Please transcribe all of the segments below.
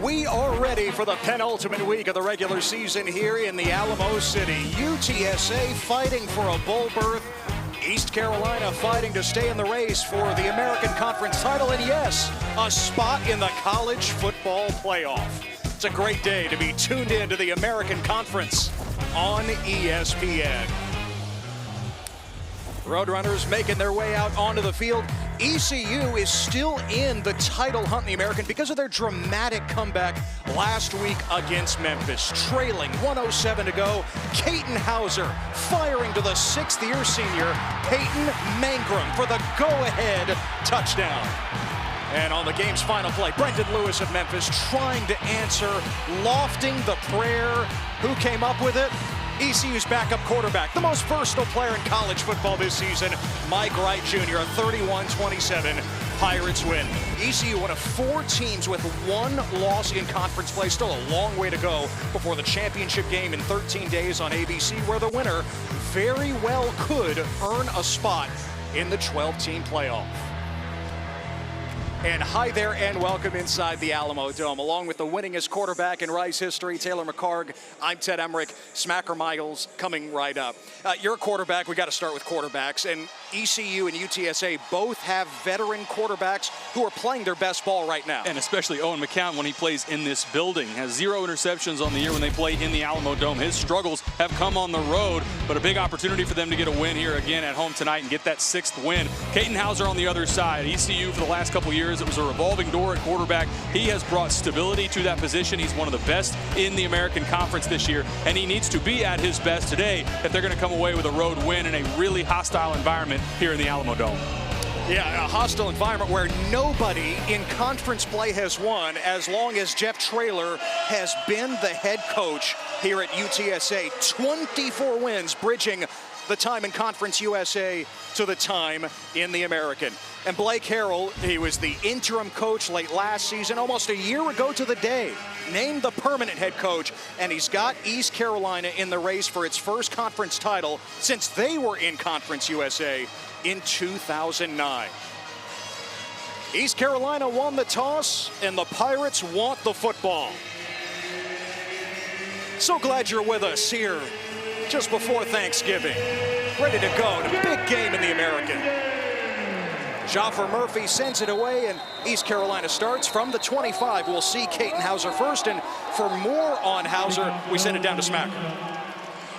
We are ready for the penultimate week of the regular season here in the Alamo City. UTSA fighting for a bowl berth. East Carolina fighting to stay in the race for the American Conference title. And yes, a spot in the college football playoff. It's a great day to be tuned in to the American Conference on ESPN. Roadrunners making their way out onto the field. ECU is still in the title hunt in the American because of their dramatic comeback last week against Memphis. Trailing 1:07 to go, Katin Hauser firing to the sixth-year senior, Peyton Mangrum, for the go-ahead touchdown. And on the game's final play, Brendan Lewis of Memphis trying to answer, lofting the prayer. Who came up with it? ECU's backup quarterback, the most versatile player in college football this season, Mike Wright Jr., a 31-27 Pirates win. ECU one of 4 teams with 1 loss in conference play. Still a long way to go before the championship game in 13 days on ABC, where the winner very well could earn a spot in the 12-team playoff. And hi there and welcome inside the Alamo Dome. Along with the winningest quarterback in Rice history, Taylor McCarg, I'm Ted Emmerich. Smacker Miles coming right up. You're a quarterback. We got to start with quarterbacks. And ECU and UTSA both have veteran quarterbacks who are playing their best ball right now. And especially Owen McCown when he plays in this building. Has 0 interceptions on the year when they play in the Alamo Dome. His struggles have come on the road, but a big opportunity for them to get a win here again at home tonight and get that 6th win. Katin Hauser on the other side. ECU for the last couple years, it was a revolving door at quarterback. He has brought stability to that position. He's one of the best in the American Conference this year, and he needs to be at his best today if they're going to come away with a road win in a really hostile environment here in the Alamo Dome. Yeah, a hostile environment where nobody in conference play has won as long as Jeff Traylor has been the head coach here at UTSA. 24 wins, bridging the time in Conference USA to the time in the American. And Blake Harrell, he was the interim coach late last season, almost a year ago to the day, named the permanent head coach, and he's got East Carolina in the race for its first conference title since they were in Conference USA in 2009. East Carolina won the toss, and the Pirates want the football. So glad you're with us here just before Thanksgiving. Ready to go to a big game in the American. Jaffer Murphy sends it away, and East Carolina starts from the 25. We'll see Katin Hauser first, and for more on Hauser, we send it down to Smacker.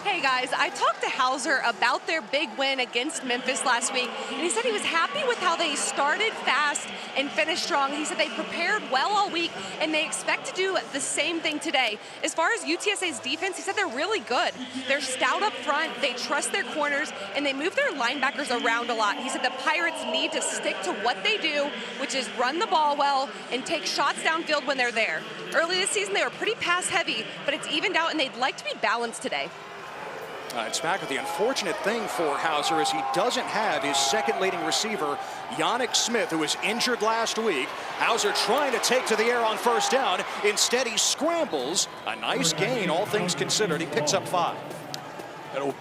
Hey guys, I talked to Hauser about their big win against Memphis last week, and he said he was happy with how they started fast and finished strong. He said they prepared well all week, and they expect to do the same thing today. As far as UTSA's defense, he said they're really good. They're stout up front, they trust their corners, and they move their linebackers around a lot. He said the Pirates need to stick to what they do, which is run the ball well and take shots downfield when they're there. Early this season, they were pretty pass heavy, but it's evened out, and they'd like to be balanced today. It's back. The unfortunate thing for Hauser is he doesn't have his second leading receiver, Yannick Smith, who was injured last week. Hauser trying to take to the air on first down. Instead, he scrambles. A nice gain, all things considered. He picks up 5. That'll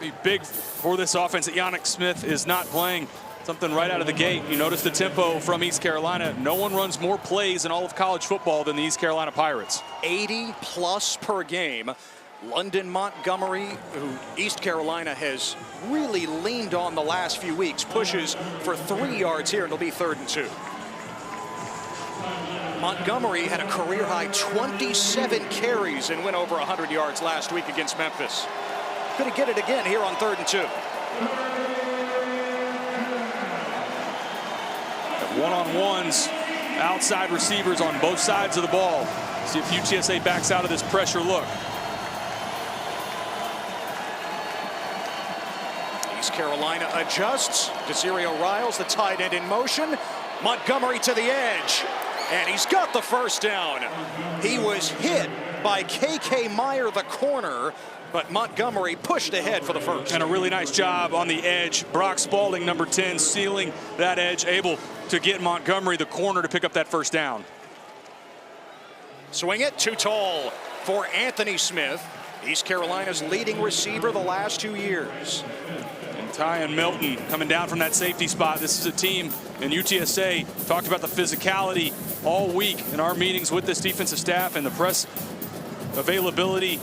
be big for this offense that Yannick Smith is not playing something right out of the gate. You notice the tempo from East Carolina. No one runs more plays in all of college football than the East Carolina Pirates. 80+ per game. London Montgomery, who East Carolina has really leaned on the last few weeks, pushes for 3 yards here, and it'll be 3rd and 2. Montgomery had a career-high 27 carries and went over 100 yards last week against Memphis. Going to get it again here on 3rd and 2. One-on-ones, outside receivers on both sides of the ball. See if UTSA backs out of this pressure look. East Carolina adjusts. Desirio Riles, the tight end, in motion. Montgomery to the edge, and he's got the first down. He was hit by K.K. Meyer, the corner, but Montgomery pushed ahead for the first. And a really nice job on the edge. Brock Spalding, number 10, sealing that edge, able to get Montgomery, the corner, to pick up that first down. Swing it, too tall for Anthony Smith, East Carolina's leading receiver the last 2 years. Ty and Milton coming down from that safety spot. This is a team in UTSA. Talked about the physicality all week in our meetings with this defensive staff and the press availability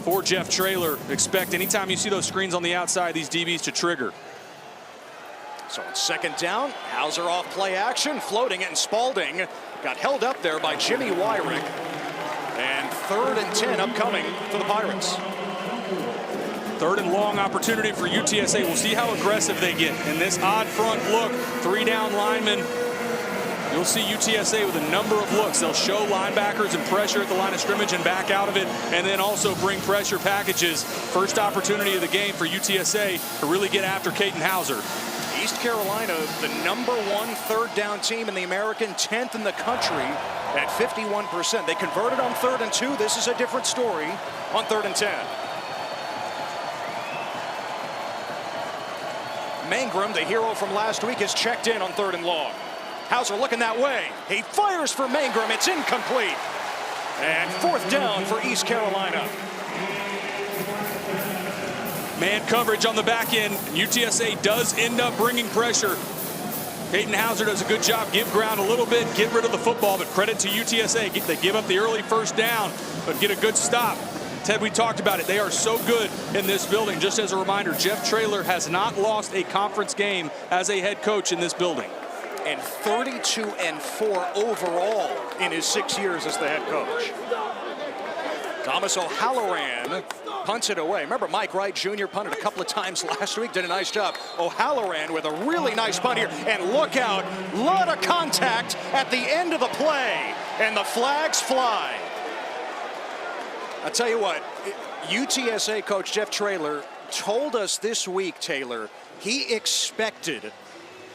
for Jeff Traylor. Expect anytime you see those screens on the outside, these DBs to trigger. So on second down, Hauser off play action, floating it, and Spalding got held up there by Jimmy Wyrick. And 3rd and 10 upcoming for the Pirates. 3rd and long opportunity for UTSA. We'll see how aggressive they get in this odd front look. 3 down linemen. You'll see UTSA with a number of looks. They'll show linebackers and pressure at the line of scrimmage and back out of it, and then also bring pressure packages. First opportunity of the game for UTSA to really get after Caden Hauser. East Carolina, the #1 3rd down team in the American, 10th in the country at 51%. They converted on 3rd and 2. This is a different story on 3rd and 10. Mangrum, the hero from last week, is checked in on 3rd and long. Hauser looking that way. He fires for Mangrum. It's incomplete. And 4th down for East Carolina. Man coverage on the back end. UTSA does end up bringing pressure. Caden Hauser does a good job. Give ground a little bit, get rid of the football, but credit to UTSA. They give up the early 1st down, but get a good stop. Ted, we talked about it. They are so good in this building. Just as a reminder, Jeff Traylor has not lost a conference game as a head coach in this building. And 32-4 overall in his 6 years as the head coach. Thomas O'Halloran punts it away. Remember, Mike Wright Jr. punted a couple of times last week, did a nice job. O'Halloran with a really nice punt here. And look out, lot of contact at the end of the play. And the flags fly. I'll tell you what, UTSA coach Jeff Traylor told us this week, Taylor, he expected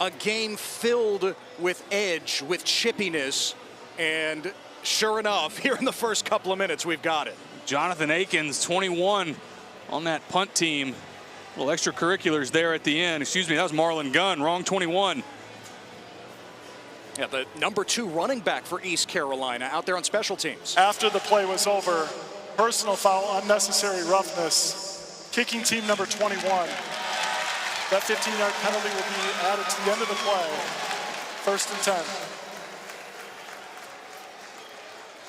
a game filled with edge, with chippiness, and sure enough, here in the first couple of minutes, we've got it. Jonathan Akins, 21 on that punt team. Little extracurriculars there at the end. Excuse me, that was Marlon Gunn, wrong 21. Yeah, the #2 running back for East Carolina out there on special teams. After the play was over, personal foul, unnecessary roughness, kicking team number 21. That 15-yard penalty will be added to the end of the play. 1st and 10.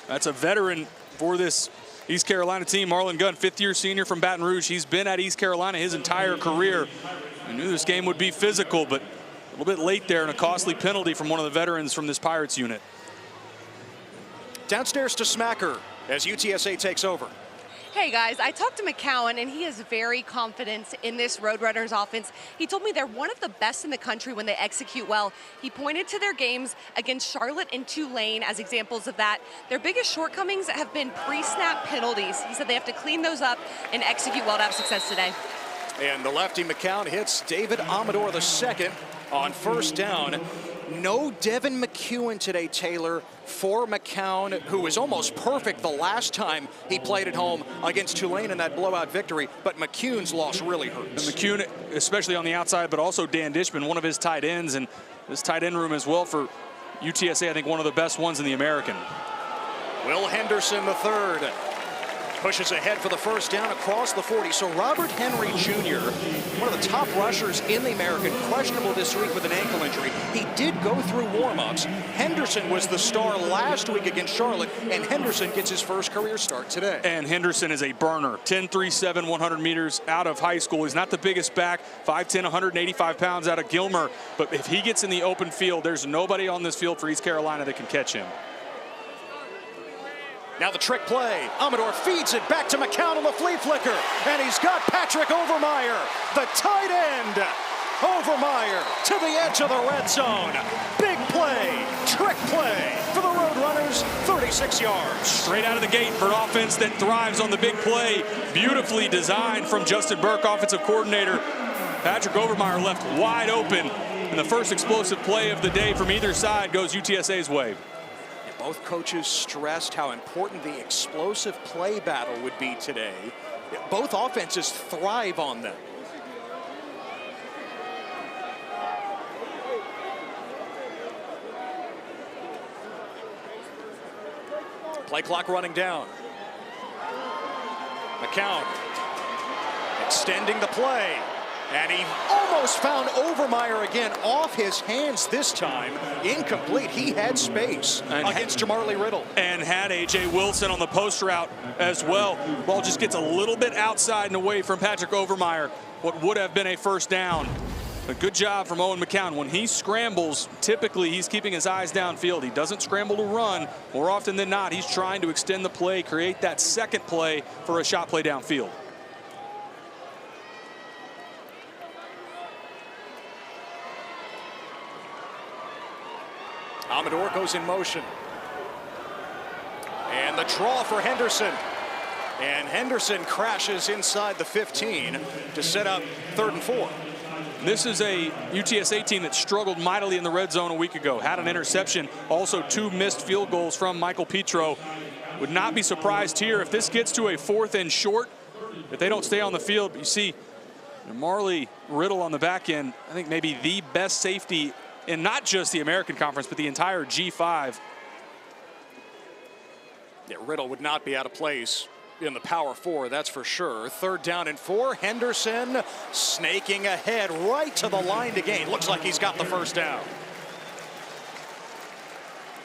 That's a veteran for this East Carolina team. Marlon Gunn, 5th-year senior from Baton Rouge. He's been at East Carolina his entire career. I knew this game would be physical, but a little bit late there and a costly penalty from one of the veterans from this Pirates unit. Downstairs to Smacker as UTSA takes over. Hey guys, I talked to McCowan and he is very confident in this Roadrunners offense. He told me they're one of the best in the country when they execute well. He pointed to their games against Charlotte and Tulane as examples of that. Their biggest shortcomings have been pre-snap penalties. He said they have to clean those up and execute well to have success today. And the lefty McCown hits David Amador II on 1st down. No Devin McEwen today, Taylor, for McCown, who was almost perfect the last time he played at home against Tulane in that blowout victory, but McEwen's loss really hurts. And McEwen, especially on the outside, but also Dan Dishman, one of his tight ends, and this tight end room as well for UTSA, I think one of the best ones in the American. Will Henderson III pushes ahead for the 1st down across the 40. So Robert Henry Jr., one of the top rushers in the American, questionable this week with an ankle injury. He did go through warm-ups. Henderson was the star last week against Charlotte, and Henderson gets his first career start today. And Henderson is a burner. 10.37, 100 meters out of high school. He's not the biggest back, 5'10", 185 pounds out of Gilmer. But if he gets in the open field, there's nobody on this field for East Carolina that can catch him. Now the trick play. Amador feeds it back to McCown on the flea flicker. And he's got Patrick Overmeyer, the tight end. Overmeyer to the edge of the red zone. Big play, trick play for the Roadrunners, 36 yards. Straight out of the gate for an offense that thrives on the big play. Beautifully designed from Justin Burke, offensive coordinator. Patrick Overmeyer left wide open. And the first explosive play of the day from either side goes UTSA's way. Both coaches stressed how important the explosive play battle would be today. Both offenses thrive on them. Play clock running down. McCown extending the play. And he almost found Overmeyer again, off his hands this time. Incomplete. He had space against Jamarly Riddle. And had A.J. Wilson on the post route as well. Ball just gets a little bit outside and away from Patrick Overmeyer. What would have been a first down. A good job from Owen McCown. When he scrambles, typically he's keeping his eyes downfield. He doesn't scramble to run. More often than not, he's trying to extend the play, create that second play for a shot play downfield. Amador goes in motion. And the draw for Henderson. And Henderson crashes inside the 15 to set up 3rd and 4. This is a UTSA team that struggled mightily in the red zone a week ago. Had an interception, also 2 missed field goals from Michael Petro. Would not be surprised here if this gets to a 4th and short. If they don't stay on the field, you see Marley Riddle on the back end, I think maybe the best safety in not just the American Conference, but the entire G5. Yeah, Riddle would not be out of place in the Power 4, that's for sure. 3rd down and 4. Henderson snaking ahead right to the line to gain. Looks like he's got the first down.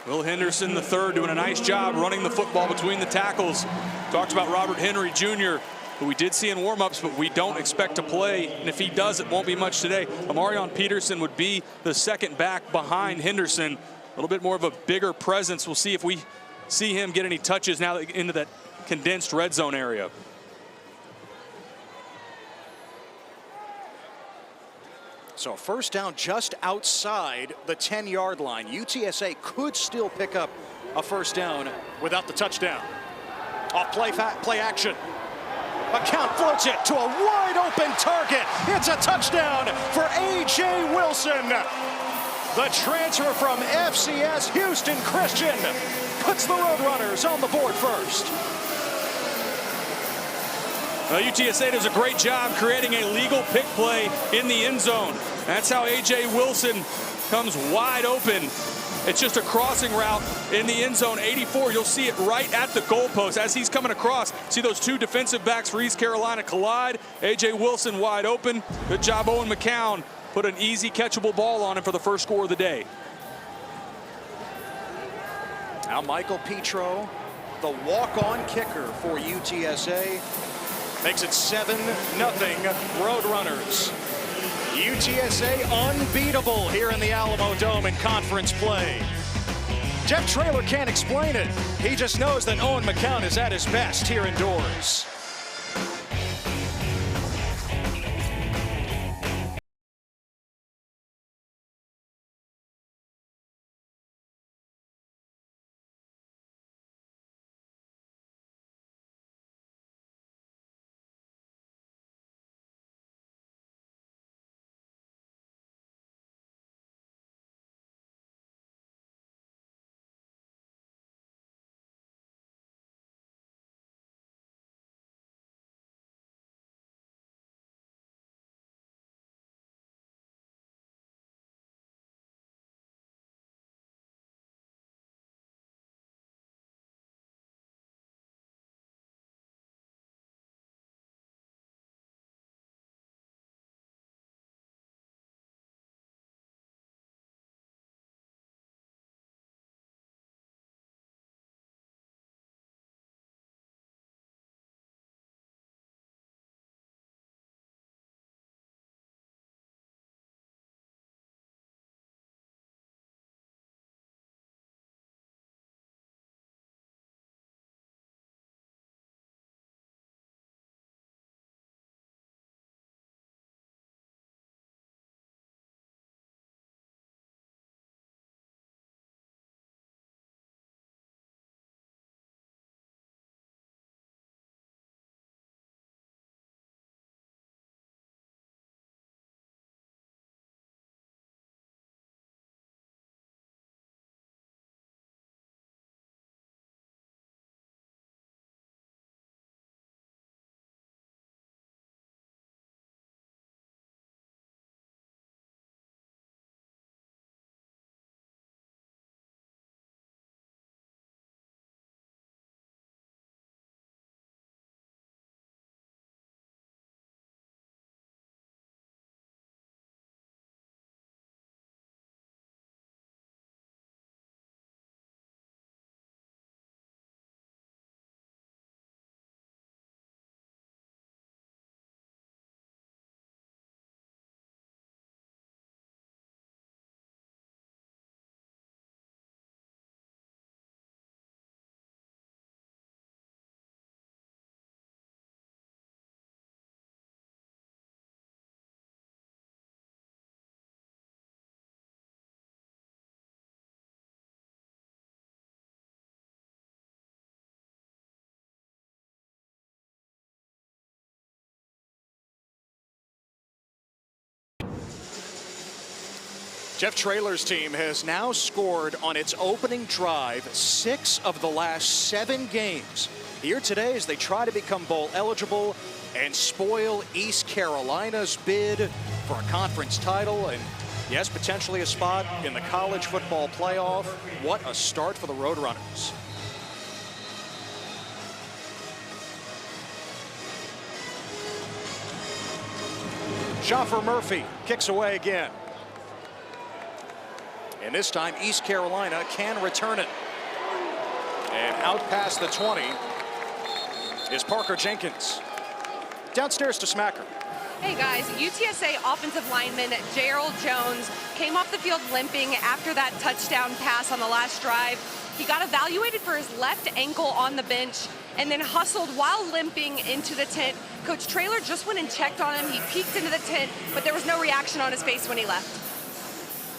Will Henderson III doing a nice job running the football between the tackles. Talked about Robert Henry Jr., who we did see in warm-ups, but we don't expect to play. And if he does, it won't be much today. Amarion Peterson would be the second back behind Henderson. A little bit more of a bigger presence. We'll see if we see him get any touches now into that condensed red zone area. So first down just outside the 10-yard line. UTSA could still pick up a first down without the touchdown. Off play action. McCown floats it to a wide open target. It's a touchdown for A.J. Wilson. The transfer from FCS Houston Christian puts the Roadrunners on the board first. UTSA does a great job creating a legal pick play in the end zone. That's how A.J. Wilson comes wide open. It's just a crossing route in the end zone. 84, you'll see it right at the goalpost as he's coming across. See those 2 defensive backs for East Carolina collide. A.J. Wilson wide open. Good job, Owen McCown. Put an easy catchable ball on him for the first score of the day. Now Michael Petro, the walk-on kicker for UTSA, makes it 7-0 Roadrunners. UTSA unbeatable here in the Alamo Dome in conference play. Jeff Traylor can't explain it. He just knows that Owen McCown is at his best here indoors. Jeff Traylor's team has now scored on its opening drive 6 of the last 7 games. Here today as they try to become bowl eligible and spoil East Carolina's bid for a conference title and, yes, potentially a spot in the college football playoff. What a start for the Roadrunners. Shaffer Murphy kicks away again. And this time East Carolina can return it. And out past the 20 is Parker Jenkins. Downstairs to Smacker. Hey guys, UTSA offensive lineman Gerald Jones came off the field limping after that touchdown pass on the last drive. He got evaluated for his left ankle on the bench and then hustled while limping into the tent. Coach Traylor just went and checked on him. He peeked into the tent, but there was no reaction on his face when he left.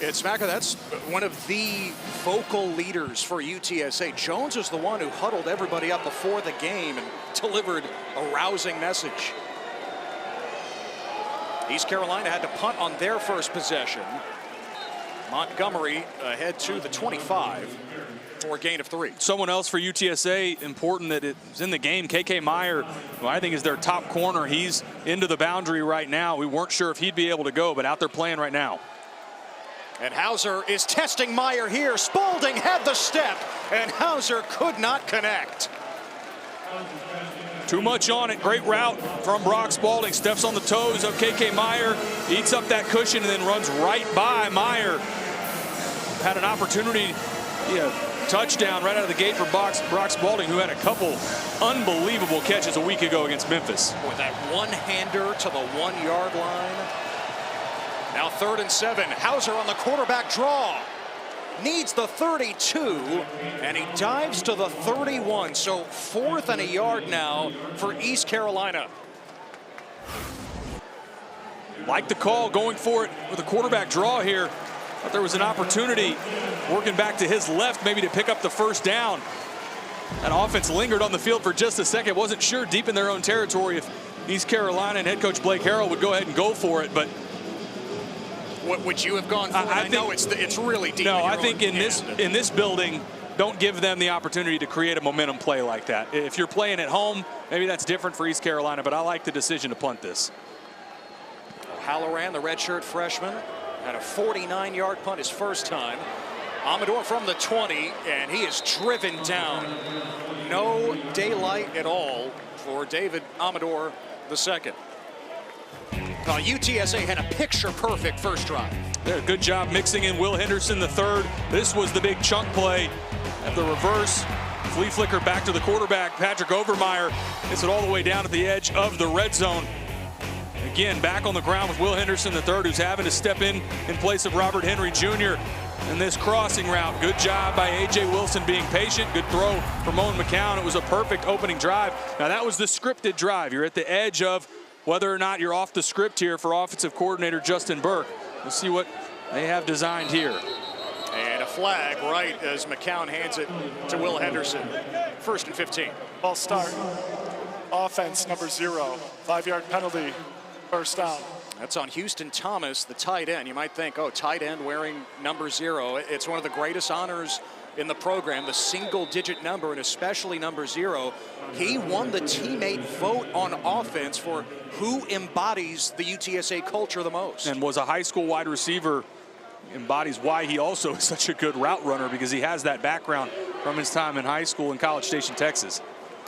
It's Smacker, that's one of the vocal leaders for UTSA. Jones is the one who huddled everybody up before the game and delivered a rousing message. East Carolina had to punt on their first possession. Montgomery ahead to the 25 for a gain of 3. Someone else for UTSA, important that it's in the game, KK Meyer, who I think is their top corner. He's into the boundary right now. We weren't sure if he'd be able to go, but out there playing right now. And Hauser is testing Meyer here. Spalding had the step, and Hauser could not connect. Too much on it. Great route from Brock Spalding. Steps on the toes of KK Meyer. Eats up that cushion and then runs right by Meyer. Had an opportunity, touchdown right out of the gate for Brock Spalding, who had a couple unbelievable catches a week ago against Memphis. With that one-hander to the 1-yard line. Now 3rd and 7. Hauser on the quarterback draw. Needs the 32, and he dives to the 31. So 4th and a yard now for East Carolina. Like the call, going for it with a quarterback draw here. But there was an opportunity working back to his left, maybe to pick up the first down. That offense lingered on the field for just a second. Wasn't sure deep in their own territory if East Carolina and head coach Blake Harrell would go ahead and go for it, but what would you have gone for? I know it's really deep. No, I think in this building, don't give them the opportunity to create a momentum play like that. If you're playing at home, maybe that's different for East Carolina, but I like the decision to punt this. Halloran, the redshirt freshman, had a 49-yard punt his first time. Amador from the 20, and he is driven down. No daylight at all for David Amador II. UTSA had a picture-perfect first drive. Yeah, good job mixing in Will Henderson III. This was the big chunk play at the reverse. Flea flicker back to the quarterback, Patrick Overmeyer. Gets it all the way down at the edge of the red zone. Again, back on the ground with Will Henderson III, who's having to step in place of Robert Henry Jr. in this crossing route. Good job by A.J. Wilson being patient. Good throw from Owen McCown. It was a perfect opening drive. Now, that was the scripted drive. You're at the edge of whether or not you're off the script here for offensive coordinator Justin Burke. We'll see what they have designed here. And a flag right as McCown hands it to Will Henderson. 1st and 15. Ball start. Offense number 0. 5-yard penalty. First down. That's on Houston Thomas, the tight end. You might think, oh, tight end wearing number 0. It's one of the greatest honors in the program, the single-digit number, and especially number 0. He won the teammate vote on offense for who embodies the UTSA culture the most. And was a high school wide receiver. Embodies why he also is such a good route runner, because he has that background from his time in high school in College Station, Texas.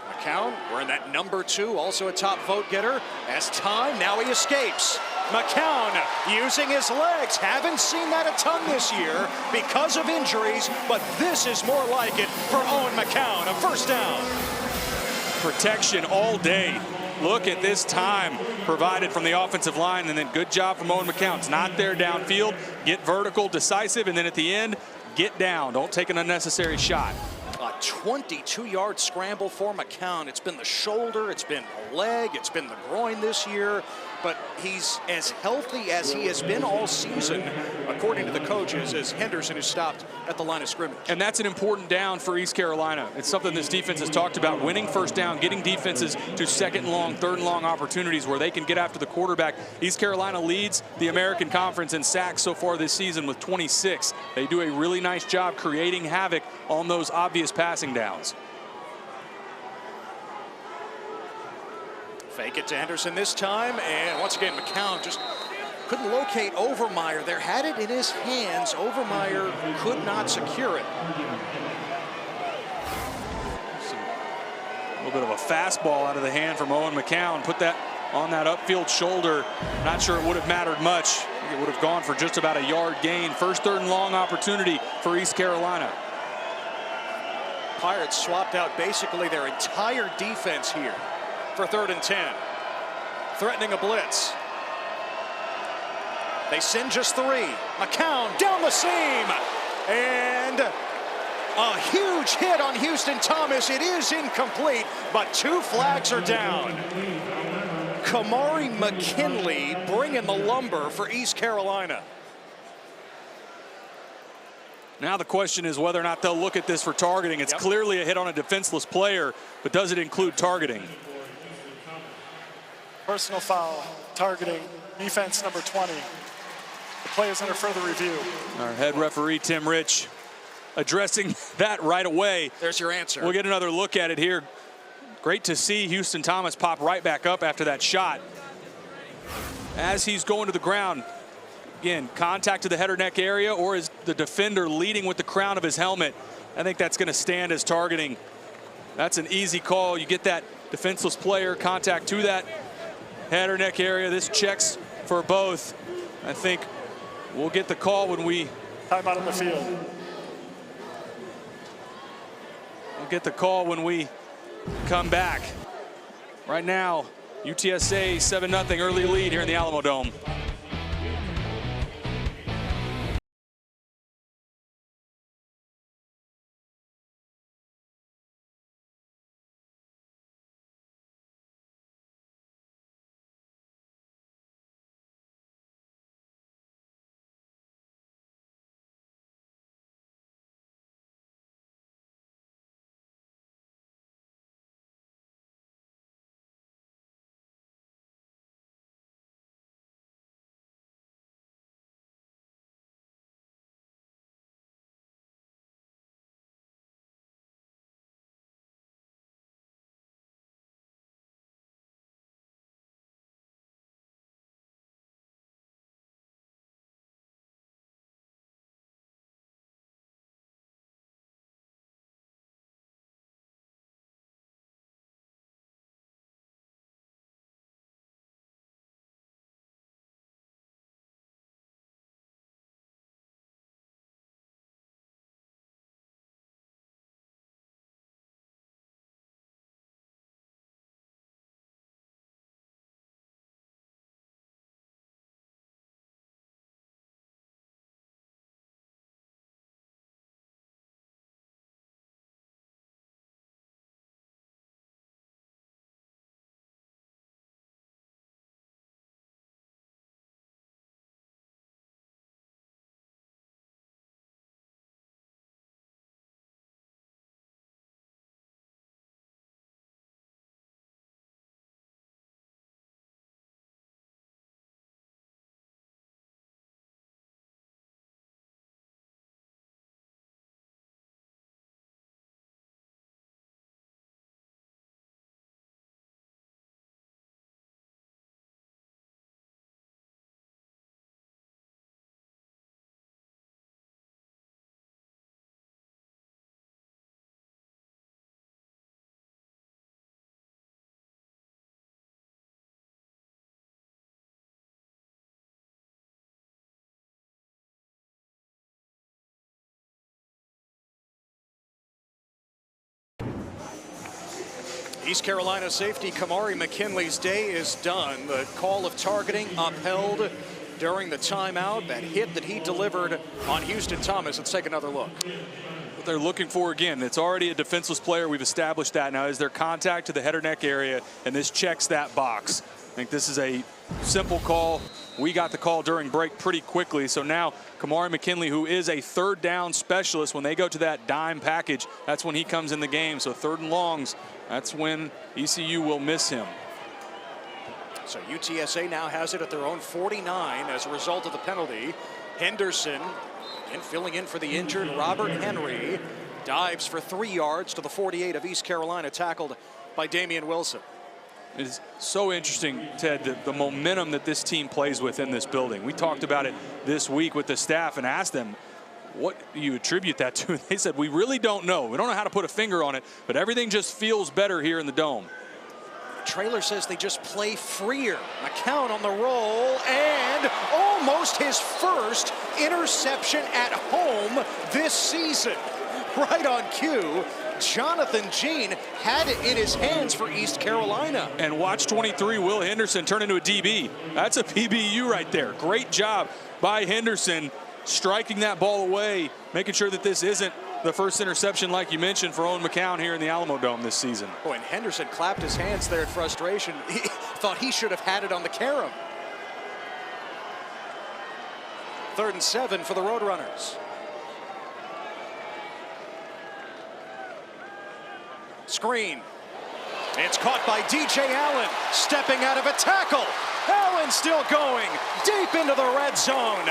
McCown wearing that number 2, also a top vote getter. As time, now he escapes. McCown using his legs. Haven't seen that a ton this year because of injuries, but this is more like it for Owen McCown. A first down. Protection all day. Look at this time provided from the offensive line, and then good job from Owen McCown. It's not there downfield. Get vertical, decisive, and then at the end, get down. Don't take an unnecessary shot. A 22-yard scramble for McCown. It's been the shoulder, it's been the leg, it's been the groin this year. but he's as healthy as he has been all season, according to the coaches, as Henderson is stopped at the line of scrimmage. And that's an important down for East Carolina. It's something this defense has talked about, winning first down, getting defenses to second and long, third and long opportunities where they can get after the quarterback. East Carolina leads the American Conference in sacks so far this season with 26. They do a really nice job creating havoc on those obvious passing downs. Fake it to Henderson this time, and once again, McCown just couldn't locate Overmeyer. There had it in his hands. Overmeyer could not secure it. A little bit of a fastball out of the hand from Owen McCown. Put that on that upfield shoulder. Not sure it would have mattered much. It would have gone for just about a yard gain. First, third and long opportunity for East Carolina. Pirates swapped out basically their entire defense here for 3rd and 10. Threatening a blitz. They send just 3. McCown down the seam. And a huge hit on Houston Thomas. It is incomplete, but 2 flags are down. Kamari McKinley bringing the lumber for East Carolina. Now the question is whether or not they'll look at this for targeting. It's clearly a hit on a defenseless player, but does it include targeting? Personal foul, targeting, defense number 20. The play is under further review. Our head referee, Tim Rich, addressing that right away. There's your answer. We'll get another look at it here. Great to see Houston Thomas pop right back up after that shot. As he's going to the ground, again, contact to the head or neck area, or is the defender leading with the crown of his helmet? I think that's going to stand as targeting. That's an easy call. You get that defenseless player contact to that head or neck area. This checks for both. I think we'll get the call when we timeout on the field. We'll get the call when we come back. Right now, UTSA 7-0 early lead here in the Alamo Dome. East Carolina safety Kamari McKinley's day is done. The call of targeting upheld during the timeout. That hit that he delivered on Houston Thomas. Let's take another look. What they're looking for, again, it's already a defenseless player. We've established that. Now, is there contact to the head or neck area, and this checks that box. think this is a simple call. We got the call during break pretty quickly. So now Kamari McKinley, who is a third down specialist, when they go to that dime package, that's when he comes in the game. So 3rd and longs, that's when ECU will miss him. So UTSA now has it at their own 49 as a result of the penalty. Henderson, and filling in for the injured Robert Henry, dives for 3 yards to the 48 of East Carolina, tackled by Damian Wilson. It is so interesting, Ted, the momentum that this team plays with in this building. We talked about it this week with the staff and asked them, what do you attribute that to? They said, we really don't know. We don't know how to put a finger on it, but everything just feels better here in the Dome. Trailer says they just play freer. McCown on the roll, and almost his first interception at home this season. Right on cue. Jonathan Jean had it in his hands for East Carolina. And watch 23, Will Henderson, turn into a DB. That's a PBU right there. Great job by Henderson, striking that ball away, making sure that this isn't the first interception, like you mentioned, for Owen McCown here in the Alamo Dome this season. Oh, and Henderson clapped his hands there in frustration. He thought he should have had it on the carom. 3rd and 7 for the Roadrunners. Screen. It's caught by DJ Allen, stepping out of a tackle. Allen still going deep into the red zone.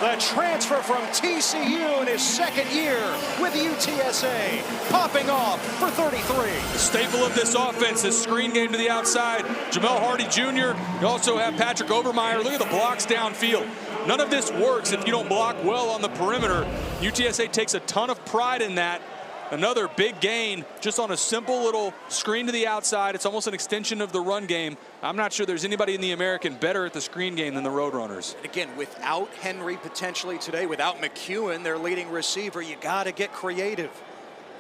The transfer from TCU in his 2nd year with UTSA, popping off for 33. The staple of this offense, this screen game to the outside. Jamel Hardy Jr. You also have Patrick Overmeyer. Look at the blocks downfield. None of this works if you don't block well on the perimeter. UTSA takes a ton of pride in that. Another big gain just on a simple little screen to the outside. It's almost an extension of the run game. I'm not sure there's anybody in the American better at the screen game than the Roadrunners. Again, without Henry potentially today, without McEwen, their leading receiver, you got to get creative.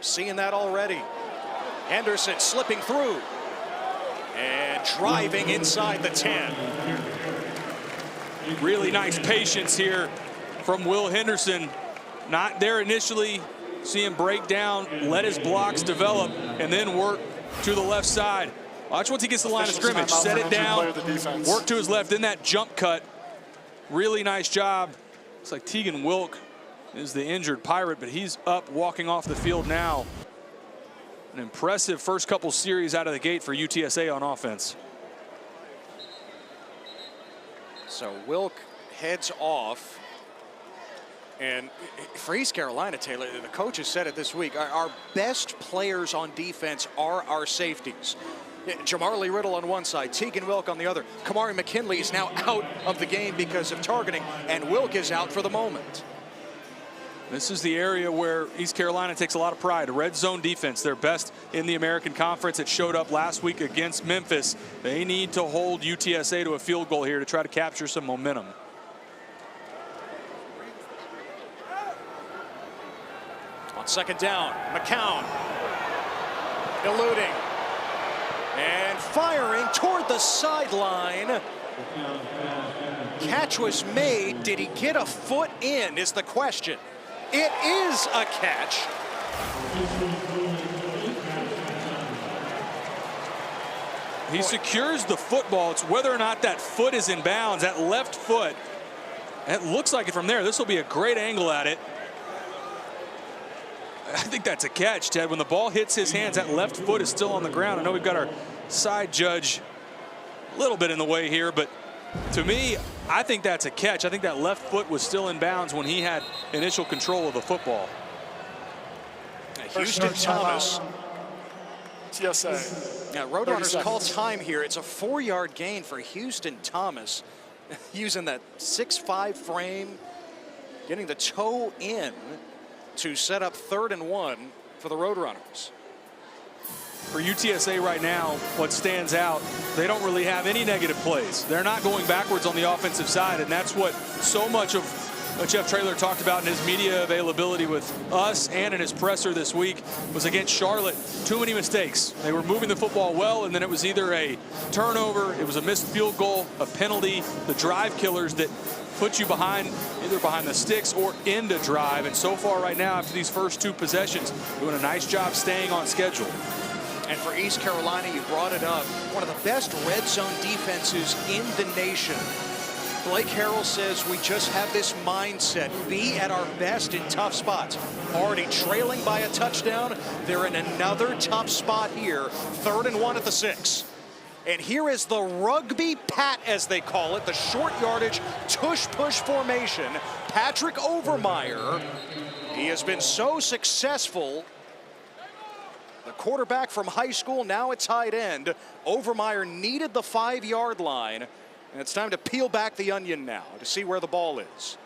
Seeing that already. Henderson slipping through and driving inside the 10. Really nice patience here from Will Henderson. Not there initially. See him break down, let his blocks develop, and then work to the left side. Watch once he gets to the line of scrimmage. Set it down, work to his left, then that jump cut. Really nice job. Looks like Tegan Wilk is the injured Pirate, but he's up walking off the field now. An impressive first couple series out of the gate for UTSA on offense. So Wilk heads off. And for East Carolina, Taylor, the coaches said it this week, our best players on defense are our safeties. Jamarly Riddle on one side, Tegan Wilk on the other. Kamari McKinley is now out of the game because of targeting, and Wilk is out for the moment. This is the area where East Carolina takes a lot of pride. A red zone defense, their best in the American Conference. It showed up last week against Memphis. They need to hold UTSA to a field goal here to try to capture some momentum. On 2nd down, McCown eluding and firing toward the sideline. Catch was made. Did he get a foot in is the question. It is a catch. He secures the football. It's whether or not that foot is in bounds, that left foot. It looks like it from there. This will be a great angle at it. I think that's a catch, Ted. When the ball hits his hands, that left foot is still on the ground. I know we've got our side judge a little bit in the way here, but to me, I think that's a catch. I think that left foot was still in bounds when he had initial control of the football. Houston Thomas. UTSA. Now, Roadrunners call time here. It's a 4-yard gain for Houston Thomas, using that 6'5" frame, getting the toe in to set up 3rd and 1 for the Roadrunners. For UTSA right now, what stands out, they don't really have any negative plays. They're not going backwards on the offensive side, and that's what so much of what Jeff Traylor talked about in his media availability with us and in his presser this week was against Charlotte. Too many mistakes. They were moving the football well, and then it was either a turnover, it was a missed field goal, a penalty, the drive killers that put you behind, either behind the sticks or end a drive. And so far right now, after these first 2 possessions, doing a nice job staying on schedule. And for East Carolina, you brought it up, one of the best red zone defenses in the nation. Blake Harrell says we just have this mindset, be at our best in tough spots. Already trailing by a touchdown, they're in another tough spot here, 3rd and 1 at the 6. And here is the rugby pat, as they call it, the short yardage tush-push formation. Patrick Overmeyer, he has been so successful. The quarterback from high school, now a tight end. Overmeyer needed the 5-yard line. And it's time to peel back the onion now to see where the ball is.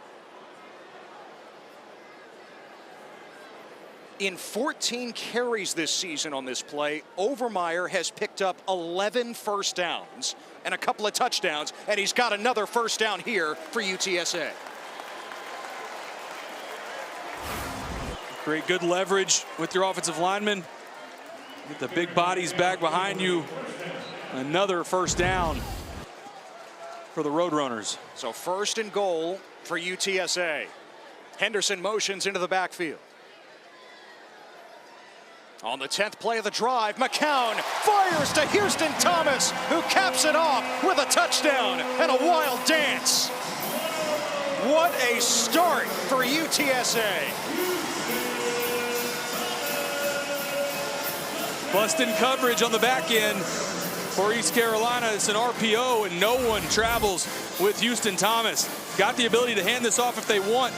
In 14 carries this season on this play, Overmeyer has picked up 11 first downs and a couple of touchdowns, and he's got another first down here for UTSA. Great, good leverage with your offensive linemen. Get the big bodies back behind you. Another first down for the Roadrunners. So 1st and goal for UTSA. Henderson motions into the backfield. On the 10th play of the drive, McCown fires to Houston Thomas, who caps it off with a touchdown and a wild dance. What a start for UTSA. Busting coverage on the back end for East Carolina. It's an RPO, and no one travels with Houston Thomas. Got the ability to hand this off if they want.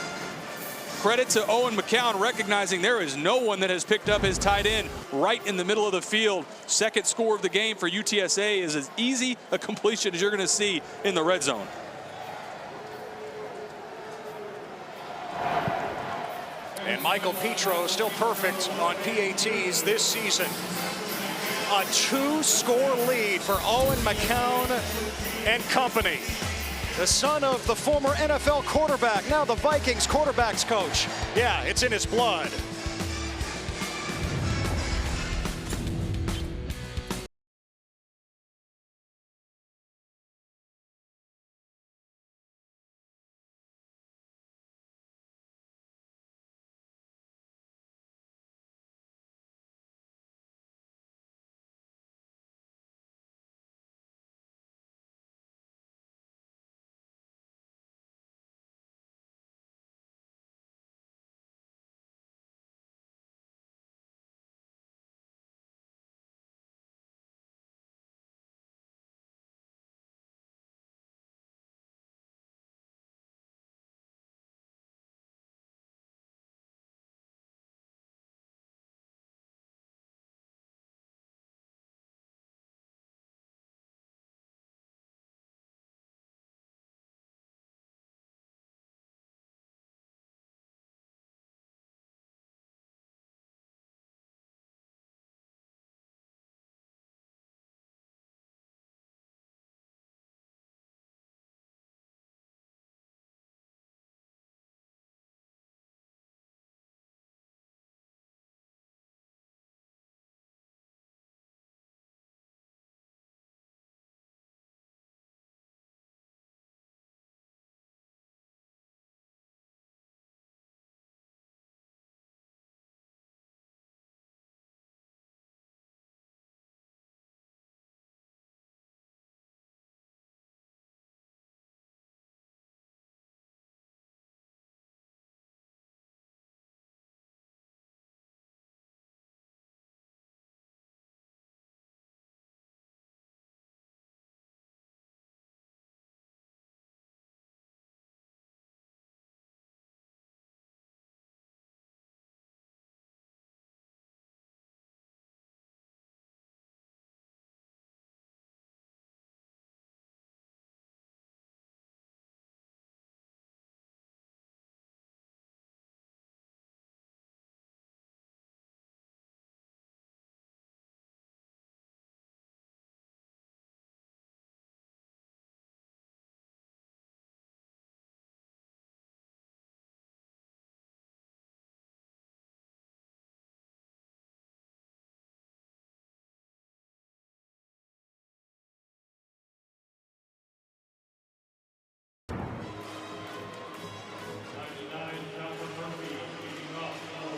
Credit to Owen McCown, recognizing there is no one that has picked up his tight end right in the middle of the field. 2nd score of the game for UTSA is as easy a completion as you're going to see in the red zone. And Michael Petro still perfect on PATs this season. A 2-score lead for Owen McCown and company. The son of the former NFL quarterback, now the Vikings quarterbacks coach. Yeah, it's in his blood.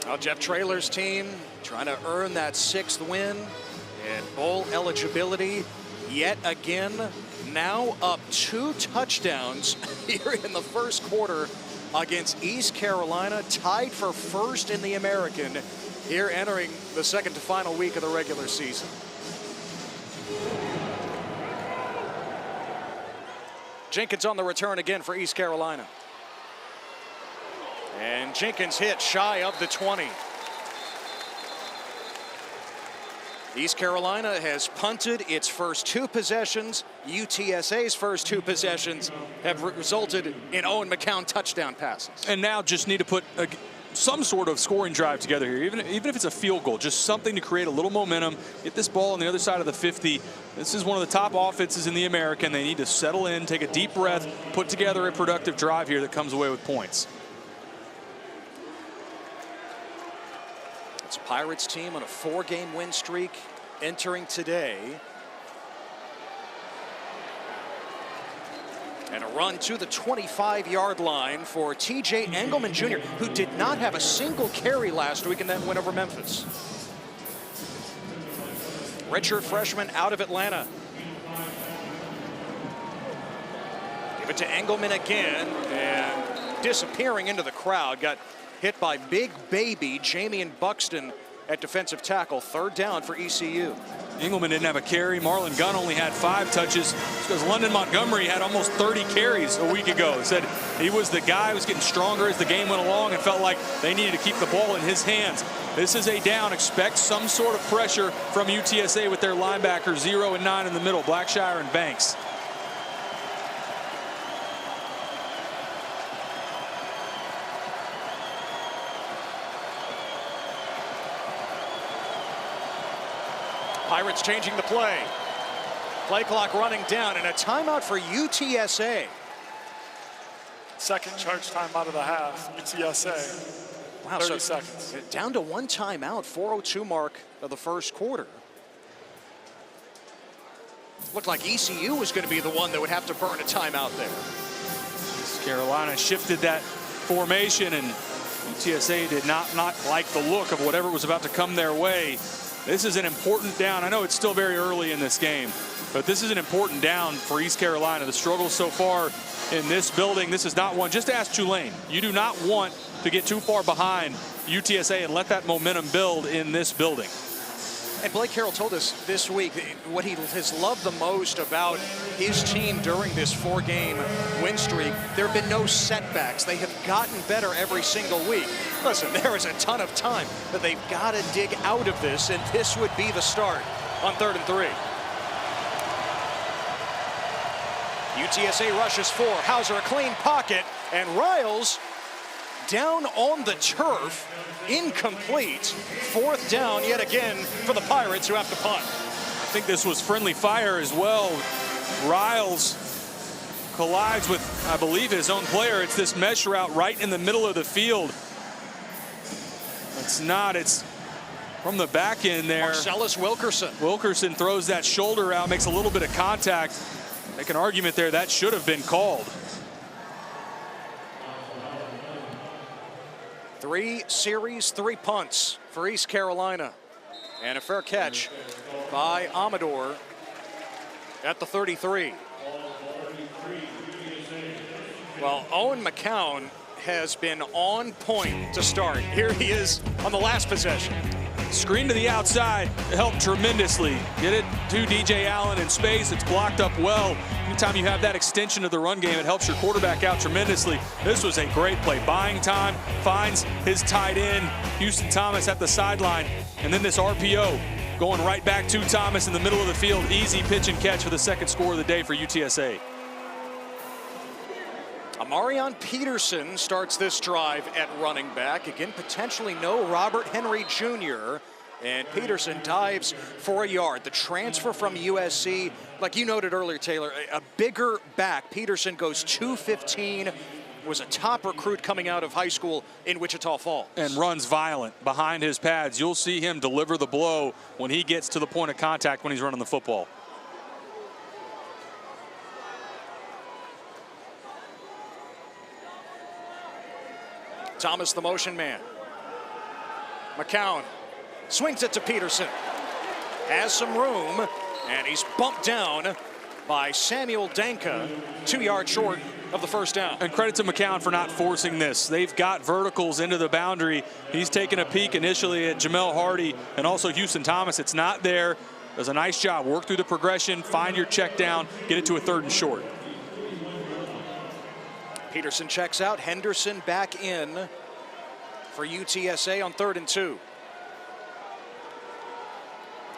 Well, Jeff Traylor's team trying to earn that 6th win. And bowl eligibility yet again, now up 2 touchdowns here in the first quarter against East Carolina, tied for first in the American here entering the second to final week of the regular season. Jenkins on the return again for East Carolina. And Jenkins hit shy of the 20. East Carolina has punted its first 2 possessions. UTSA's first 2 possessions have resulted in Owen McCown touchdown passes. And now just need to put some sort of scoring drive together here, even if it's a field goal, just something to create a little momentum. Get this ball on the other side of the 50. This is one of the top offenses in the American. They need to settle in, take a deep breath, put together a productive drive here that comes away with points. It's Pirates team on a 4-game win streak entering today. And a run to the 25-yard line for TJ Engelman Jr., who did not have a single carry last week in that win over Memphis. Redshirt freshman out of Atlanta. Give it to Engelman again, and disappearing into the crowd. Got hit by big baby Jamian Buxton at defensive tackle. 3rd down for ECU. Engelman didn't have a carry. Marlon Gunn only had 5 touches because London Montgomery had almost 30 carries a week ago. He said he was the guy who was getting stronger as the game went along and felt like they needed to keep the ball in his hands. This is a down. Expect some sort of pressure from UTSA with their linebackers 0 and 9 in the middle, Blackshire and Banks. Pirates changing the play. Play clock running down, and a timeout for UTSA. Second charge timeout of the half, UTSA. Wow, 30 seconds. Down to 1 timeout, 4:02 mark of the first quarter. Looked like ECU was going to be the one that would have to burn a timeout there. East Carolina shifted that formation, and UTSA did not like the look of whatever was about to come their way. This is an important down. I know it's still very early in this game, but this is an important down for East Carolina. The struggles so far in this building, this is not one. Just ask Tulane. You do not want to get too far behind UTSA and let that momentum build in this building. And Blake Carroll told us this week what he has loved the most about his team during this 4-game win streak. There have been no setbacks. They have gotten better every single week. Listen, there is a ton of time that they've got to dig out of this, and this would be the start on 3rd and 3. UTSA rushes 4. Hauser a clean pocket, and Riles down on the turf, incomplete. 4th down yet again for the Pirates, who have to punt. I think this was friendly fire as well. Riles collides with, I believe, his own player. It's this mesh route right in the middle of the field. It's not. It's from the back end there. Marcellus Wilkerson. Wilkerson throws that shoulder out, makes a little bit of contact. Make an argument there that should have been called. 3 series, 3 punts for East Carolina. And a fair catch by Amador at the 33. Well, Owen McCown has been on point to start. Here he is on the last possession. Screen to the outside helped tremendously. Get it to DJ Allen in space. It's blocked up well. Anytime you have that extension of the run game, it helps your quarterback out tremendously. This was a great play. Buying time, finds his tight end, Houston Thomas at the sideline. And then this RPO going right back to Thomas in the middle of the field. Easy pitch and catch for the second score of the day for UTSA. Amarion Peterson starts this drive at running back. Again, potentially no Robert Henry Jr. And Peterson dives for a yard. The transfer from USC, like you noted earlier, Taylor, a bigger back. Peterson goes 215, was a top recruit coming out of high school in Wichita Falls. And runs violent behind his pads. You'll see him deliver the blow when he gets to the point of contact when he's running the football. Thomas, the motion man. McCown swings it to Peterson. has some room, and he's bumped down by Samuel Danka, 2 yards short of the first down. And credit to McCown for not forcing this. They've got verticals into the boundary. He's taken a peek initially at Jamel Hardy and also Houston Thomas. It's not there. Does a nice job. Work through the progression, find your check down, get it to a 3rd and short. Peterson checks out. Henderson back in for UTSA on 3rd and 2.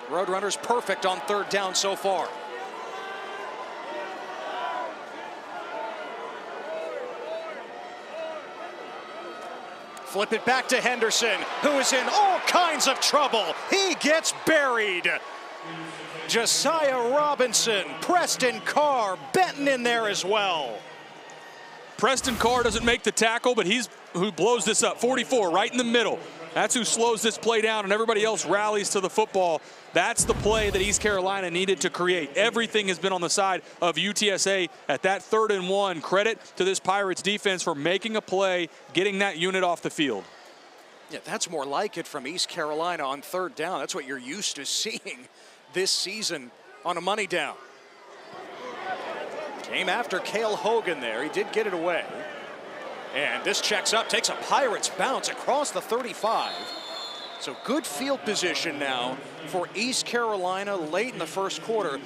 Roadrunners perfect on 3rd down so far. Flip it back to Henderson, who is in all kinds of trouble. He gets buried. Josiah Robinson, Preston Carr, Benton in there as well. Preston Carr doesn't make the tackle, but he's who blows this up. 44, right in the middle. That's who slows this play down, and everybody else rallies to the football. That's the play that East Carolina needed to create. Everything has been on the side of UTSA at that 3rd and 1. Credit to this Pirates defense for making a play, getting that unit off the field. Yeah, that's more like it from East Carolina on 3rd down. That's what you're used to seeing this season on a money down. Came after Cale Hogan there. He did get it away. And this checks up, takes a Pirates bounce across the 35. So good field position now for East Carolina late in the first quarter.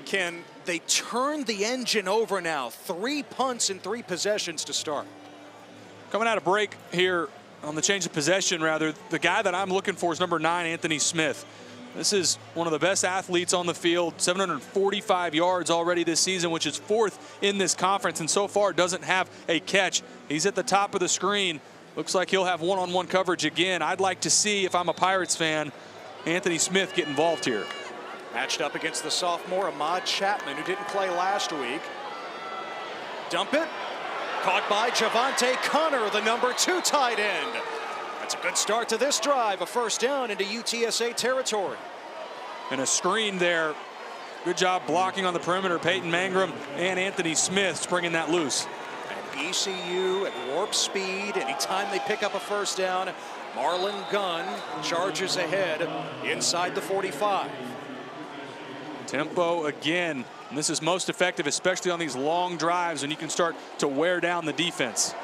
Can they turn the engine over now? 3 punts in 3 possessions to start. Coming out of break here on the change of possession, rather, the guy that I'm looking for is number 9, Anthony Smith. This is one of the best athletes on the field, 745 yards already this season, which is 4th in this conference, and so far doesn't have a catch. He's at the top of the screen. Looks like he'll have one-on-one coverage again. I'd like to see, if I'm a Pirates fan, Anthony Smith get involved here. Matched up against the sophomore Ahmad Chapman, who didn't play last week. Dump it. Caught by Javante Connor, the number 2 tight end. That's a good start to this drive. A first down into UTSA territory. And a screen there. Good job blocking on the perimeter. Peyton Mangrum and Anthony Smith bringing that loose. And ECU at warp speed. Anytime they pick up a first down, Marlon Gunn charges ahead inside the 45. Tempo again. And this is most effective, especially on these long drives when you can start to wear down the defense.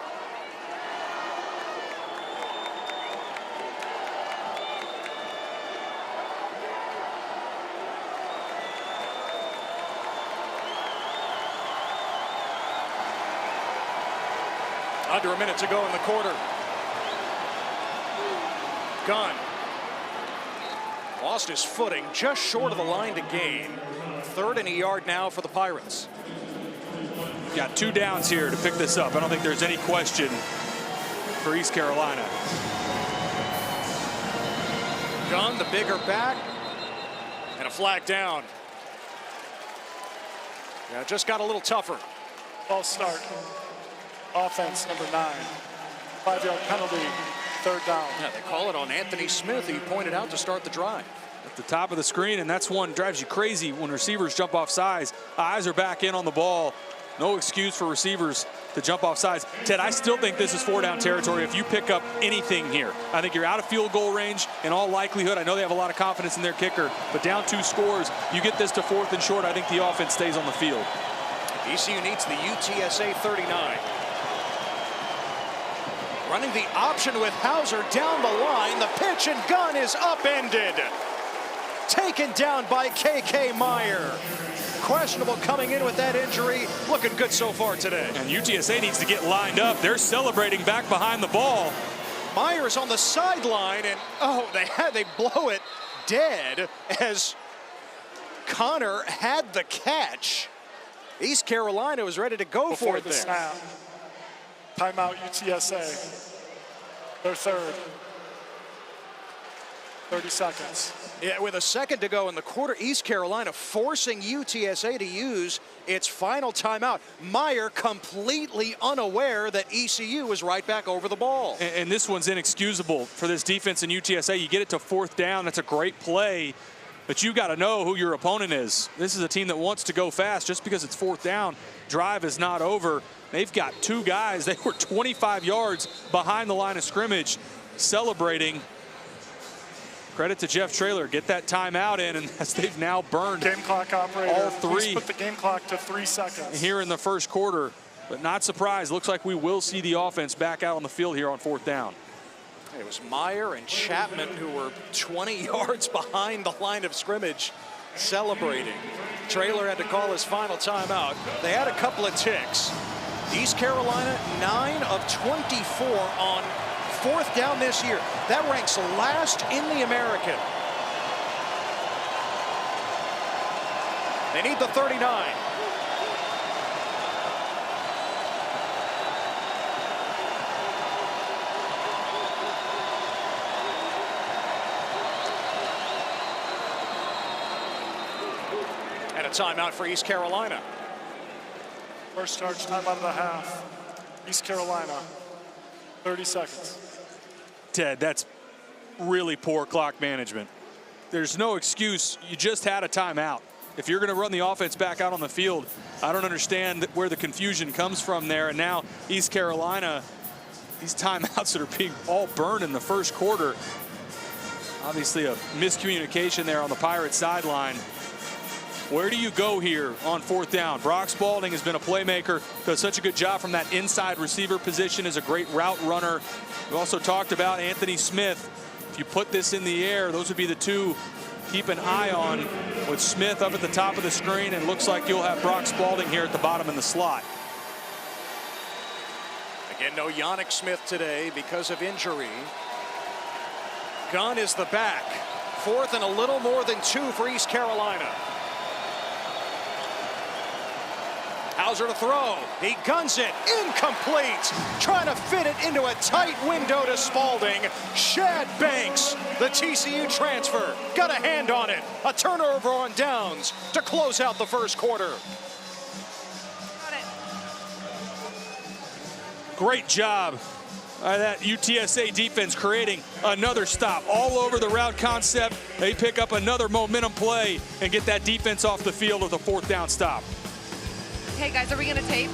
Under a minute to go in the quarter. Gunn lost his footing just short of the line to gain. 3rd and a yard now for the Pirates. Got 2 downs here to pick this up. I don't think there's any question for East Carolina. Gunn, the bigger back, and a flag down. Yeah, it just got a little tougher. False start. Offense, number 9. 5-yard penalty, 3rd down. Yeah, they call it on Anthony Smith, who you pointed out to start the drive. At the top of the screen, and that's one drives you crazy when receivers jump off sides. Eyes are back in on the ball. No excuse for receivers to jump off sides. Ted, I still think this is 4-down territory if you pick up anything here. I think you're out of field goal range in all likelihood. I know they have a lot of confidence in their kicker, but down 2 scores, you get this to 4th and short, I think the offense stays on the field. ECU needs the UTSA 39. Running the option with Hauser down the line. The pitch and Gunn is upended. Taken down by K.K. Meyer. Questionable coming in with that injury. Looking good so far today. And UTSA needs to get lined up. They're celebrating back behind the ball. Meyer's on the sideline, and they blow it dead as Connor had the catch. East Carolina was ready to go for it there. Snap. Timeout UTSA. Their 3rd. 30 seconds. Yeah, with a second to go in the quarter, East Carolina forcing UTSA to use its final timeout. Meyer completely unaware that ECU was right back over the ball. And this one's inexcusable for this defense in UTSA. You get it to 4th down. That's a great play. But you got to know who your opponent is. This is a team that wants to go fast. Just because it's 4th down, drive is not over. They've got 2 guys. They were 25 yards behind the line of scrimmage celebrating. Credit to Jeff Traylor. Get that timeout in, and as they've now burned Game clock operator. all Please three put the game clock to 3 seconds. here in the first quarter. But not surprised. Looks like we will see the offense back out on the field here on 4th down. It was Meyer and Chapman who were 20 yards behind the line of scrimmage celebrating. Traylor had to call his final timeout. They had a couple of ticks. East Carolina, 9 of 24 on 4th down this year. That ranks last in the American. They need the 39. And a timeout for East Carolina. First charge time out of the half. East Carolina, 30 seconds. Ted, that's really poor clock management. There's no excuse. You just had a timeout. If you're going to run the offense back out on the field, I don't understand where the confusion comes from there. And now East Carolina, these timeouts that are being all burned in the first quarter. Obviously a miscommunication there on the Pirates sideline. Where do you go here on 4th down? Brock Spalding has been a playmaker, does such a good job from that inside receiver position, is a great route runner. We also talked about Anthony Smith. If you put this in the air, those would be the two keep an eye on, with Smith up at the top of the screen, and looks like you'll have Brock Spalding here at the bottom in the slot. Again, no Yannick Smith today because of injury. Gunn is the back. 4th and a little more than 2 for East Carolina. Hauser to throw. He guns it. Incomplete. Trying to fit it into a tight window to Spalding. Shad Banks, the TCU transfer, got a hand on it. A turnover on downs to close out the first quarter. Great job by that UTSA defense creating another stop all over the route concept. They pick up another momentum play and get that defense off the field with a 4th down stop. Hey guys, are we going to tape?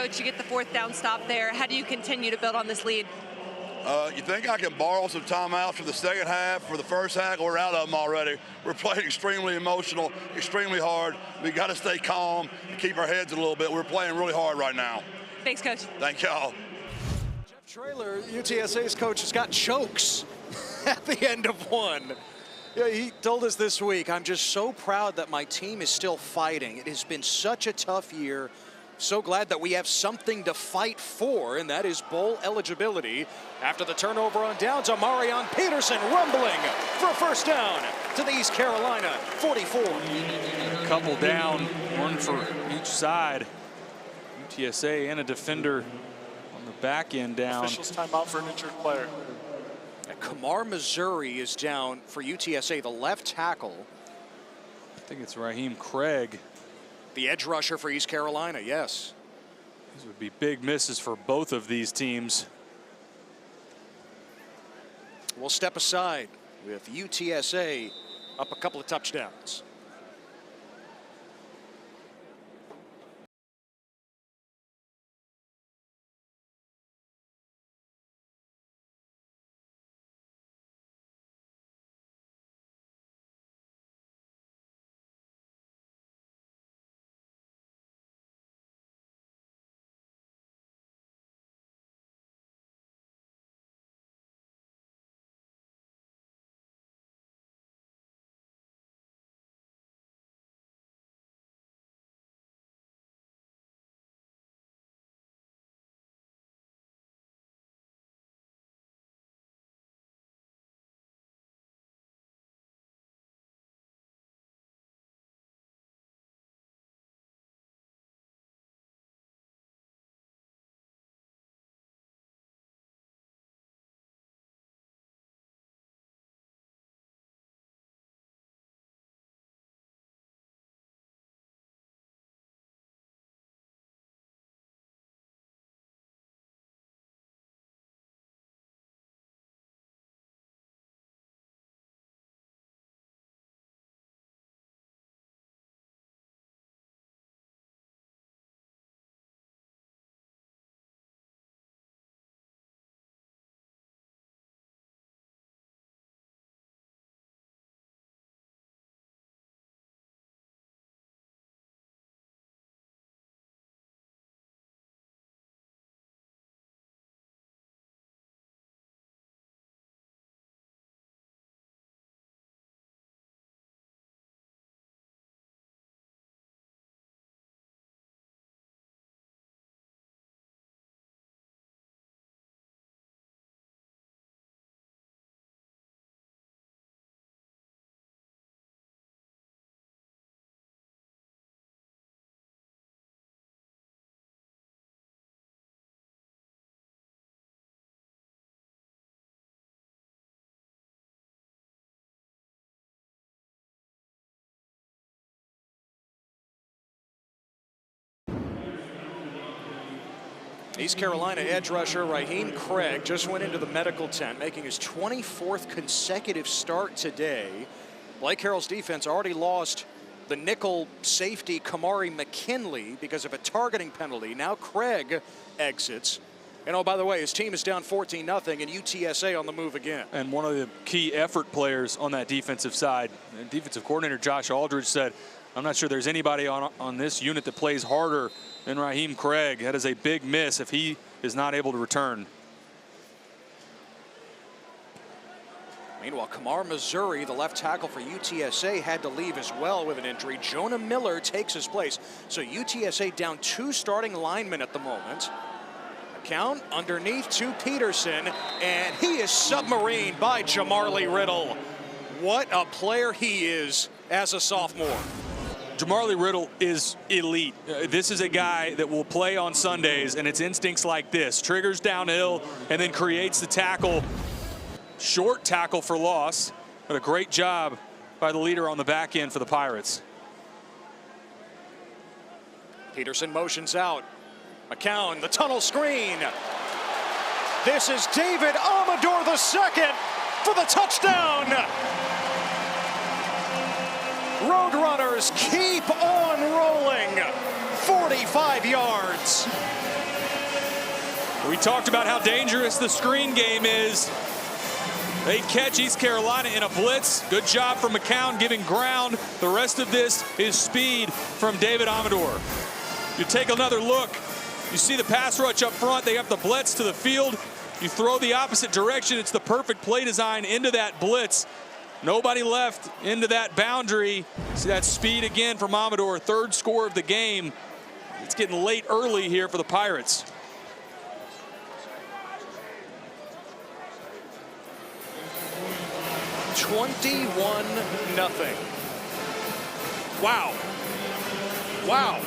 Coach, you get the 4th down stop there. How do you continue to build on this lead? You think I can borrow some timeouts for the second half, for the first half? We're out of them already. We're playing extremely emotional, extremely hard. We got to stay calm and keep our heads a little bit. We're playing really hard right now. Thanks, Coach. Thank y'all. Jeff Traylor, UTSA's coach, has got chokes at the end of one. Yeah, he told us this week, I'm just so proud that my team is still fighting. It has been such a tough year. So glad that we have something to fight for, and that is bowl eligibility. After the turnover on downs, Amarion Peterson rumbling for a first down to the East Carolina 44. A couple down, one for each side. UTSA and a defender on the back end down. Officials timeout for an injured player. Kamar Missouri is down for UTSA, the left tackle. I think it's Raheem Craig. The edge rusher for East Carolina, yes. These would be big misses for both of these teams. We'll step aside with UTSA up a couple of touchdowns. East Carolina edge rusher Raheem Craig just went into the medical tent, making his 24th consecutive start today. Blake Harrell's defense already lost the nickel safety Kamari McKinley because of a targeting penalty. Now Craig exits. And oh, by the way, his team is down 14-0 and UTSA on the move again. And one of the key effort players on that defensive side, and defensive coordinator Josh Aldridge said, I'm not sure there's anybody on this unit that plays harder than Raheem Craig. That is a big miss if he is not able to return. Meanwhile, Kamar Missouri, the left tackle for UTSA, had to leave as well with an injury. Jonah Miller takes his place. So UTSA down 2 starting linemen at the moment. Count underneath to Peterson, and he is submarined by Jamarly Riddle. What a player he is as a sophomore. Jamarly Riddle is elite. This is a guy that will play on Sundays, and it's instincts like this. Triggers downhill and then creates the tackle. Short tackle for loss, but a great job by the leader on the back end for the Pirates. Peterson motions out. McCown, the tunnel screen. This is David Amador II for the touchdown. Roadrunners keep on rolling. 45 yards. We talked about how dangerous the screen game is. They catch East Carolina in a blitz. Good job from McCown giving ground. The rest of this is speed from David Amador. You take another look. You see the pass rush up front. They have the blitz to the field. You throw the opposite direction. It's the perfect play design into that blitz. Nobody left into that boundary. See that speed again from Amador. Third score of the game. It's getting late early here for the Pirates. $21-0. Wow. Wow.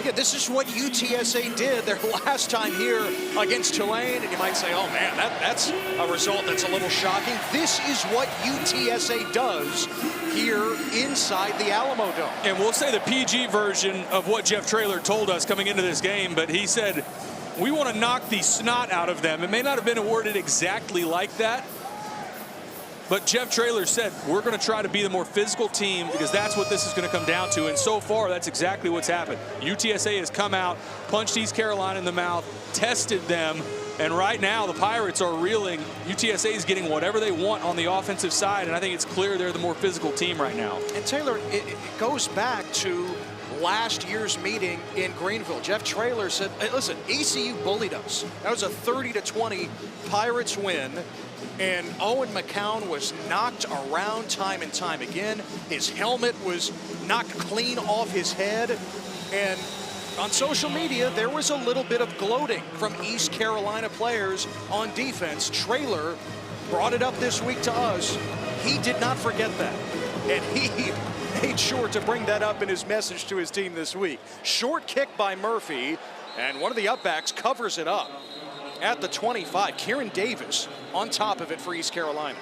Again, this is what UTSA did their last time here against Tulane, and you might say, oh man, that's a result that's a little shocking. This is what UTSA does here inside the Alamo Dome. And we'll say the PG version of what Jeff Traylor told us coming into this game, but he said, we want to knock the snot out of them. It may not have been worded exactly like that, but Jeff Traylor said, we're going to try to be the more physical team because that's what this is going to come down to. And so far, that's exactly what's happened. UTSA has come out, punched East Carolina in the mouth, tested them. And right now, the Pirates are reeling. UTSA is getting whatever they want on the offensive side. And I think it's clear they're the more physical team right now. And Taylor, it goes back to last year's meeting in Greenville. Jeff Traylor said, hey, listen, ECU bullied us. That was a 30-20 Pirates win. And Owen McCown was knocked around time and time again. His helmet was knocked clean off his head. And on social media, there was a little bit of gloating from East Carolina players on defense. Traylor brought it up this week to us. He did not forget that. And he made sure to bring that up in his message to his team this week. Short kick by Murphy, and one of the upbacks covers it up at the 25. Kieran Davis on top of it for East Carolina.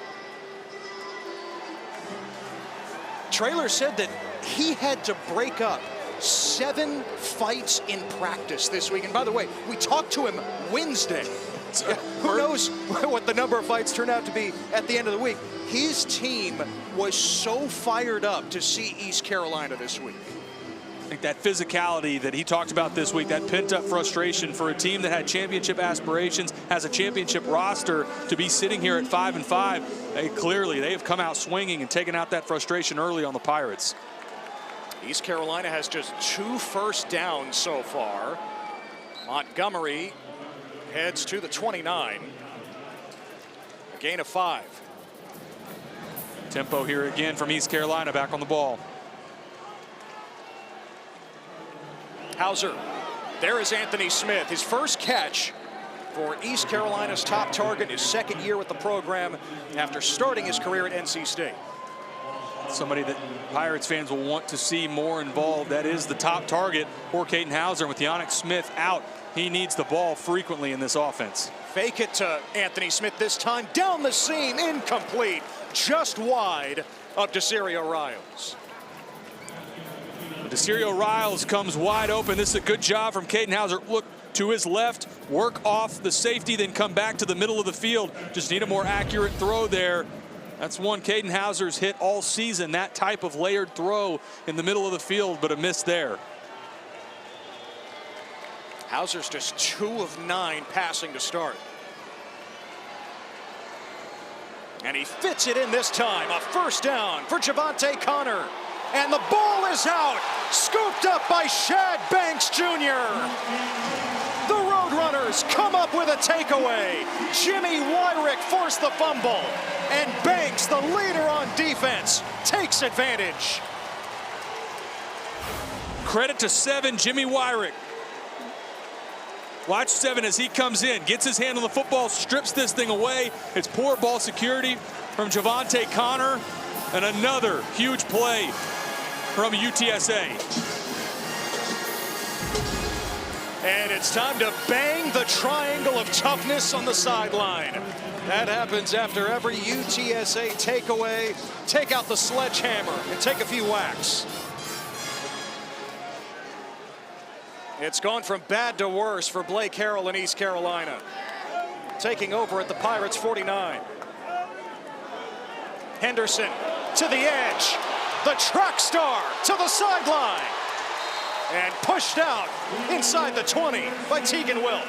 Traylor said that he had to break up 7 fights in practice this week. And by the way, we talked to him Wednesday. Who knows what the number of fights turn out to be at the end of the week. His team was so fired up to see East Carolina this week. I think that physicality that he talked about this week, that pent-up frustration for a team that had championship aspirations, has a championship roster, to be sitting here at 5-5, clearly they have come out swinging and taken out that frustration early on the Pirates. East Carolina has just 2 first downs so far. Montgomery heads to the 29. A gain of 5. Tempo here again from East Carolina, back on the ball. Hauser. There is Anthony Smith. His first catch for East Carolina's top target, his second year with the program after starting his career at NC State. Somebody that Pirates fans will want to see more involved. That is the top target for Caden Hauser. With Yannick Smith out, he needs the ball frequently in this offense. Fake it to Anthony Smith this time. Down the seam, incomplete. Just wide of Desario Riles. Desario Riles comes wide open. This is a good job from Caden Hauser. Look to his left, work off the safety, then come back to the middle of the field. Just need a more accurate throw there. That's one Caden Hauser's hit all season, that type of layered throw in the middle of the field, but a miss there. Hauser's just 2 of 9 passing to start. And he fits it in this time. A first down for Javante Connor. And the ball is out. Scooped up by Shad Banks Jr. The Roadrunners come up with a takeaway. Jimmy Wyrick forced the fumble. And Banks, the leader on defense, takes advantage. Credit to 7, Jimmy Wyrick. Watch 7 as he comes in, gets his hand on the football, strips this thing away. It's poor ball security from Javante Connor. And another huge play from UTSA. And it's time to bang the triangle of toughness on the sideline. That happens after every UTSA takeaway. Take out the sledgehammer and take a few whacks. It's gone from bad to worse for Blake Harrell in East Carolina. Taking over at the Pirates 49. Henderson to the edge. The track star to the sideline. and pushed out inside the 20 by Tegan Wilk.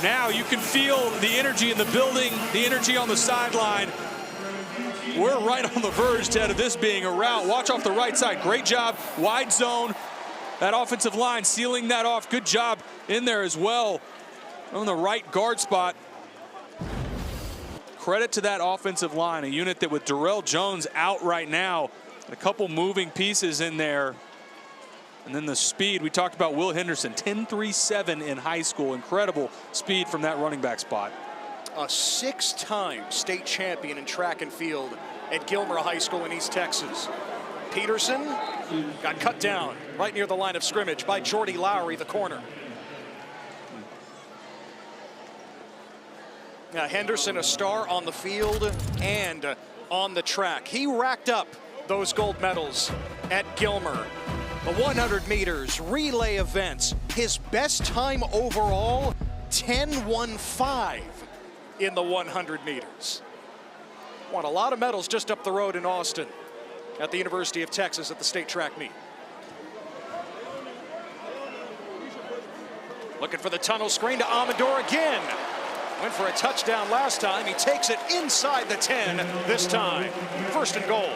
Now you can feel the energy in the building, the energy on the sideline. We're right on the verge, Ted, of this being a rout. Watch off the right side. Great job. Wide zone. That offensive line sealing that off. Good job in there as well on the right guard spot. Credit to that offensive line, a unit that with Darrell Jones out right now, a couple moving pieces in there. And then the speed, we talked about Will Henderson, 10.37 in high school. Incredible speed from that running back spot. A 6-time state champion in track and field at Gilmer High School in East Texas. Peterson got cut down right near the line of scrimmage by Jordy Lowry, the corner. Now Henderson, a star on the field and on the track. He racked up those gold medals at Gilmer. The 100 meters, relay events, his best time overall, 10.15 in the 100 meters. Won a lot of medals just up the road in Austin at the University of Texas at the state track meet. Looking for the tunnel screen to Amador again. Went for a touchdown last time. He takes it inside the 10 this time. First and goal.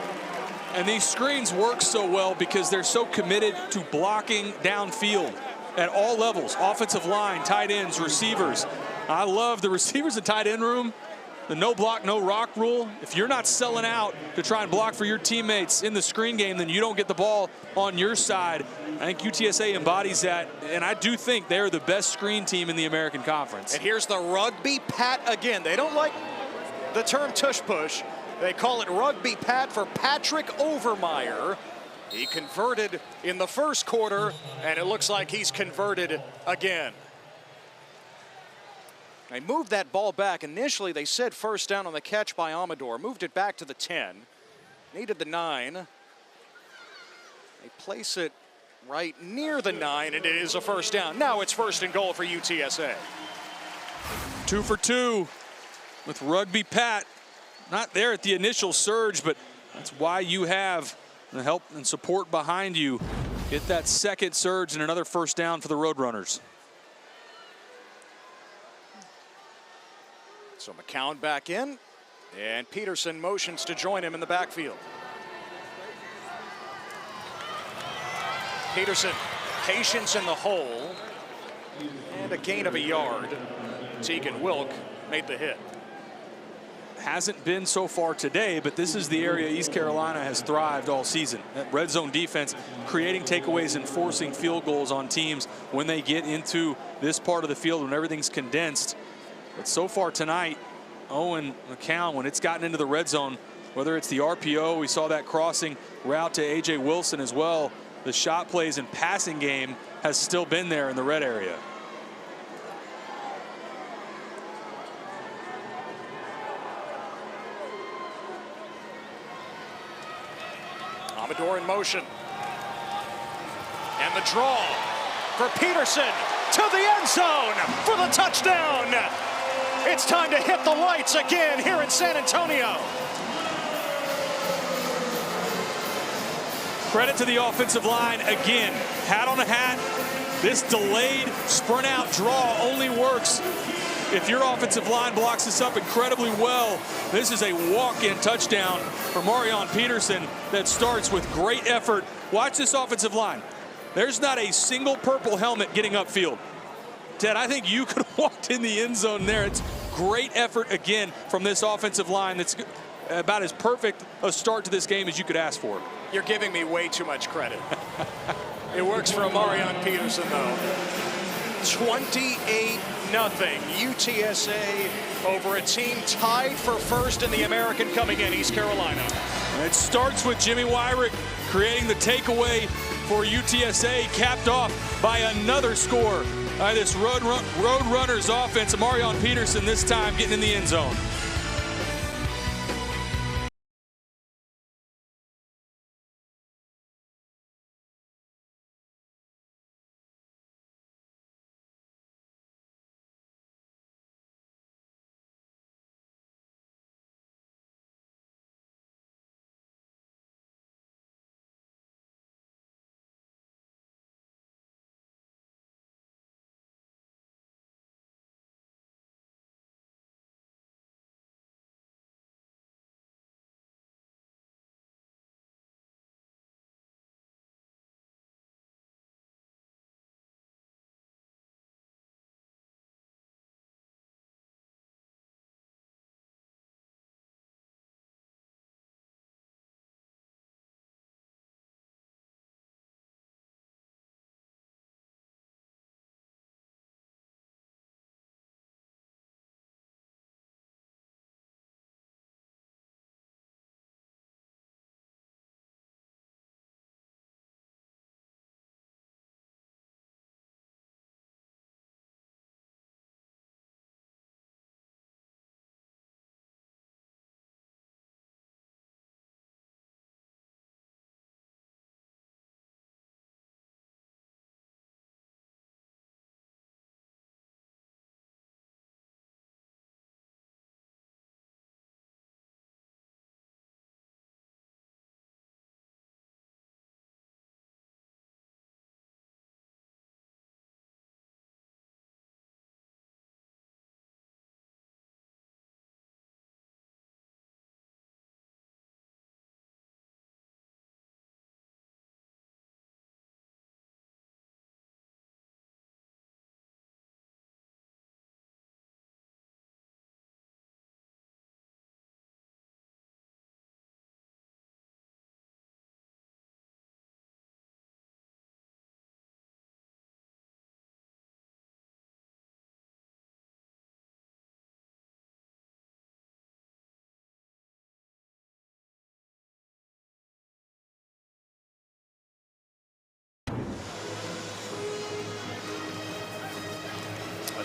And these screens work so well because they're so committed to blocking downfield at all levels. Offensive line, tight ends, receivers. I love the receivers and tight end room. The no block, no rock rule. If you're not selling out to try and block for your teammates in the screen game, then you don't get the ball on your side. I think UTSA embodies that, and I do think they're the best screen team in the American Conference. And here's the rugby pat again. They don't like the term tush push. They call it rugby pat for Patrick Overmeyer. He converted in the first quarter, and it looks like he's converted again. They moved that ball back. Initially, they said first down on the catch by Amador. Moved it back to the 10. Needed the 9. They place it right near the 9, and it is a first down. Now it's first and goal for UTSA. 2 for 2 with rugby pat. Not there at the initial surge, but that's why you have the help and support behind you. Get that second surge and another first down for the Roadrunners. So McCown back in, and Peterson motions to join him in the backfield. Peterson, patience in the hole, and a gain of a yard. Tegan Wilk made the hit. Hasn't been so far today, but this is the area East Carolina has thrived all season. That red zone defense, creating takeaways and forcing field goals on teams when they get into this part of the field when everything's condensed. But so far tonight, Owen McCown, when it's gotten into the red zone, whether it's the RPO, we saw that crossing route to A.J. Wilson as well, the shot plays and passing game has still been there in the red area. Amador in motion. And the draw for Peterson to the end zone for the touchdown. It's time to hit the lights again here in San Antonio. Credit to the offensive line again. Hat on a hat. This delayed sprint out draw only works if your offensive line blocks this up incredibly well. This is a walk-in touchdown for Marion Peterson that starts with great effort. Watch this offensive line. There's not a single purple helmet getting upfield. Ted, I think you could have walked in the end zone there. It's great effort again from this offensive line. That's about as perfect a start to this game as you could ask for. You're giving me way too much credit. It works for Marion Peterson, though. 28-0 UTSA over a team tied for first in the American coming in, East Carolina. And it starts with Jimmy Wyrick creating the takeaway for UTSA, capped off by another score by this Roadrunners offense. Marion Peterson this time getting in the end zone.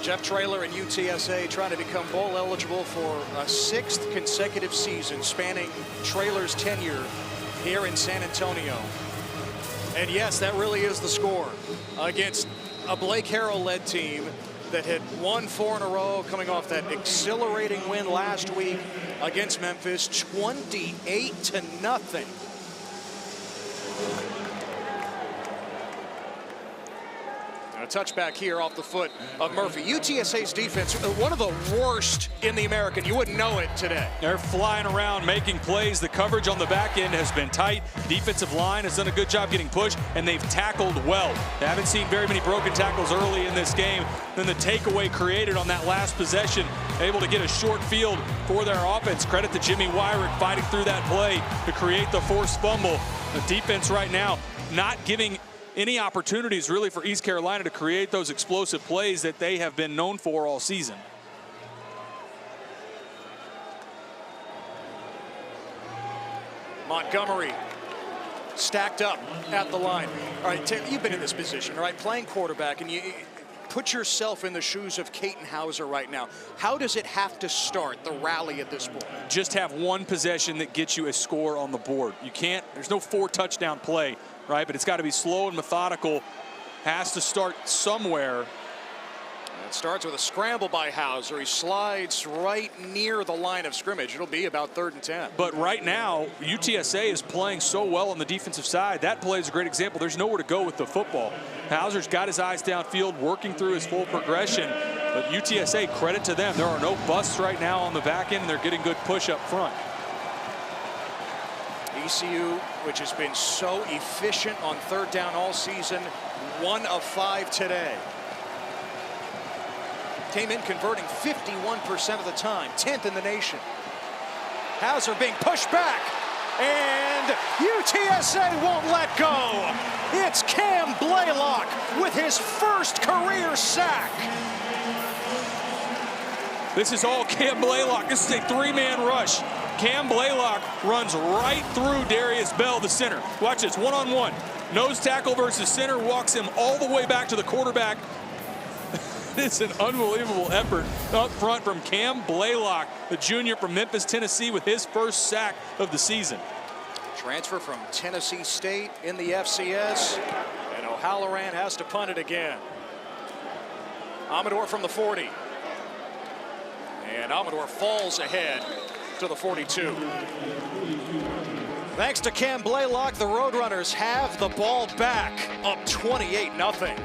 Jeff Traylor and UTSA trying to become bowl eligible for a 6th consecutive season spanning Traylor's tenure here in San Antonio. And yes, that really is the score against a Blake Harrell-led team that had won 4 in a row, coming off that exhilarating win last week against Memphis, 28-0. A touchback here off the foot of Murphy. UTSA's defense, one of the worst in the American. You wouldn't know it today. They're flying around, making plays. The coverage on the back end has been tight. Defensive line has done a good job getting pushed, and they've tackled well. They haven't seen very many broken tackles early in this game. Then the takeaway created on that last possession, able to get a short field for their offense. Credit to Jimmy Wyrick fighting through that play to create the forced fumble. The defense right now not giving any opportunities really for East Carolina to create those explosive plays that they have been known for all season. Montgomery stacked up at the line. All right, Tim, you've been in this position, all right, playing quarterback, and you put yourself in the shoes of Caton Hauser right now. How does it have to start, the rally at this point? Just have one possession that gets you a score on the board. You can't, there's no 4-touchdown play, right? But it's got to be slow and methodical. Has to start somewhere. It starts with a scramble by Hauser. He slides right near the line of scrimmage. It'll be about 3rd and 10. But right now, UTSA is playing so well on the defensive side. That play is a great example. There's nowhere to go with the football. Hauser's got his eyes downfield, working through his full progression. But UTSA, credit to them. There are no busts right now on the back end, and they're getting good push up front. ECU, which has been so efficient on 3rd down all season, 1 of 5 today. Came in converting 51% of the time, 10th in the nation. Hauser being pushed back, and UTSA won't let go. It's Cam Blaylock with his first career sack. This is all Cam Blaylock. This is a 3-man rush. Cam Blaylock runs right through Darius Bell, the center. Watch this, one-on-one. Nose tackle versus center, walks him all the way back to the quarterback. It's an unbelievable effort up front from Cam Blaylock, the junior from Memphis, Tennessee, with his first sack of the season. Transfer from Tennessee State in the FCS, and O'Halloran has to punt it again. Amador from the 40. And Amador falls ahead to the 42. Thanks to Cam Blaylock, the Roadrunners have the ball back, up 28-0.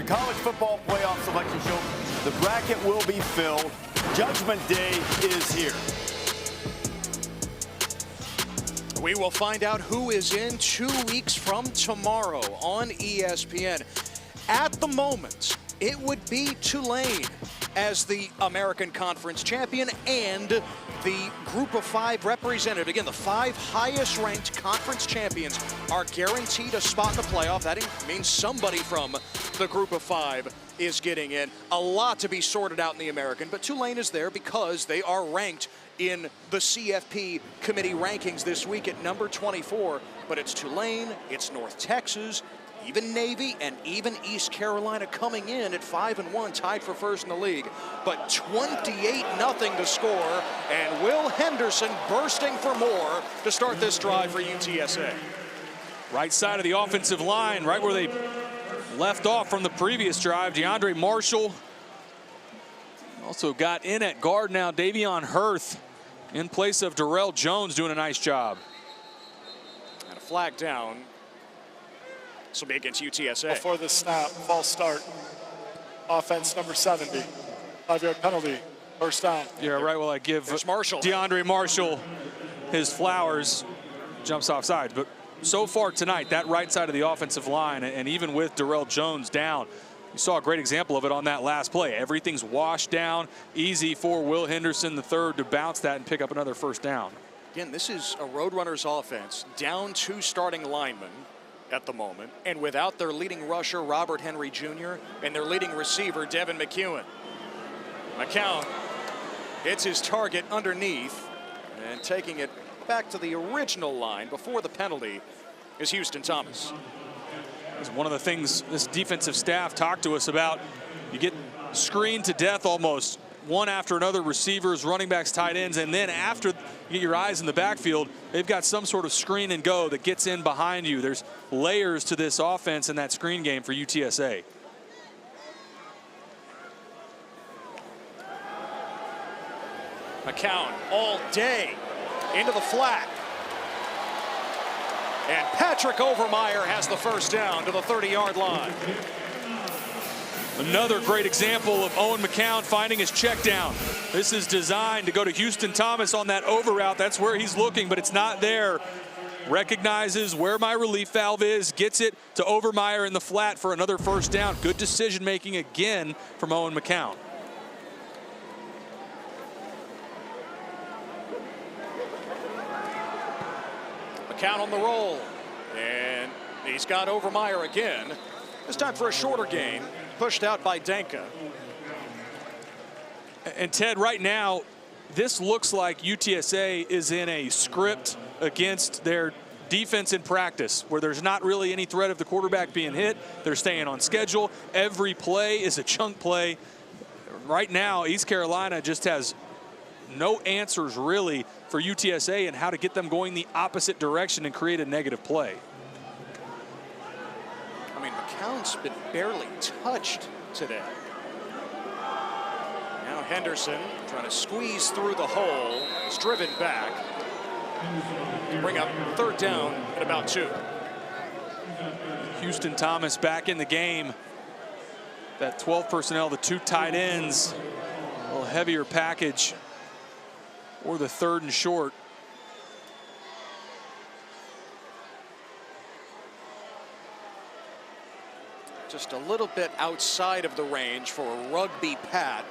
college football playoff selection show. The bracket will be filled. Judgment Day is here. We will find out who is in 2 weeks from tomorrow on ESPN. At the moment, it would be Tulane as the American Conference champion and the Group of 5 representative. Again, the 5 highest ranked conference champions are guaranteed a spot in the playoff. That means somebody from the Group of 5 is getting in. A lot to be sorted out in the American, but Tulane is there because they are ranked in the CFP committee rankings this week at number 24. But it's Tulane, it's North Texas, even Navy, and even East Carolina coming in at 5-1, tied for first in the league. But 28-0 to score, and Will Henderson bursting for more to start this drive for UTSA. Right side of the offensive line, right where they left off from the previous drive. DeAndre Marshall also got in at guard now. Davion Hurth in place of Darrell Jones doing a nice job. And a flag down. This will be against UTSA. Before the snap, false start. Offense number 70. 5-yard penalty, first down. Yeah, right. Well, I give Marshall. DeAndre Marshall his flowers, jumps offside. But so far tonight, that right side of the offensive line, and even with Darrell Jones down, you saw a great example of it on that last play. Everything's washed down, easy for Will Henderson III to bounce that and pick up another first down. Again, this is a Roadrunners offense, down 2 starting linemen at the moment, and without their leading rusher, Robert Henry Jr., and their leading receiver, Devin McEwen. McCown hits his target underneath, and taking it back to the original line before the penalty is Houston Thomas. It's one of the things this defensive staff talked to us about. You get screened to death almost, one after another, receivers, running backs, tight ends, and then after you get your eyes in the backfield, they've got some sort of screen and go that gets in behind you. There's layers to this offense and that screen game for UTSA. McCown all day into the flat. And Patrick Overmeyer has the first down to the 30-yard line. Another great example of Owen McCown finding his check down. This is designed to go to Houston Thomas on that over route. That's where he's looking, but it's not there. Recognizes where my relief valve is, gets it to Overmeyer in the flat for another first down. Good decision making again from Owen McCown. McCown on the roll, and he's got Overmeyer again. This time for a shorter gain, pushed out by Danka. And Ted, right now, this looks like UTSA is in a script against their defense in practice, where there's not really any threat of the quarterback being hit. They're staying on schedule. Every play is a chunk play. Right now, East Carolina just has no answers really for UTSA and how to get them going the opposite direction and create a negative play. I mean, McCown's been barely touched today. Now Henderson trying to squeeze through the hole. He's driven back. Bring up third down at about 2. Houston Thomas back in the game. That 12 personnel, the 2 tight ends, a little heavier package, or the 3rd and short. Just a little bit outside of the range for a rugby pat.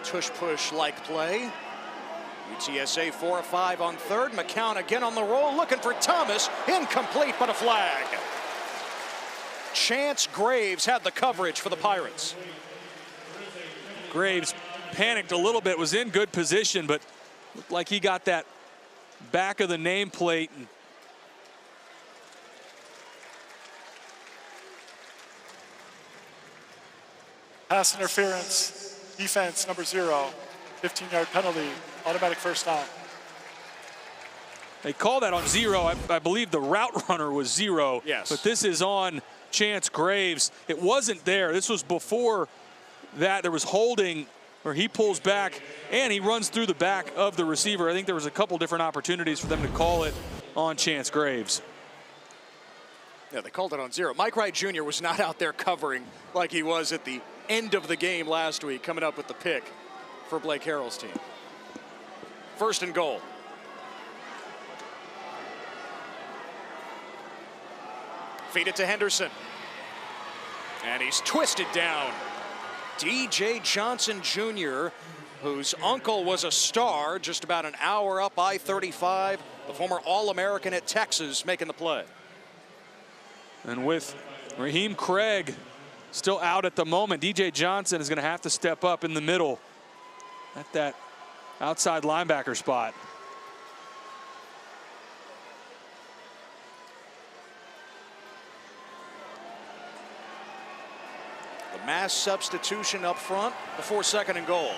Tush-push like play. UTSA 4 of 5 on 3rd. McCown again on the roll, looking for Thomas. Incomplete, but a flag. Chance Graves had the coverage for the Pirates. Graves panicked a little bit, was in good position, but looked like he got that back of the nameplate. Pass interference, defense number 0, 15-yard penalty, automatic first down. They call that on 0. I believe the route runner was 0. Yes. But this is on Chance Graves. It wasn't there. This was before that. There was holding where he pulls back and he runs through the back of the receiver. I think there was a couple different opportunities for them to call it on Chance Graves. Yeah, they called it on zero. Mike Wright Jr. was not out there covering like he was at the end of the game last week, coming up with the pick for Blake Harrell's team. 1st and goal. Feed it to Henderson. And he's twisted down. DJ Johnson Jr., whose uncle was a star, just about an hour up I-35, the former All-American at Texas, making the play. And with Raheem Craig still out at the moment, DJ Johnson is going to have to step up in the middle at that outside linebacker spot. The mass substitution up front before 2nd and goal.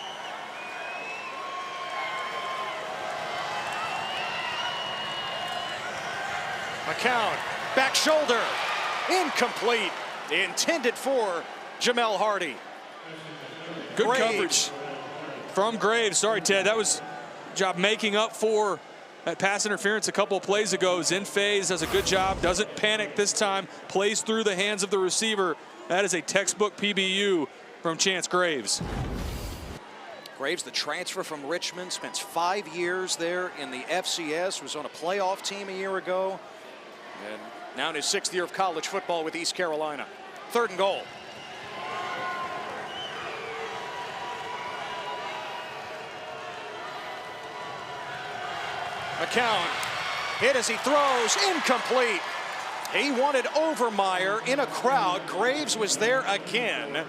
McCown, back shoulder, incomplete. Intended for Jamel Hardy. Good Graves. coverage from Graves. Sorry, Ted, that was job making up for that pass interference a couple of plays ago. Is in phase, does a good job, doesn't panic this time, plays through the hands of the receiver. That is a textbook PBU from Chance Graves. Graves, the transfer from Richmond, spent 5 years there in the FCS, was on a playoff team a year ago, and now in his 6th year of college football with East Carolina. 3rd and goal. McCown hit as he throws, incomplete. He wanted Overmeyer in a crowd. Graves was there again.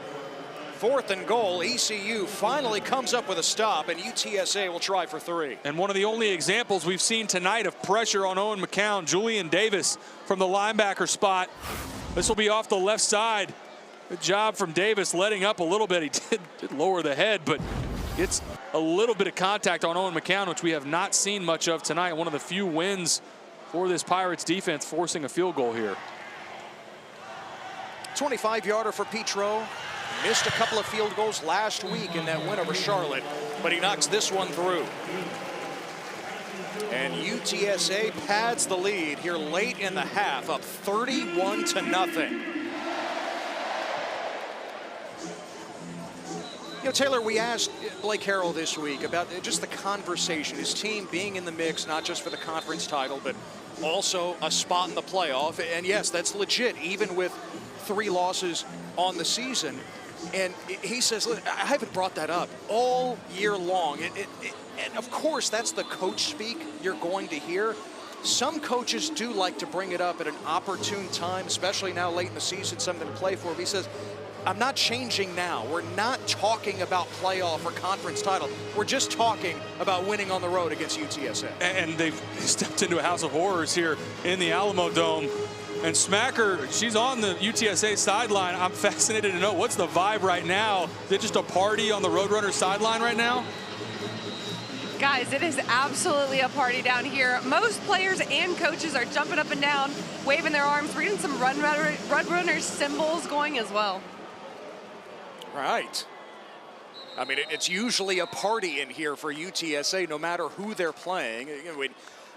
4th and goal. ECU finally comes up with a stop, and UTSA will try for 3. And one of the only examples we've seen tonight of pressure on Owen McCown, Julian Davis from the linebacker spot. This will be off the left side. Good job from Davis letting up a little bit. He did lower the head, but gets a little bit of contact on Owen McCown, which we have not seen much of tonight. One of the few wins for this Pirates defense, forcing a field goal here. 25-yarder for Petro. Missed a couple of field goals last week in that win over Charlotte, but he knocks this one through. And UTSA pads the lead here late in the half, up 31-0. You know, Taylor, we asked Blake Harrell this week about just the conversation, his team being in the mix, not just for the conference title, but also a spot in the playoff. And yes, that's legit, even with 3 losses on the season. And he says, look, I haven't brought that up all year long. And of course, that's the coach speak you're going to hear. Some coaches do like to bring it up at an opportune time, especially now late in the season, something to play for. But he says, I'm not changing now. We're not talking about playoff or conference title. We're just talking about winning on the road against UTSA. And they've stepped into a house of horrors here in the Alamo Dome. And Smacker, she's on the UTSA sideline. I'm fascinated to know what's the vibe right now. Is it just a party on the Roadrunners sideline right now? Guys, it is absolutely a party down here. Most players and coaches are jumping up and down, waving their arms. We're getting some Roadrunners symbols going as well. Right. I mean, it's usually a party in here for UTSA, no matter who they're playing. We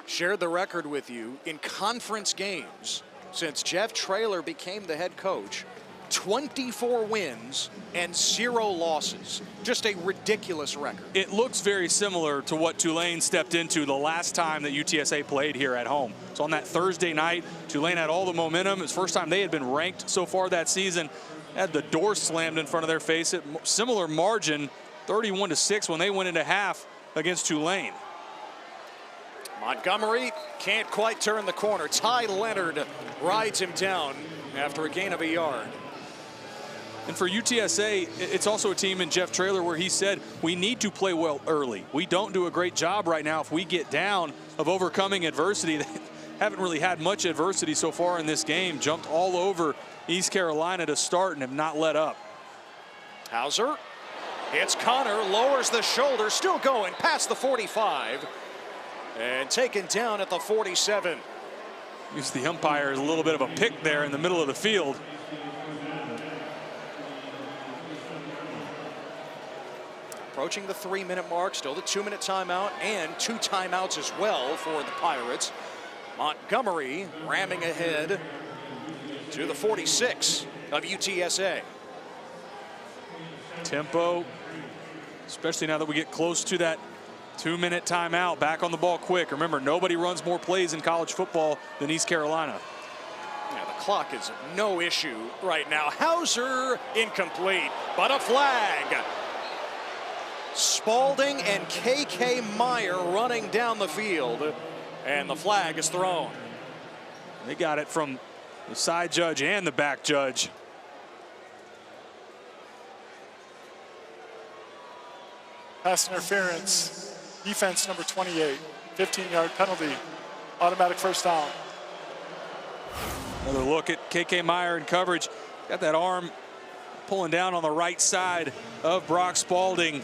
shared the record with you in conference games since Jeff Traylor became the head coach. 24 wins and 0 losses. Just a ridiculous record. It looks very similar to what Tulane stepped into the last time that UTSA played here at home. So on that Thursday night, Tulane had all the momentum. It's the first time they had been ranked so far that season. Had the door slammed in front of their face at similar margin, 31-6 when they went into half against Tulane. Montgomery can't quite turn the corner. Ty Leonard rides him down after a gain of a yard. And for UTSA, it's also a team in Jeff Traylor where he said, we need to play well early. We don't do a great job right now if we get down of overcoming adversity. They haven't really had much adversity so far in this game. Jumped all over East Carolina to start and have not let up. Hauser hits Connor, lowers the shoulder, still going past the 45 and taken down at the 47. Gives the umpire a little bit of a pick there in the middle of the field. Approaching the 3-minute mark, still the 2-minute timeout and 2 timeouts as well for the Pirates. Montgomery ramming ahead to the 46 of UTSA. Tempo, especially now that we get close to that 2-minute timeout, back on the ball quick. Remember, nobody runs more plays in college football than East Carolina. Yeah, the clock is no issue right now. Hauser incomplete, but a flag. Spalding and K.K. Meyer running down the field, and the flag is thrown. They got it from the side judge and the back judge. Pass interference, defense number 28, 15-yard penalty, automatic first down. Another look at K.K. Meyer in coverage. Got that arm pulling down on the right side of Brock Spalding.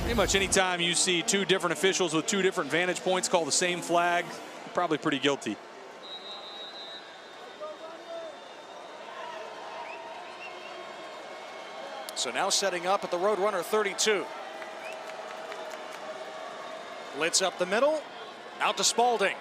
Pretty much anytime you see two different officials with two different vantage points call the same flag, you're probably pretty guilty. So now setting up at the Roadrunner 32. Blitz up the middle, out to Spalding.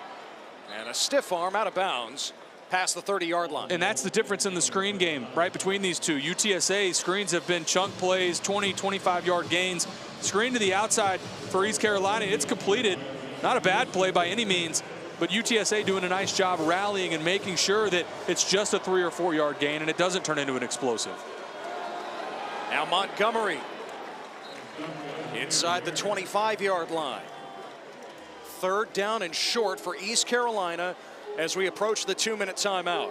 And a stiff arm out of bounds past the 30-yard line. And that's the difference in the screen game right between these two. UTSA screens have been chunk plays, 20, 25-yard gains. Screen to the outside for East Carolina. It's completed. Not a bad play by any means, but UTSA doing a nice job rallying and making sure that it's just a 3 or 4 yard gain and it doesn't turn into an explosive. Now Montgomery inside the 25-yard line. Third down and short for East Carolina as we approach the 2-minute timeout.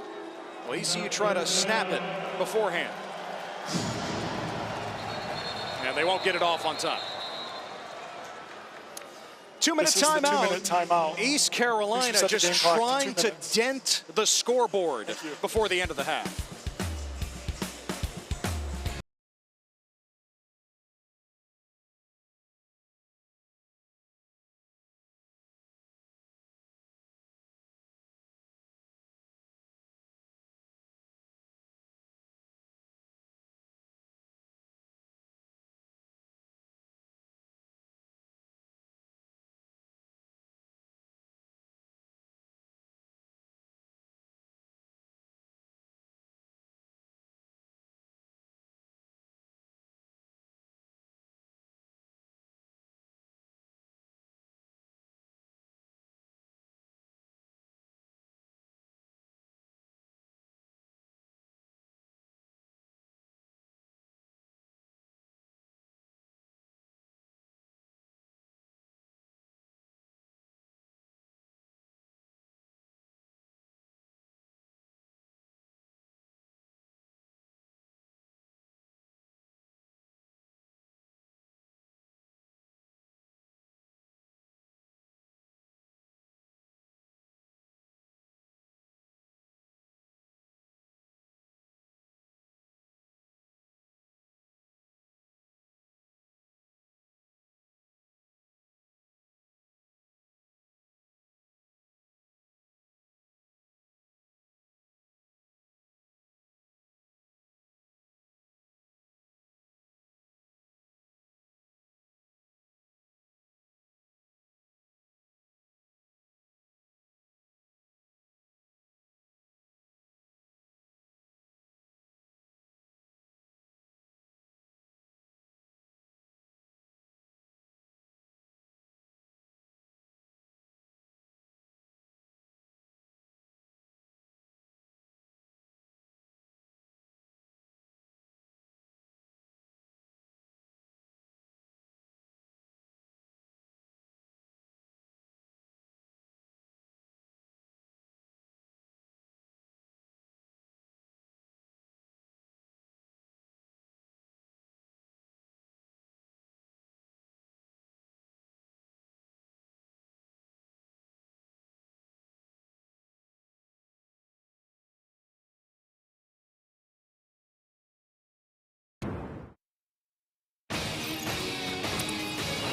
Well, ECU try to snap it beforehand. And they won't get it off on time. 2-minute timeout. 2-minute timeout. East Carolina just trying to dent the scoreboard before the end of the half.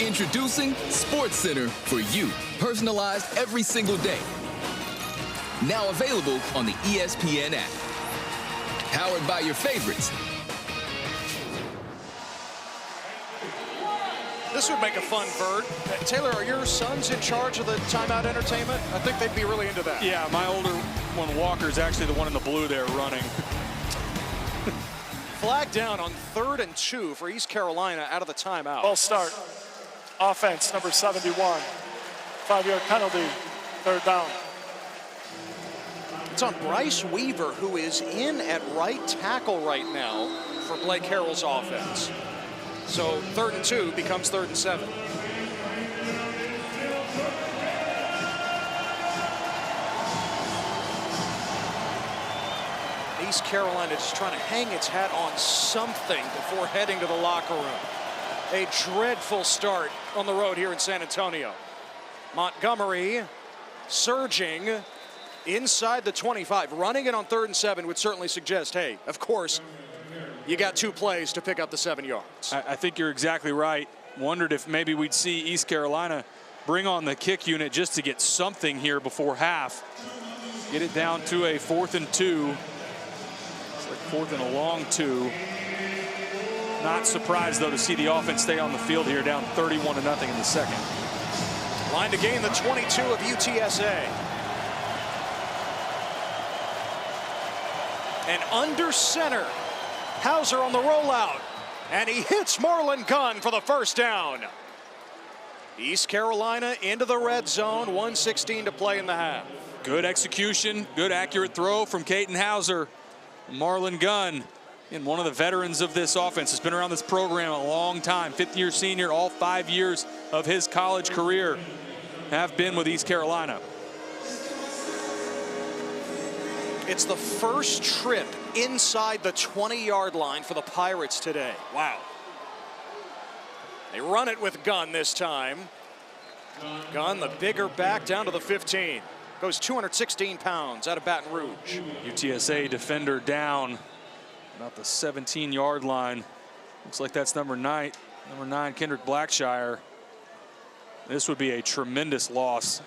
Introducing SportsCenter for you, personalized every single day. Now available on the ESPN app. Powered by your favorites. This would make a fun vert. Taylor, are your sons in charge of the timeout entertainment? I think they'd be really into that. Yeah, my older when Walker's actually the one in the blue there running. Flag down on 3rd and 2 for East Carolina out of the timeout. Ball start. Offense, number 71. 5-yard penalty, 3rd down. It's on Bryce Weaver, who is in at right tackle right now for Blake Harrell's offense. So 3rd and 2 becomes 3rd and 7. East Carolina just trying to hang its hat on something before heading to the locker room. A dreadful start on the road here in San Antonio. Montgomery surging inside the 25. Running it on 3rd and 7 would certainly suggest, hey, of course, you got 2 plays to pick up the 7 yards. I think you're exactly right. Wondered if maybe we'd see East Carolina bring on the kick unit just to get something here before half. Get it down to a 4th and 2. It's like 4th and a long 2. Not surprised, though, to see the offense stay on the field here, down 31-0 in the second. Line to gain the 22 of UTSA. And under center, Hauser on the rollout. And he hits Marlon Gunn for the 1st down. East Carolina into the red zone, 1:16 to play in the half. Good execution, good accurate throw from Caden Hauser. Marlon Gunn, and one of the veterans of this offense, has been around this program a long time. 5th-year senior, all 5 years of his college career have been with East Carolina. It's the first trip inside the 20-yard line for the Pirates today. Wow. They run it with Gunn this time. Gunn, the bigger back, down to the 15. Goes 216 pounds out of Baton Rouge. UTSA defender down about the 17-yard line. Looks like that's number 9, Kendrick Blackshire. This would be a tremendous loss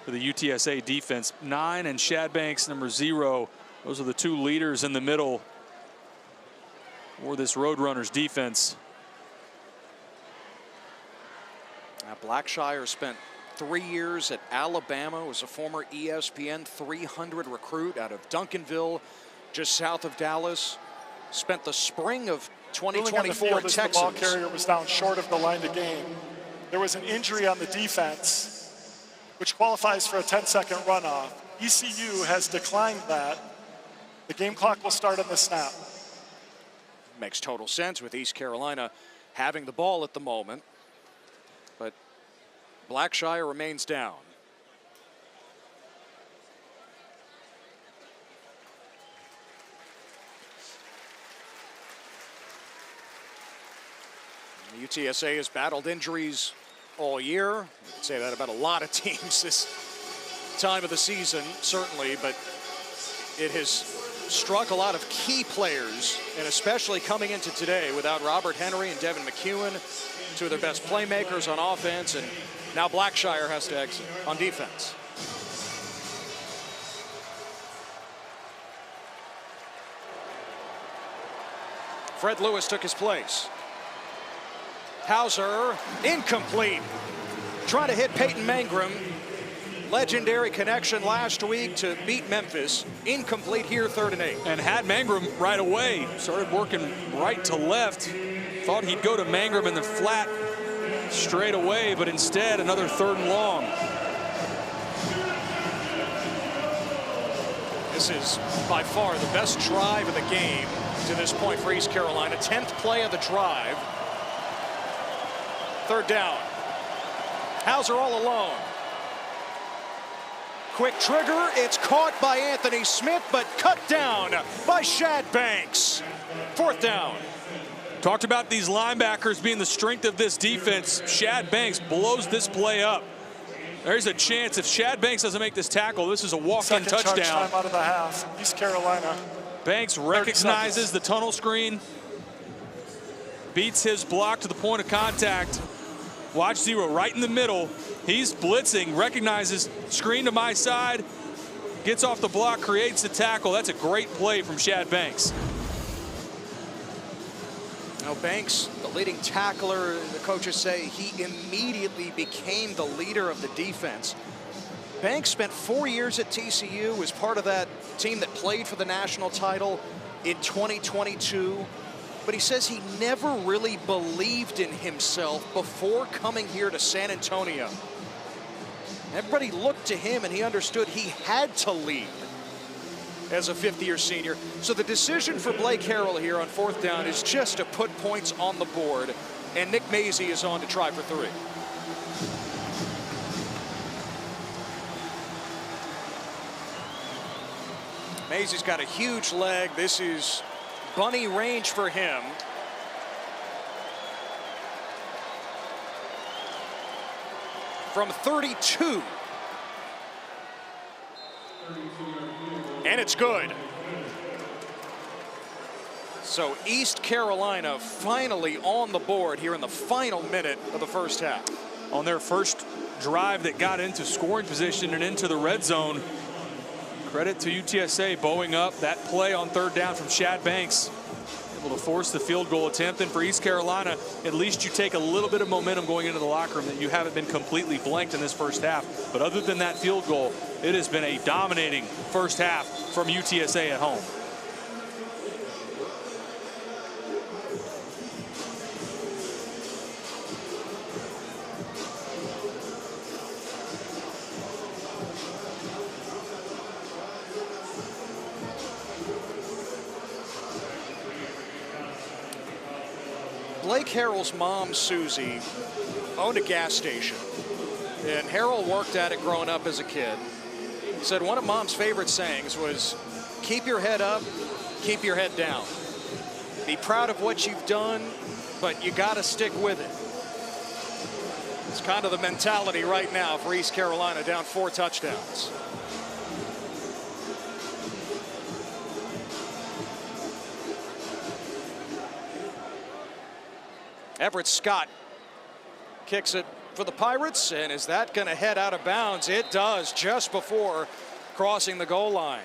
for the UTSA defense. 9 and Shad Banks, number 0. Those are the 2 leaders in the middle for this Roadrunners defense. Now, Blackshire spent 3 years at Alabama, was a former ESPN 300 recruit out of Duncanville, just south of Dallas. Spent the spring of 2024 in Texas. The ball carrier was down short of the line to gain. There was an injury on the defense, which qualifies for a 10-second runoff. ECU has declined that. The game clock will start on the snap. Makes total sense with East Carolina having the ball at the moment. But Blackshire remains down. The UTSA has battled injuries all year. You could say that about a lot of teams this time of the season, certainly, but it has struck a lot of key players, and especially coming into today without Robert Henry and Devin McEwen, 2 of their best playmakers on offense, and now Blackshire has to exit on defense. Fred Lewis took his place. Hauser, incomplete. Trying to hit Peyton Mangrum. Legendary connection last week to beat Memphis. Incomplete here, 3rd and 8. And had Mangrum right away. Started working right to left. Thought he'd go to Mangrum in the flat straight away, but instead another 3rd and long. This is by far the best drive of the game to this point for East Carolina. 10th play of the drive. 3rd down. Hauser all alone. Quick trigger. It's caught by Anthony Smith, but cut down by Shad Banks. 4th down. Talked about these linebackers being the strength of this defense. Shad Banks blows this play up. There's a chance if Shad Banks doesn't make this tackle, this is a walk-in touchdown. Time out of the half. East Carolina. Banks recognizes the tunnel screen, beats his block to the point of contact. Watch 0 right in the middle. He's blitzing, recognizes screen to my side, gets off the block, creates the tackle. That's a great play from Shad Banks. Now Banks, the leading tackler, the coaches say he immediately became the leader of the defense. Banks spent 4 years at TCU, was part of that team that played for the national title in 2022. But he says he never really believed in himself before coming here to San Antonio. Everybody looked to him and he understood he had to lead as a fifth-year senior. So the decision for Blake Harrell here on 4th down is just to put points on the board. And Nick Mazie is on to try for 3. Mazie's got a huge leg. This is bunny range for him. From 32. And it's good. So East Carolina finally on the board here in the final minute of the first half. On their first drive that got into scoring position and into the red zone. Credit to UTSA bowing up that play on 3rd down from Shad Banks. Able to force the field goal attempt. And for East Carolina, at least you take a little bit of momentum going into the locker room that you haven't been completely blanked in this first half. But other than that field goal, it has been a dominating first half from UTSA at home. Blake Harrell's mom, Susie, owned a gas station. And Harrell worked at it growing up as a kid. Said one of Mom's favorite sayings was, keep your head up, keep your head down. Be proud of what you've done, but you got to stick with it. It's kind of the mentality right now for East Carolina, down 4 touchdowns. Everett Scott kicks it for the Pirates, and is that going to head out of bounds? It does, just before crossing the goal line.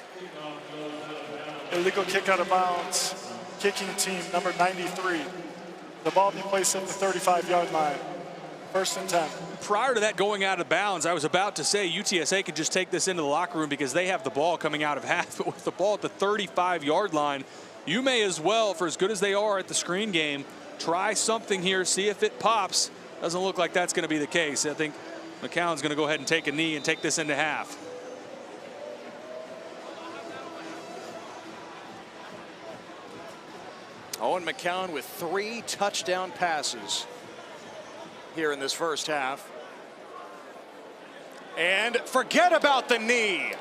Illegal kick out of bounds. Kicking team number 93. The ball be placed at the 35-yard line. 1st and 10. Prior to that going out of bounds, I was about to say UTSA could just take this into the locker room because they have the ball coming out of half. But with the ball at the 35-yard line, you may as well, for as good as they are at the screen game, try something here, see if it pops. Doesn't look like that's going to be the case. I think McCown's going to go ahead and take a knee and take this into half. Owen McCown with 3 touchdown passes here in this first half. And forget about the knee.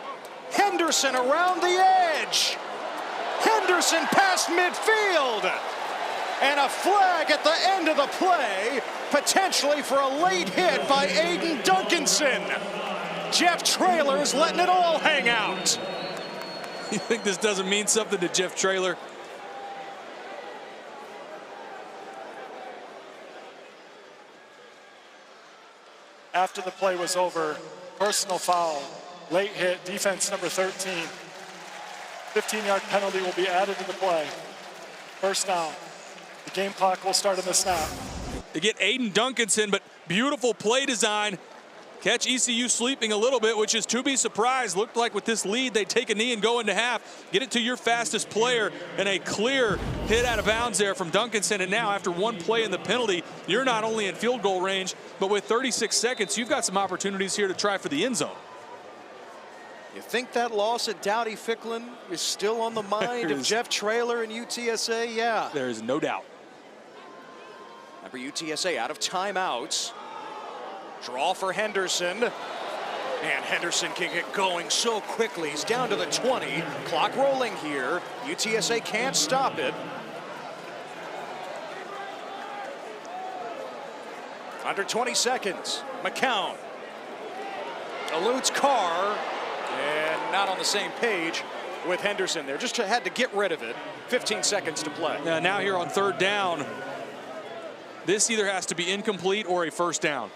Henderson around the edge. Henderson past midfield. And a flag at the end of the play, potentially for a late hit by Aiden Duncanson. Jeff Traylor's letting it all hang out. You think this doesn't mean something to Jeff Traylor? After the play was over, personal foul, late hit, defense number 13. 15-yard penalty will be added to the play. 1st down. The game clock will start on the snap. They get Aiden Duncanson, but beautiful play design. Catch ECU sleeping a little bit, which is to be surprised. Looked like with this lead, they take a knee and go into half. Get it to your fastest player, and a clear hit out of bounds there from Duncanson. And now, after one play in the penalty, you're not only in field goal range, but with 36 seconds, you've got some opportunities here to try for the end zone. You think that loss at Dowdy Ficklin is still on the mind of Jeff Traylor and UTSA? Yeah. There is no doubt. Remember, UTSA out of timeouts. Draw for Henderson. And Henderson can get going so quickly. He's down to the 20. Clock rolling here. UTSA can't stop it. Under 20 seconds. McCown eludes Carr. And not on the same page with Henderson there. Just had to get rid of it. 15 seconds to play. Now here on 3rd down, this either has to be incomplete or a 1st down.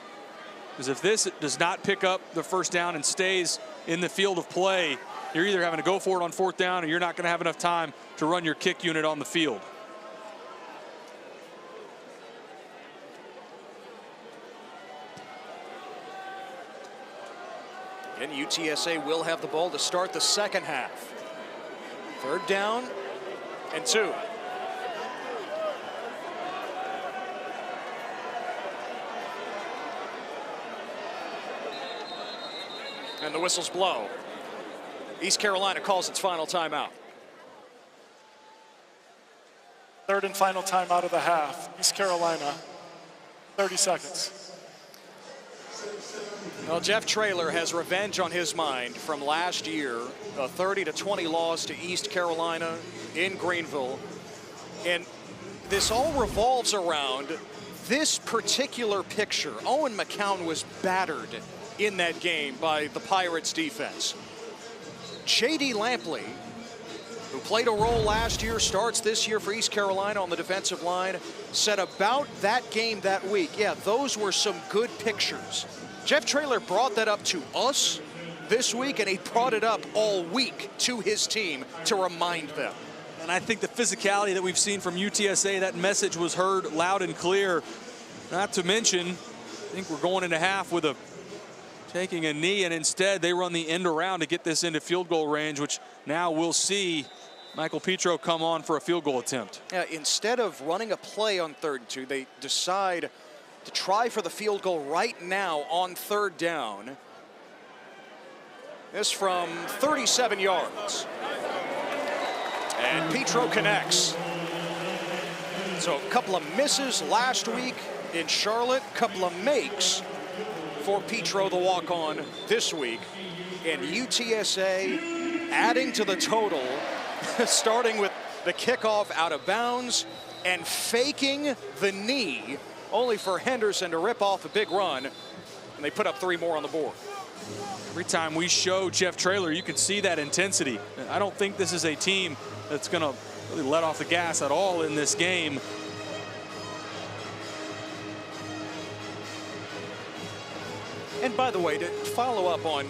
Because if this does not pick up the 1st down and stays in the field of play, you're either having to go for it on 4th down or you're not going to have enough time to run your kick unit on the field. And UTSA will have the ball to start the second half. 3rd down and 2. And the whistles blow. East Carolina calls its final timeout. 3rd and final timeout of the half. East Carolina, 30 seconds. Well, Jeff Traylor has revenge on his mind from last year, a 30-20 loss to East Carolina in Greenville. And this all revolves around this particular picture. Owen McCown was battered in that game by the Pirates defense. J.D. Lampley, who played a role last year, starts this year for East Carolina on the defensive line, said about that game that week, yeah, those were some good pictures. Jeff Traylor brought that up to us this week, and he brought it up all week to his team to remind them. And I think the physicality that we've seen from UTSA, that message was heard loud and clear. Not to mention, I think we're going into half with taking a knee, and instead they run the end around to get this into field goal range, which now we'll see Michael Petro come on for a field goal attempt. Yeah, instead of running a play on 3rd and 2, they decide to try for the field goal right now on 3rd down. This from 37 yards. And Petro connects. So a couple of misses last week in Charlotte, couple of makes for Petro, the walk-on, this week. And UTSA adding to the total, starting with the kickoff out of bounds and faking the knee, only for Henderson to rip off a big run, and they put up 3 more on the board. Every time we show Jeff Traylor, you can see that intensity. I don't think this is a team that's going to really let off the gas at all in this game. And by the way, to follow up on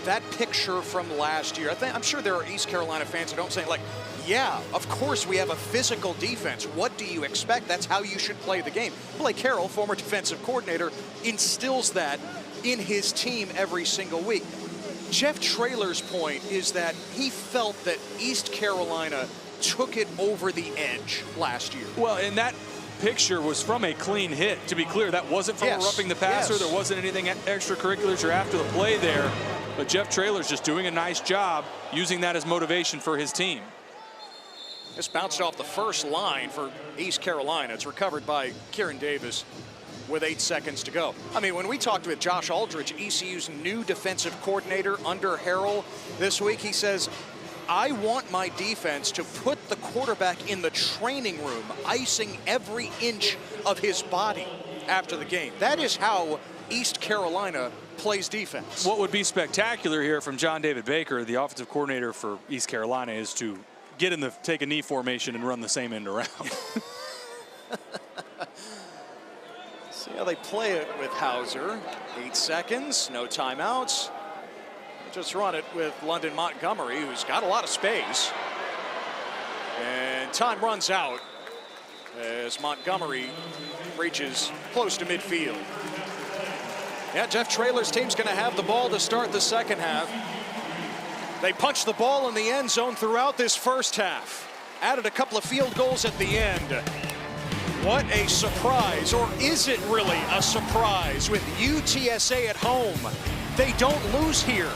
that picture from last year, I'm sure there are East Carolina fans who don't say, like, yeah, of course we have a physical defense. What do you expect? That's how you should play the game. Blake Carroll, former defensive coordinator, instills that in his team every single week. Jeff Traylor's point is that he felt that East Carolina took it over the edge last year. Well, and that picture was from a clean hit. To be clear, that wasn't from roughing the passer. There wasn't anything extracurriculars or after the play there. But Jeff Traylor's just doing a nice job using that as motivation for his team. This bounced off the first line for East Carolina. It's recovered by Kieran Davis with 8 seconds to go. I mean, when we talked with Josh Aldridge, ECU's new defensive coordinator under Harrell this week, he says, I want my defense to put the quarterback in the training room, icing every inch of his body after the game. That is how East Carolina plays defense. What would be spectacular here from John David Baker, the offensive coordinator for East Carolina, is to get in the take a knee formation and run the same end around. See how they play it with Hauser. 8 seconds, no timeouts. Just run it with London Montgomery, who's got a lot of space. And time runs out as Montgomery reaches close to midfield. Yeah, Jeff Traylor's team's going to have the ball to start the second half. They punched the ball in the end zone throughout this first half. Added a couple of field goals at the end. What a surprise, or is it really a surprise with UTSA at home? They don't lose here,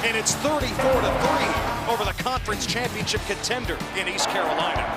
and it's 34-3 over the conference championship contender in East Carolina.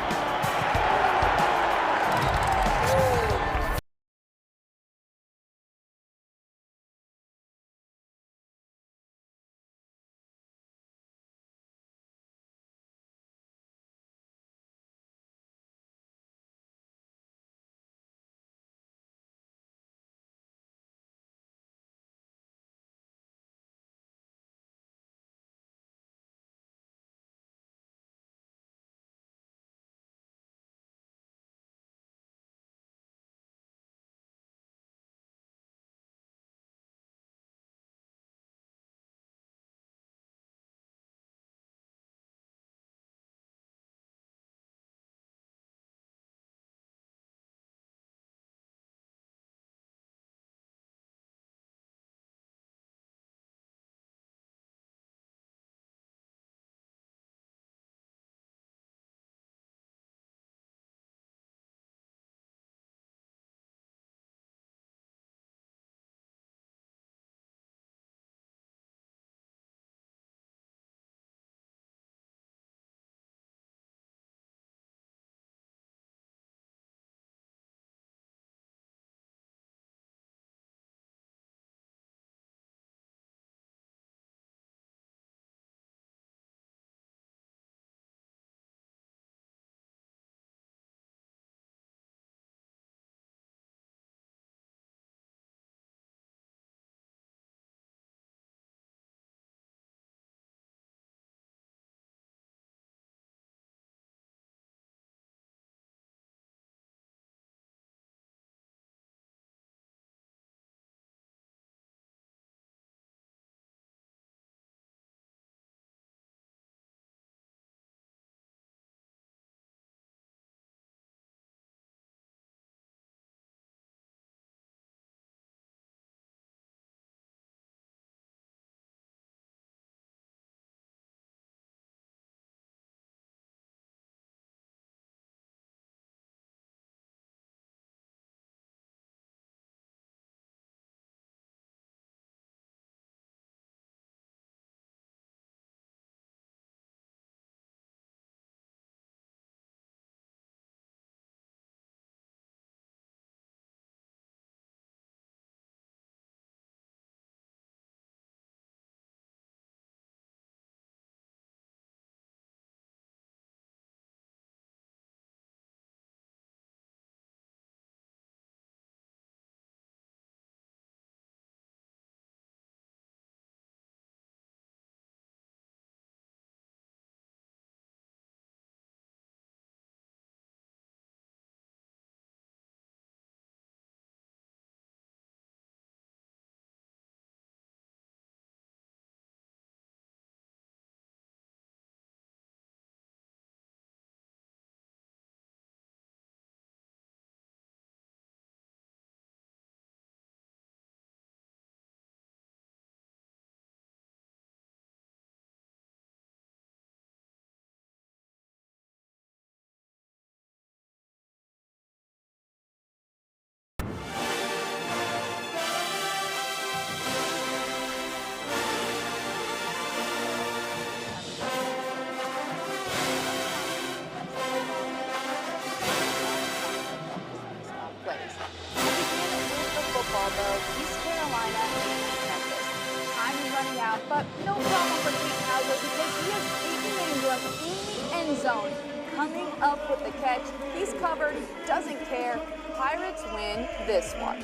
though, East Carolina against Memphis. Time is running out, but no problem for Kate Hauser because he has Peyton Ingram in the end zone, coming up with the catch. He's covered, doesn't care. Pirates win this one.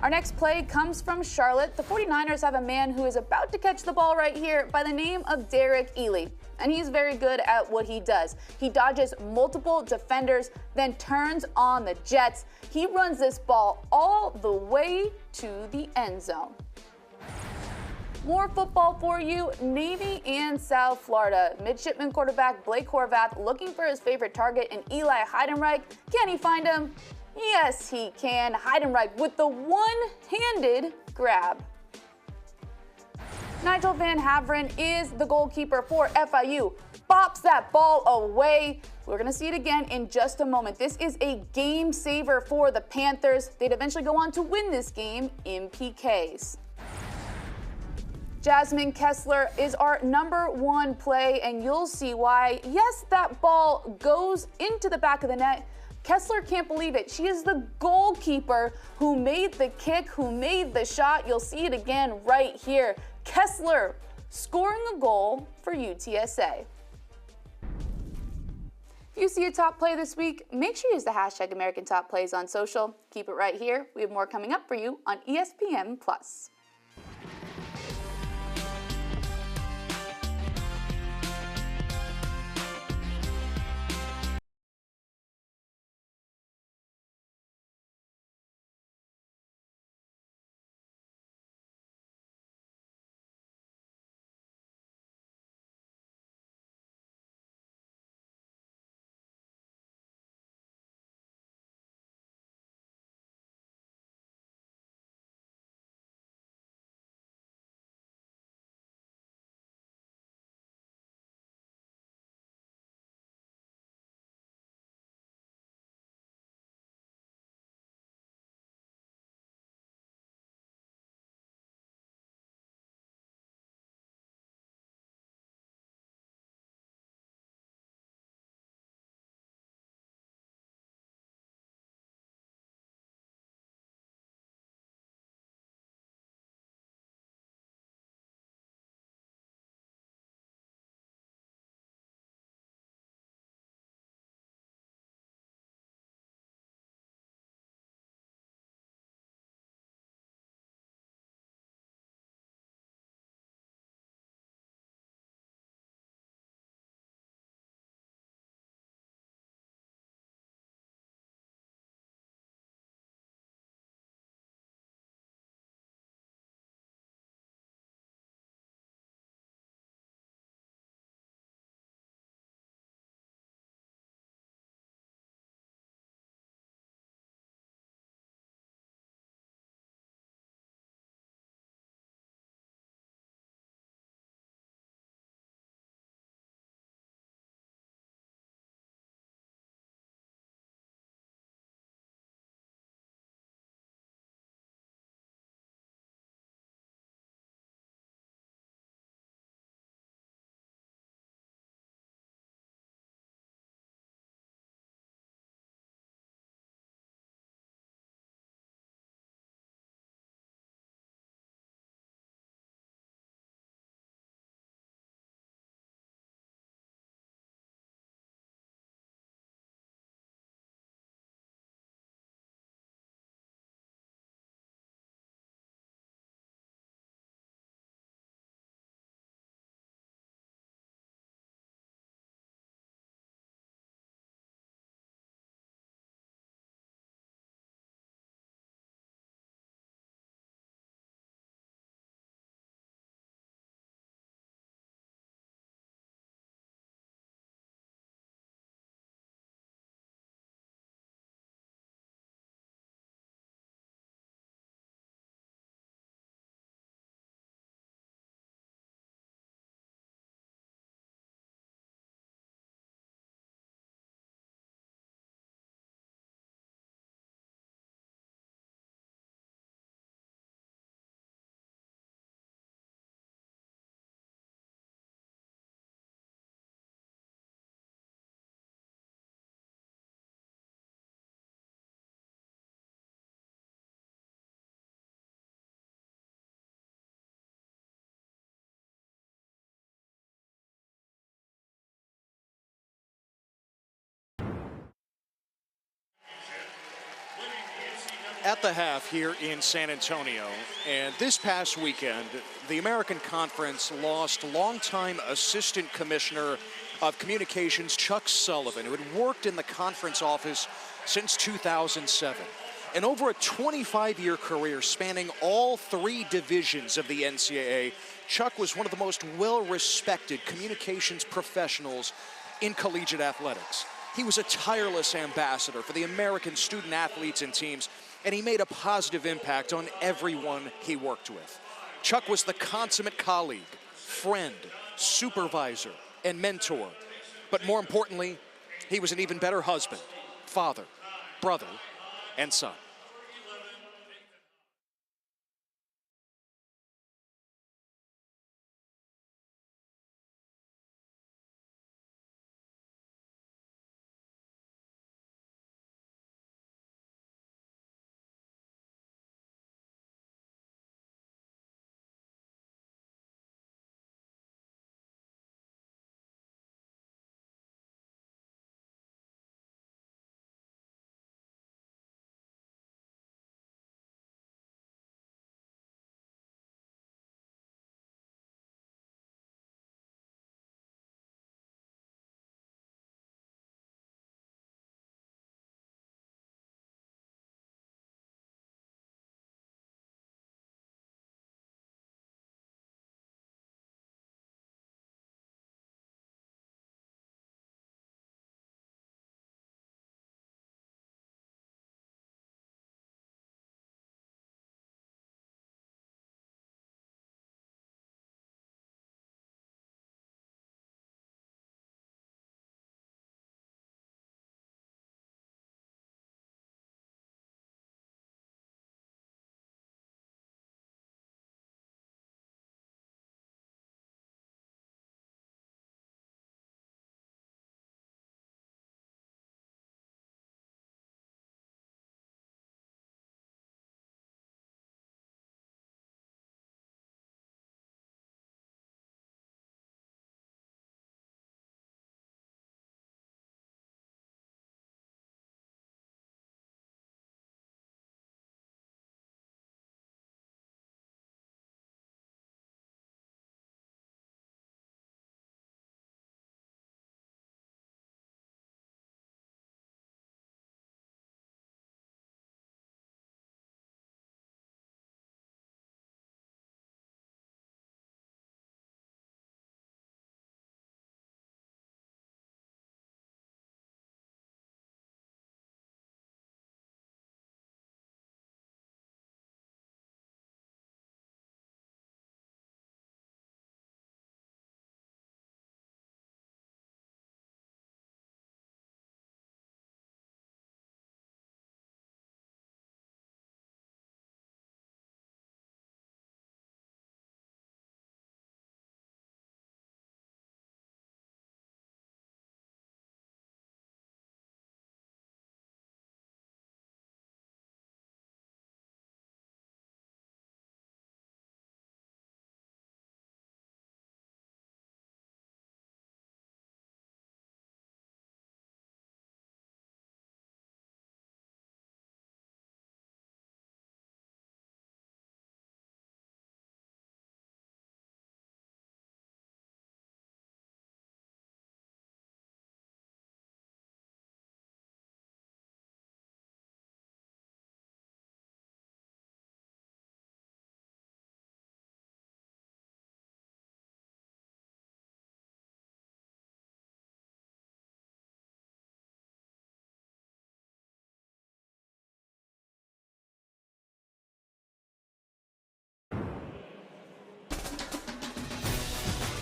Our next play comes from Charlotte. The 49ers have a man who is about to catch the ball right here by the name of Derek Ely, and he's very good at what he does. He dodges multiple defenders, then turns on the Jets. He runs this ball all the way to the end zone. More football for you. Navy and South Florida. Midshipman quarterback Blake Horvath looking for his favorite target in Eli Heidenreich. Can he find him? Yes, he can. Heidenreich with the one-handed grab. Nigel Van Haveren is the goalkeeper for FIU. Bops that ball away. We're going to see it again in just a moment. This is a game saver for the Panthers. They'd eventually go on to win this game in PKs. Jasmine Kessler is our #1 play, and you'll see why. Yes, that ball goes into the back of the net. Kessler can't believe it. She is the goalkeeper who made the kick, who made the shot. You'll see it again right here. Kessler scoring a goal for UTSA. If you see a top play this week, make sure you use the hashtag #AmericanTopPlays on social. Keep it right here. We have more coming up for you on ESPN+. at the half here in San Antonio. And this past weekend, the American Conference lost longtime Assistant Commissioner of Communications Chuck Sullivan, who had worked in the conference office since 2007. And over a 25-year career spanning all 3 divisions of the NCAA, Chuck was one of the most well-respected communications professionals in collegiate athletics. He was a tireless ambassador for the American student athletes and teams, and he made a positive impact on everyone he worked with. Chuck was the consummate colleague, friend, supervisor, and mentor. But more importantly, he was an even better husband, father, brother, and son.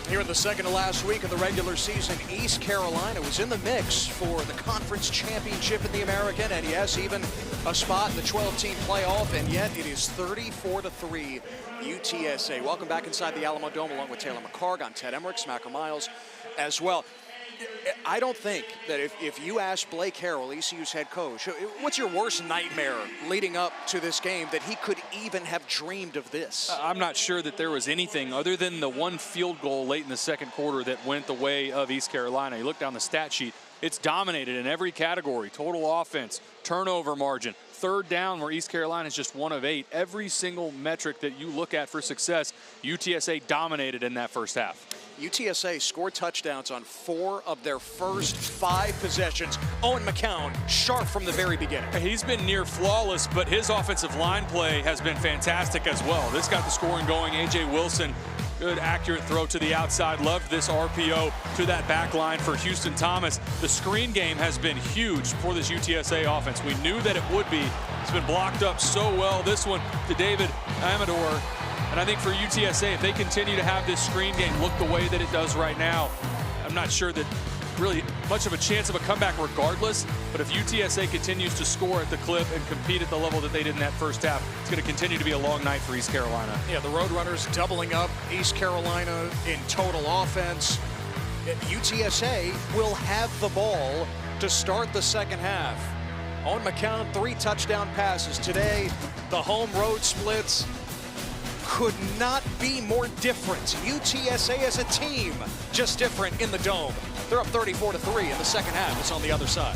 Here in the second to last week of the regular season, East Carolina was in the mix for the conference championship in the American, and yes, even a spot in the 12-team playoff, and yet it is 34-3 UTSA. Welcome back inside the Alamo Dome along with Taylor McCarg. I'm Ted Emmerich, Smacker Miles as well. I don't think that if you ask Blake Harrell, ECU's head coach, what's your worst nightmare leading up to this game, that he could even have dreamed of this? I'm not sure that there was anything other than the one field goal late in the second quarter that went the way of East Carolina. You look down the stat sheet, it's dominated in every category: total offense, turnover margin, third down, where East Carolina is just 1 of 8. Every single metric that you look at for success, UTSA dominated in that first half. UTSA scored touchdowns on 4 of their first 5 possessions. Owen McCown, sharp from the very beginning. He's been near flawless, but his offensive line play has been fantastic as well. This got the scoring going. A.J. Wilson, good accurate throw to the outside. Loved this RPO to that back line for Houston Thomas. The screen game has been huge for this UTSA offense. We knew that it would be. It's been blocked up so well. This one to David Amador. And I think for UTSA, if they continue to have this screen game look the way that it does right now, I'm not sure that really much of a chance of a comeback regardless. But if UTSA continues to score at the clip and compete at the level that they did in that first half, it's going to continue to be a long night for East Carolina. Yeah, the Roadrunners doubling up East Carolina in total offense. UTSA will have the ball to start the second half. Owen McCown, 3 touchdown passes today. The home-road splits could not be more different. UTSA as a team, just different in the Dome. They're up 34-3 in the second half. It's on the other side.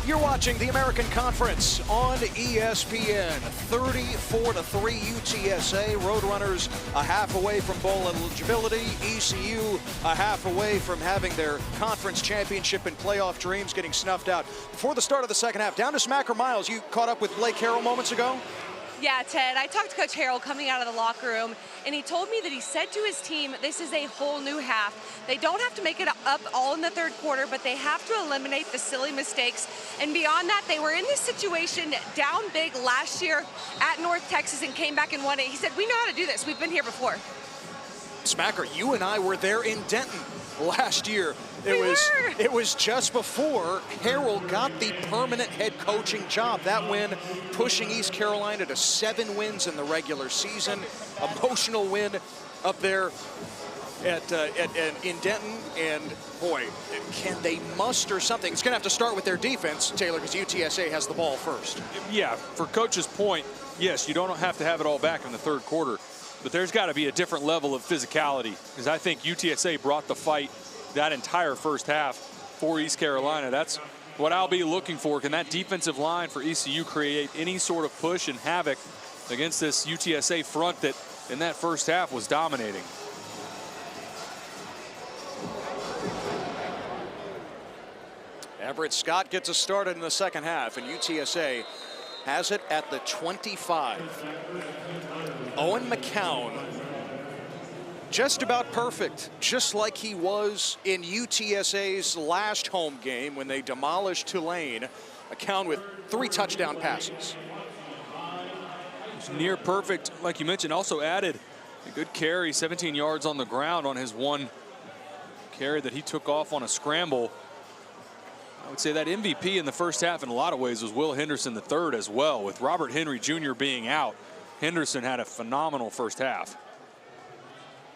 You're watching the American Conference on ESPN. 34-3 UTSA. Roadrunners a half away from bowl eligibility. ECU a half away from having their conference championship and playoff dreams getting snuffed out. Before the start of the second half, down to Smacker Miles. You caught up with Blake Harrell moments ago? Yeah, Ted, I talked to Coach Harrell coming out of the locker room, and he told me that he said to his team, this is a whole new half. They don't have to make it up all in the third quarter, but they have to eliminate the silly mistakes. And beyond that, they were in this situation down big last year at North Texas and came back and won it. He said, we know how to do this. We've been here before. Smacker, you and I were there in Denton last year. It was just before Harrell got the permanent head coaching job. That win pushing East Carolina to 7 wins in the regular season. Emotional win up there in Denton, and boy, can they muster something. It's going to have to start with their defense, Taylor, because UTSA has the ball first. Yeah, for Coach's point, yes, you don't have to have it all back in the third quarter, but there's got to be a different level of physicality, because I think UTSA brought the fight that entire first half for East Carolina. That's what I'll be looking for. Can that defensive line for ECU create any sort of push and havoc against this UTSA front that in that first half was dominating? Everett Scott gets us started in the second half, and UTSA has it at the 25. Owen McCown just about perfect, just like he was in UTSA's last home game when they demolished Tulane. McCown with 3 touchdown passes. It's near perfect, like you mentioned. Also added a good carry, 17 yards on the ground on his one carry that he took off on a scramble. I would say that MVP in the first half in a lot of ways was Will Henderson III as well. With Robert Henry Jr. being out, Henderson had a phenomenal first half.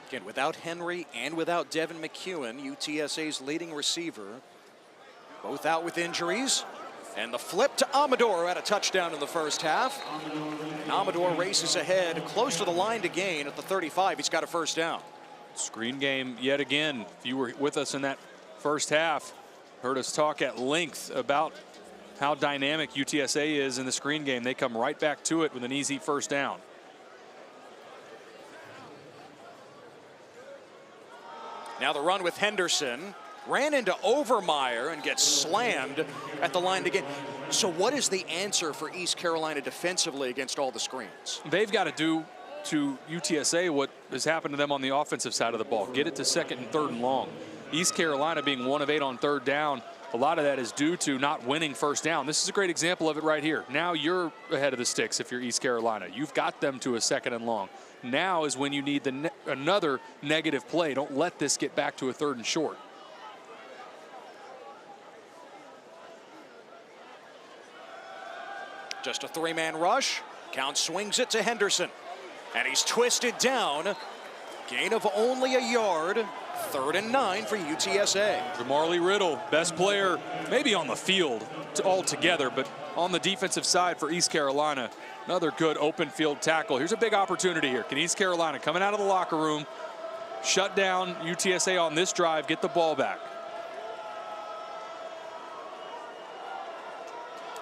Again, without Henry and without Devin McEwen, UTSA's leading receiver, both out with injuries. And the flip to Amador, had a touchdown in the first half. And Amador races ahead, close to the line to gain at the 35. He's got a first down. Screen game yet again. If you were with us in that first half, heard us talk at length about how dynamic UTSA is in the screen game. They come right back to it with an easy first down. Now the run with Henderson. Ran into Overmeyer and gets slammed at the line to get. So what is the answer for East Carolina defensively against all the screens? They've got to do to UTSA what has happened to them on the offensive side of the ball. Get it to 2nd and 3rd and long. East Carolina being 1 of 8 on 3rd down. A lot of that is due to not winning first down. This is a great example of it right here. Now you're ahead of the sticks if you're East Carolina. You've got them to a 2nd and long. Now is when you need another negative play. Don't let this get back to a 3rd and short. Just a 3-man rush. Count swings it to Henderson. And he's twisted down. Gain of only a yard. 3rd and 9 for UTSA. Jamarly Riddle, best player maybe on the field altogether, but on the defensive side for East Carolina. Another good open field tackle. Here's a big opportunity here. Can East Carolina, coming out of the locker room, shut down UTSA on this drive, get the ball back?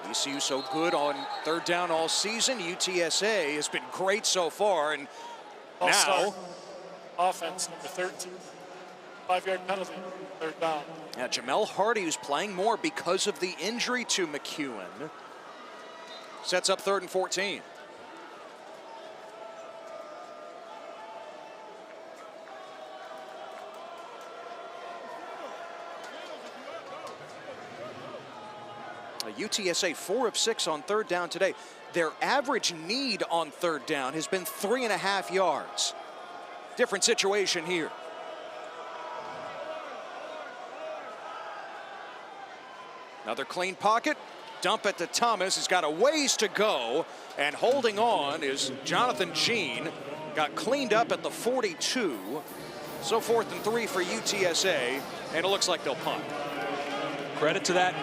ECU so good on 3rd down all season. UTSA has been great so far, and now offense number 13, 5-yard penalty, 3rd down. Yeah, Jamel Hardy, who's playing more because of the injury to McEwen, sets up 3rd and 14. UTSA 4 of 6 on 3rd down today. Their average need on 3rd down has been 3.5 yards. Different situation here. Another clean pocket. Dump it to Thomas. He's got a ways to go. And holding on is Jonathan Jean. Got cleaned up at the 42. So 4th and 3 for UTSA. And it looks like they'll punt. Credit to that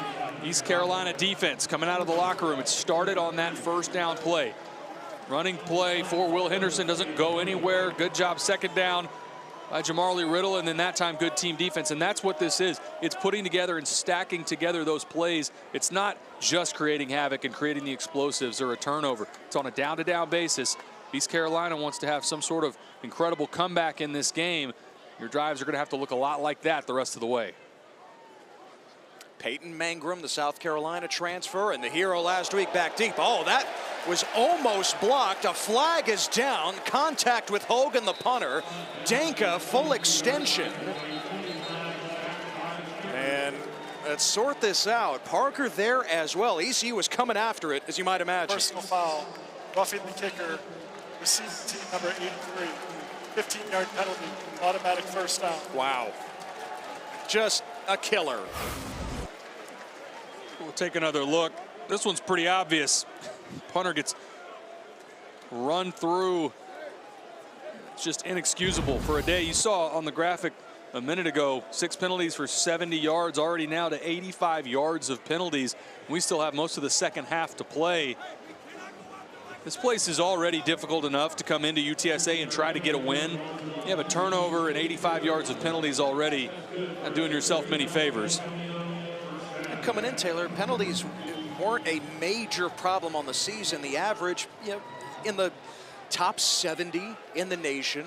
East Carolina defense coming out of the locker room. It started on that first down play. Running play for Will Henderson doesn't go anywhere. Good job 2nd down. by Jamarly Riddle, and then that time good team defense. And that's what this is. It's putting together and stacking together those plays. It's not just creating havoc and creating the explosives or a turnover. It's on a down-to-down basis. East Carolina wants to have some sort of incredible comeback in this game. Your drives are going to have to look a lot like that the rest of the way. Peyton Mangrum, the South Carolina transfer, and the hero last week back deep. Oh, that was almost blocked. A flag is down. Contact with Hogan, the punter. Danka, full extension. And let's sort this out. Parker there as well. ECU was coming after it, as you might imagine. Personal foul, roughing the kicker, receiving team number 83. 15-yard penalty, automatic first down. Wow. Just a killer. We'll take another look. This one's pretty obvious. Punter gets run through. It's just inexcusable for a day. You saw on the graphic a minute ago, 6 penalties for 70 yards, already now to 85 yards of penalties. We still have most of the second half to play. This place is already difficult enough to come into UTSA and try to get a win. You have a turnover and 85 yards of penalties already. Not doing yourself many favors. And coming in, Taylor, penalties weren't a major problem on the season. The average, in the top 70 in the nation.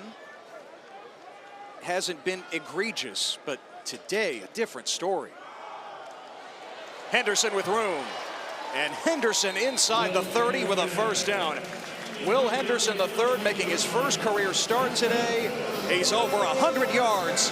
Hasn't been egregious, but today, a different story. Henderson with room. And Henderson inside the 30 with a first down. Will Henderson III making his first career start today. He's over 100 yards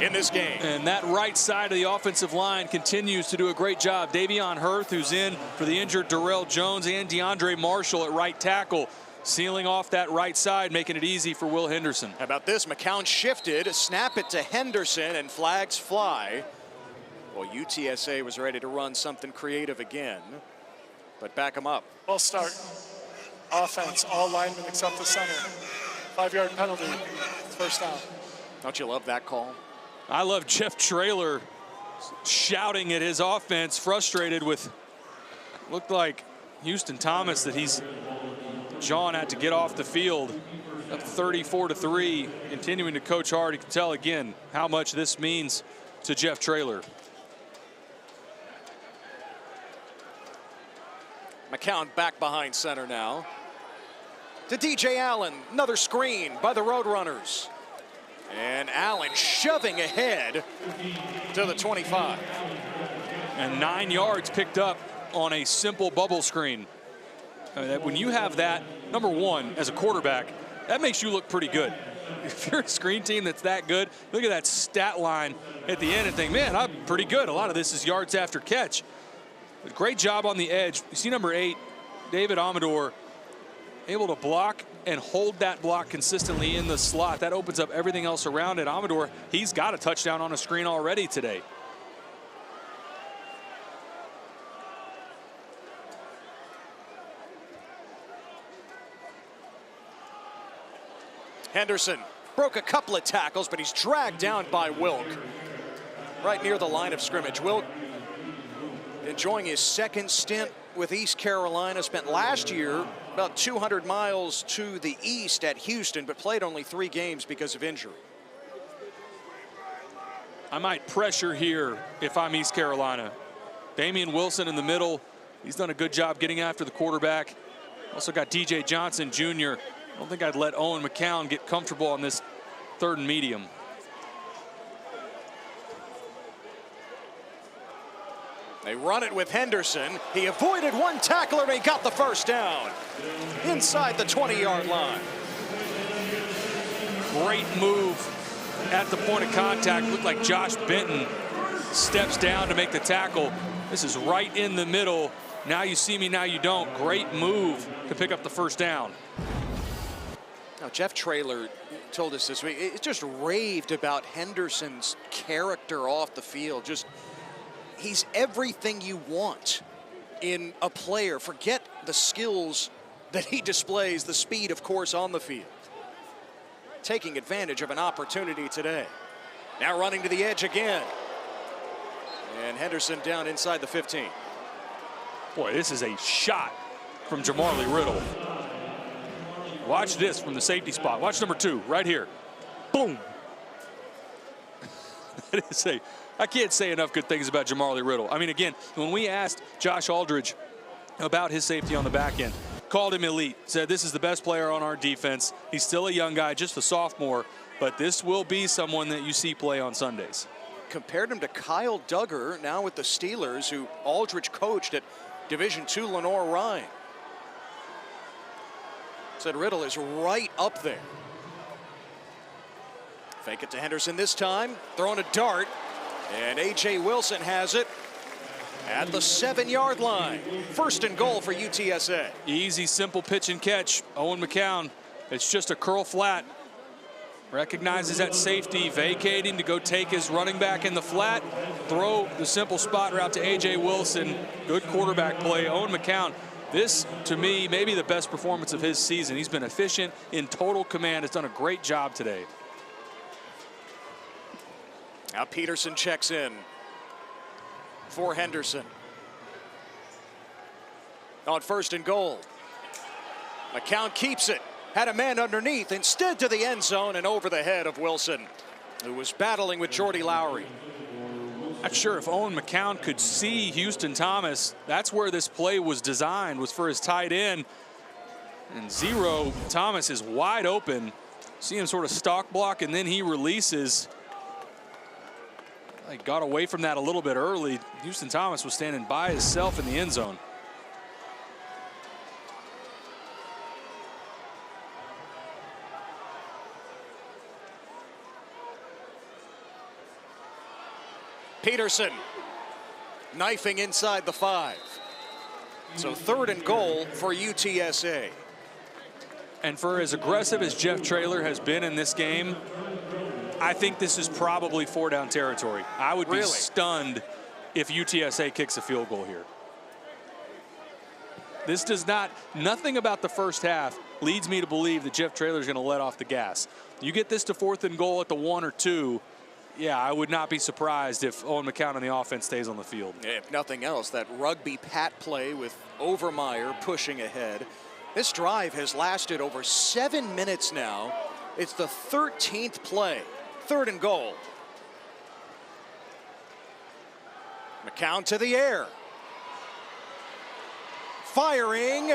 in this game. And that right side of the offensive line continues to do a great job. Davion Hurth, who's in for the injured Darrell Jones, and DeAndre Marshall at right tackle, sealing off that right side, making it easy for Will Henderson. How about this? McCown shifted, snap it to Henderson, and flags fly. Well, UTSA was ready to run something creative again, but back them up. Well start. Offense, all linemen except the center. 5-yard penalty, first down. Don't you love that call? I love Jeff Traylor shouting at his offense, frustrated with, looked like Houston Thomas, that John had to get off the field. Up 34-3, continuing to coach hard. You can tell again how much this means to Jeff Traylor. McCown back behind center now. To DJ Allen, another screen by the Roadrunners. And Allen shoving ahead to the 25. And 9 yards picked up on a simple bubble screen. I mean, when you have that, number one, as a quarterback, that makes you look pretty good. If you're a screen team that's that good, look at that stat line at the end and think, man, I'm pretty good. A lot of this is yards after catch. But great job on the edge. You see number 8, David Amador, able to block and hold that block consistently in the slot. That opens up everything else around it. Amador, he's got a touchdown on a screen already today. Henderson broke a couple of tackles, but he's dragged down by Wilk right near the line of scrimmage. Wilk enjoying his second stint with East Carolina. Spent last year about 200 miles to the east at Houston, but played only 3 games because of injury. I might pressure here if I'm East Carolina. Damian Wilson in the middle. He's done a good job getting after the quarterback. Also got DJ Johnson Jr. I don't think I'd let Owen McCown get comfortable on this 3rd and medium. They run it with Henderson. He avoided one tackler and he got the first down inside the 20-yard line. Great move at the point of contact. Looked like Josh Benton steps down to make the tackle. This is right in the middle. Now you see me, now you don't. Great move to pick up the first down. Now, Jeff Traylor told us this week, it just raved about Henderson's character off the field. He's everything you want in a player. Forget the skills that he displays, the speed, of course, on the field. Taking advantage of an opportunity today. Now running to the edge again. And Henderson down inside the 15. Boy, this is a shot from Jamarly Riddle. Watch this from the safety spot. Watch number 2 right here. boom. I can't say enough good things about Jamali Riddle. I mean, again, when we asked Josh Aldridge about his safety on the back end, called him elite, said this is the best player on our defense. He's still a young guy, just a sophomore, but this will be someone that you see play on Sundays. Compared him to Kyle Duggar, now with the Steelers, who Aldridge coached at Division II Lenore-Rhine. Said Riddle is right up there. Fake it to Henderson this time, throwing a dart, and A.J. Wilson has it at the 7-yard line. First and goal for UTSA. Easy, simple pitch and catch. Owen McCown, it's just a curl flat. Recognizes that safety, vacating to go take his running back in the flat, throw the simple spot route to A.J. Wilson. Good quarterback play. Owen McCown, this, to me, maybe the best performance of his season. He's been efficient, in total command, has done a great job today. Now Peterson checks in for Henderson. On first and goal. McCown keeps it. Had a man underneath, instead to the end zone and over the head of Wilson, who was battling with Jordy Lowry. Not sure if Owen McCown could see Houston Thomas. That's where this play was designed, was for his tight end. And zero, Thomas is wide open. See him sort of stalk block, and then he releases. He got away from that a little bit early. Houston Thomas was standing by himself in the end zone. Peterson knifing inside the 5. So third and goal for UTSA. And for as aggressive as Jeff Traylor has been in this game, I think this is probably 4-down territory. I would be stunned if UTSA kicks a field goal here. This does not, nothing about the first half leads me to believe that Jeff Traylor is going to let off the gas. You get this to 4th and goal at the 1 or 2, yeah, I would not be surprised if Owen McCown on the offense stays on the field. If nothing else, that rugby pat play with Overmeyer pushing ahead. This drive has lasted over 7 minutes now. It's the 13th play. Third and goal. McCown to the air. Firing.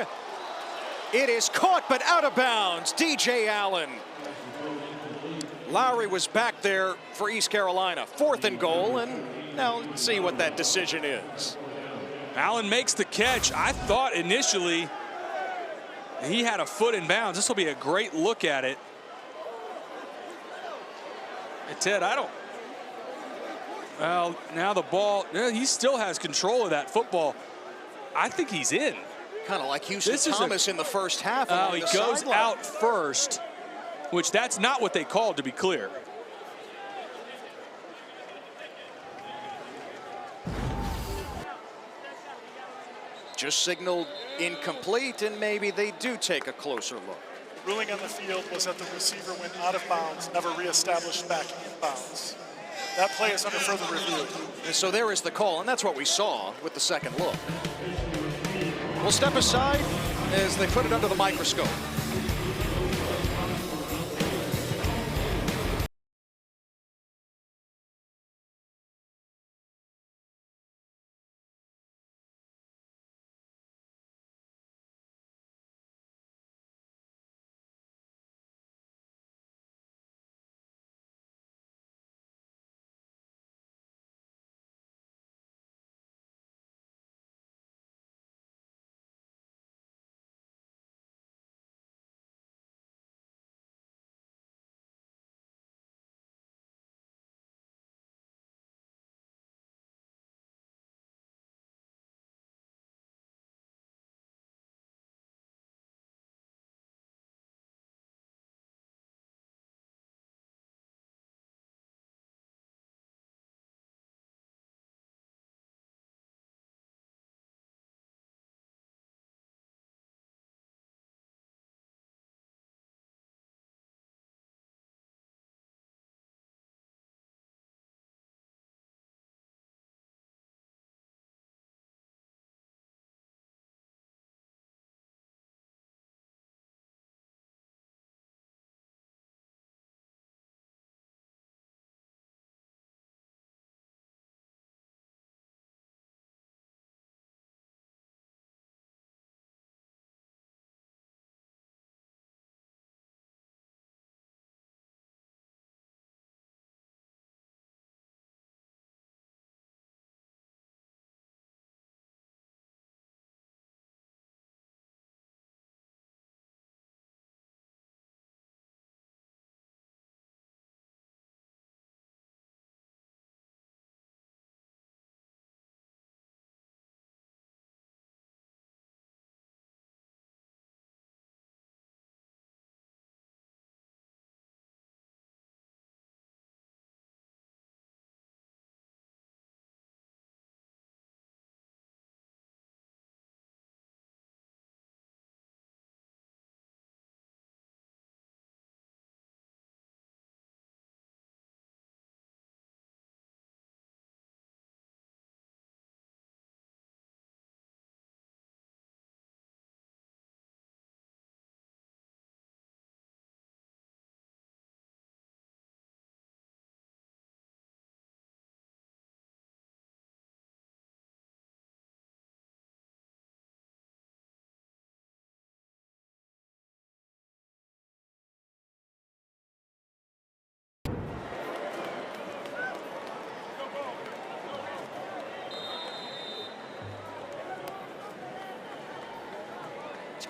It is caught but out of bounds. DJ Allen. Lowry was back there for East Carolina. 4th and goal, and now let's see what that decision is. Allen makes the catch. I thought initially he had a foot in bounds. This will be a great look at it. And Ted, well, now the ball, he still has control of that football. I think he's in. Kind of like Houston Thomas in the first half. Oh, he goes out first, which that's not what they called, to be clear. Just signaled incomplete, and maybe they do take a closer look. Ruling on the field was that the receiver went out of bounds, never reestablished back in bounds. That play is under further review. And so there is the call, and that's what we saw with the second look. We'll step aside as they put it under the microscope.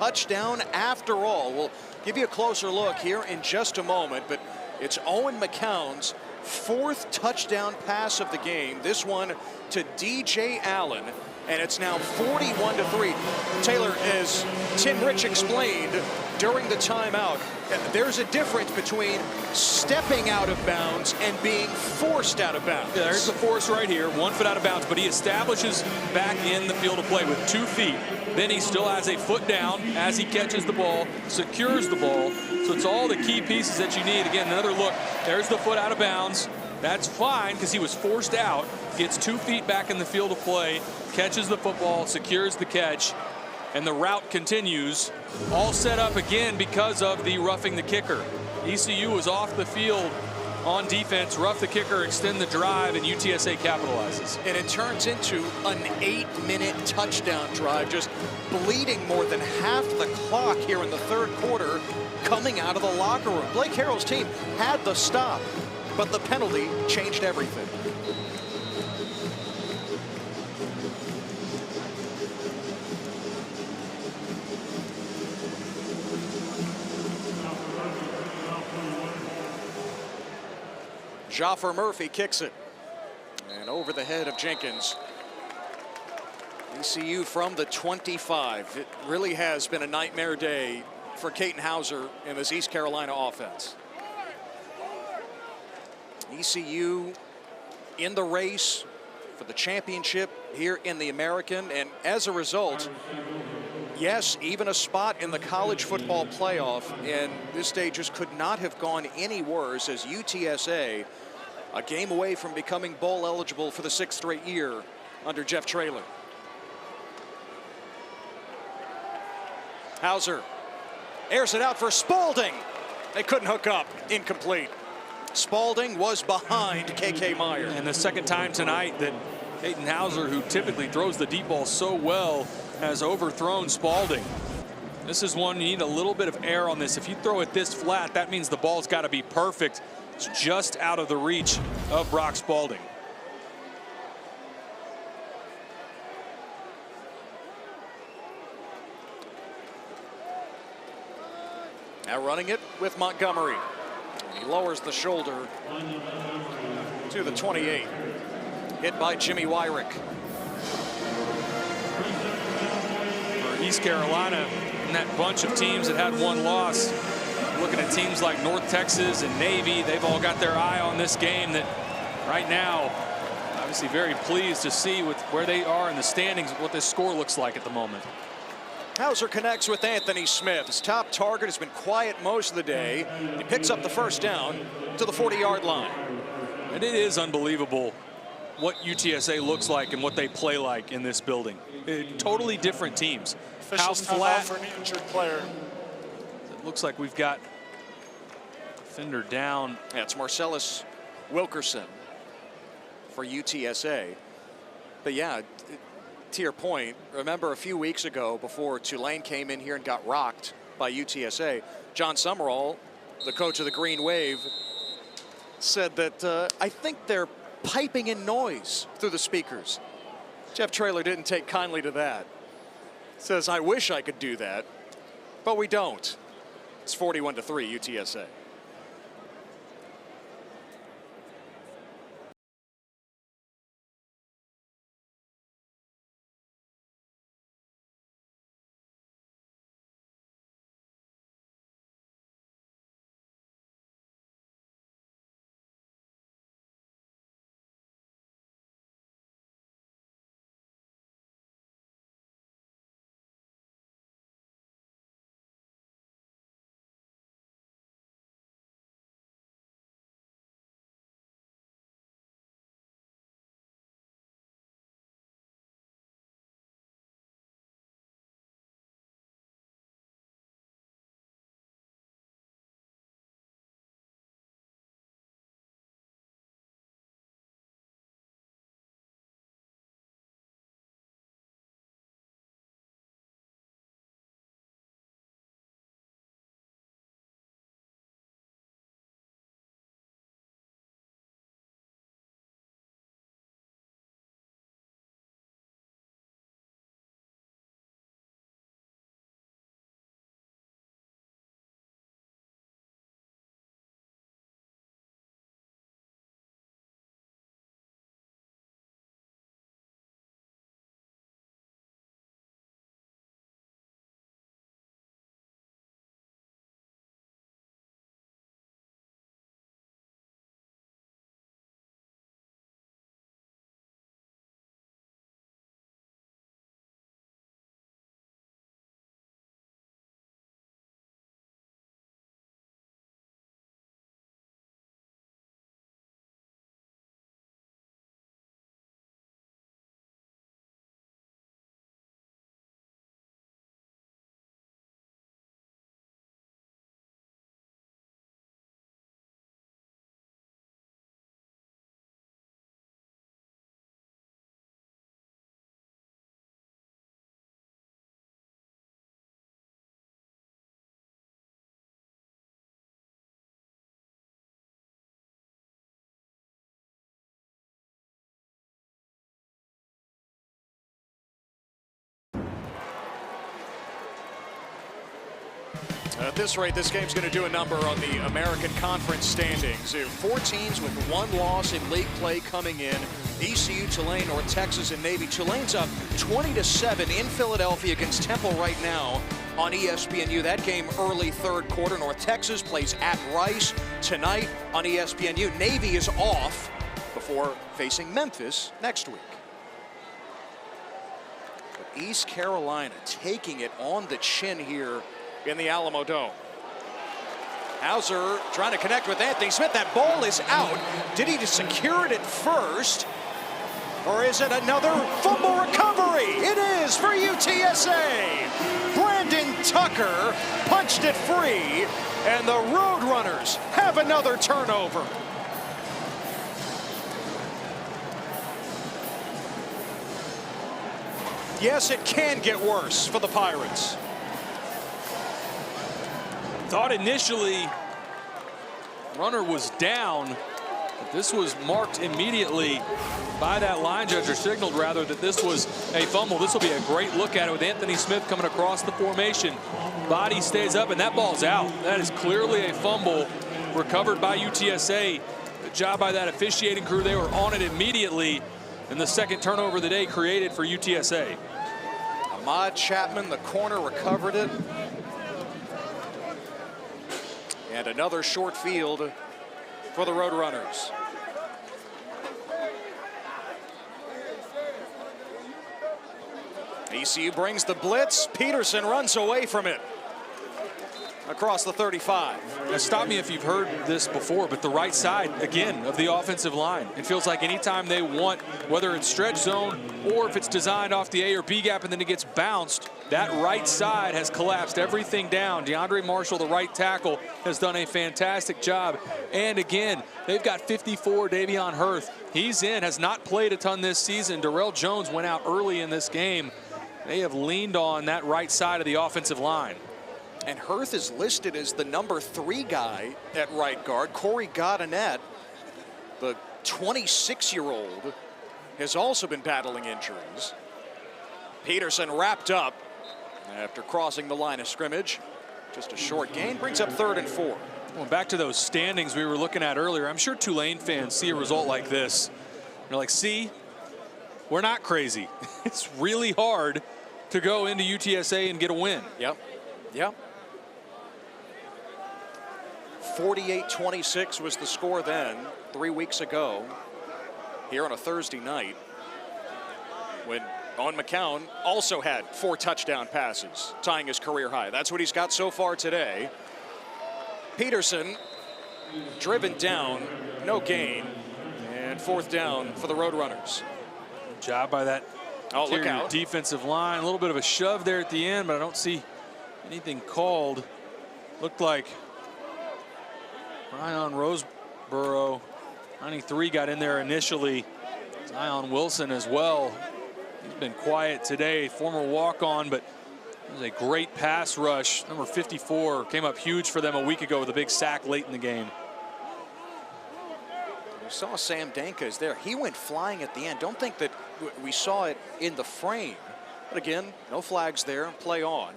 touchdown after all. We'll give you a closer look here in just a moment, but it's Owen McCown's 4th touchdown pass of the game. This one to DJ Allen, and it's now 41-3. Taylor, as Tim Rich explained during the timeout, there's a difference between stepping out of bounds and being forced out of bounds. Yeah, there's the force right here, 1 foot out of bounds, but he establishes back in the field of play with 2 feet. Then he still has a foot down as he catches the ball, secures the ball. So it's all the key pieces that you need. Again, another look. There's the foot out of bounds. That's fine because he was forced out. Gets 2 feet back in the field of play, catches the football, secures the catch, and the route continues. All set up again because of the roughing the kicker. ECU was off the field on defense, rough the kicker, extend the drive, and UTSA capitalizes. And it turns into an 8-minute touchdown drive, just bleeding more than half the clock here in the 3rd quarter coming out of the locker room. Blake Harrell's team had the stop, but the penalty changed everything. Joffer Murphy kicks it, and over the head of Jenkins. ECU from the 25. It really has been a nightmare day for Katin Hauser in this East Carolina offense. ECU in the race for the championship here in the American, and as a result, yes, even a spot in the college football playoff, and this day just could not have gone any worse as UTSA, a game away from becoming bowl eligible for the 6th straight year under Jeff Traylor. Hauser airs it out for Spalding. They couldn't hook up. Incomplete. Spalding was behind KK Meyer. And the 2nd time tonight that Katin Hauser, who typically throws the deep ball so well, has overthrown Spalding. This is one you need a little bit of air on this. If you throw it this flat, that means the ball's got to be perfect. It's just out of the reach of Brock Spalding. Now running it with Montgomery. He lowers the shoulder to the 28. Hit by Jimmy Wyrick. For East Carolina, and that bunch of teams that had 1 loss, looking at teams like North Texas and Navy, they've all got their eye on this game. That right now, obviously very pleased to see with where they are in the standings, what this score looks like at the moment. Hauser connects with Anthony Smith. His top target has been quiet most of the day. He picks up the 1st down to the 40-yard line. And it is unbelievable what UTSA looks like and what they play like in this building. Totally different teams. How flat for an injured player. It looks like we've got defender down. Yeah, it's Marcellus Wilkerson for UTSA. But yeah, to your point, remember a few weeks ago before Tulane came in here and got rocked by UTSA, John Summerall, the coach of the Green Wave, said that I think they're piping in noise through the speakers. Jeff Traylor didn't take kindly to that. Says, I wish I could do that, but we don't. It's 41-3 UTSA. this rate, this game's going to do a number on the American Conference standings. There are 4 teams with 1 loss in league play coming in. ECU, Tulane, North Texas, and Navy. Tulane's up 20-7 in Philadelphia against Temple right now on ESPNU. That game early 3rd quarter. North Texas plays at Rice tonight on ESPNU. Navy is off before facing Memphis next week. But East Carolina taking it on the chin here in the Alamo Dome. Hauser trying to connect with Anthony Smith. That ball is out. Did he just secure it at first? Or is it another fumble recovery? It is for UTSA. Brandon Tucker punched it free, and the Roadrunners have another turnover. Yes, it can get worse for the Pirates. Thought initially runner was down, but this was marked immediately by that line judge, or signaled rather, that this was a fumble. This will be a great look at it with Anthony Smith coming across the formation. Body stays up, and that ball's out. That is clearly a fumble recovered by UTSA. Good job by that officiating crew. They were on it immediately, and the second turnover of the day created for UTSA. Ahmad Chapman, the corner, recovered it. And another short field for the Roadrunners. ECU brings the blitz. Peterson runs away from it across the 35. Now, stop me if you've heard this before, but the right side, again, of the offensive line. It feels like anytime they want, whether it's stretch zone or if it's designed off the A or B gap and then it gets bounced, that right side has collapsed everything down. DeAndre Marshall, the right tackle, has done a fantastic job. And again, they've got 54, Davion Hurth. He's in, has not played a ton this season. Darrell Jones went out early in this game. They have leaned on that right side of the offensive line. And Hurth is listed as the number 3 guy at right guard. Corey Godinet, the 26-year-old, has also been battling injuries. Peterson wrapped up after crossing the line of scrimmage. Just a short gain, brings up 3rd and 4. Well, back to those standings we were looking at earlier. I'm sure Tulane fans see a result like this. They're like, see, we're not crazy. It's really hard to go into UTSA and get a win. Yep, yep. 48-26 was the score then, 3 weeks ago, here on a Thursday night, when Owen McCown also had 4 touchdown passes, tying his career high. That's what he's got so far today. Peterson driven down, no gain, and 4th down for the Roadrunners. Good job by that look out. Defensive line. A little bit of a shove there at the end, but I don't see anything called. Looked like Ryan Roseborough, 93, got in there initially. Zion Wilson as well. He's been quiet today, former walk-on, but it was a great pass rush. Number 54 came up huge for them a week ago with a big sack late in the game. We saw Sam Danka is there. He went flying at the end. Don't think that we saw it in the frame. But again, no flags there, play on.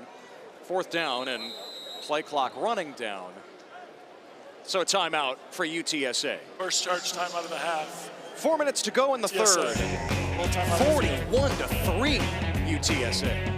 4th down and play clock running down. So a timeout for UTSA. First charge timeout of the half. 4 minutes to go in the third. 41-3 UTSA.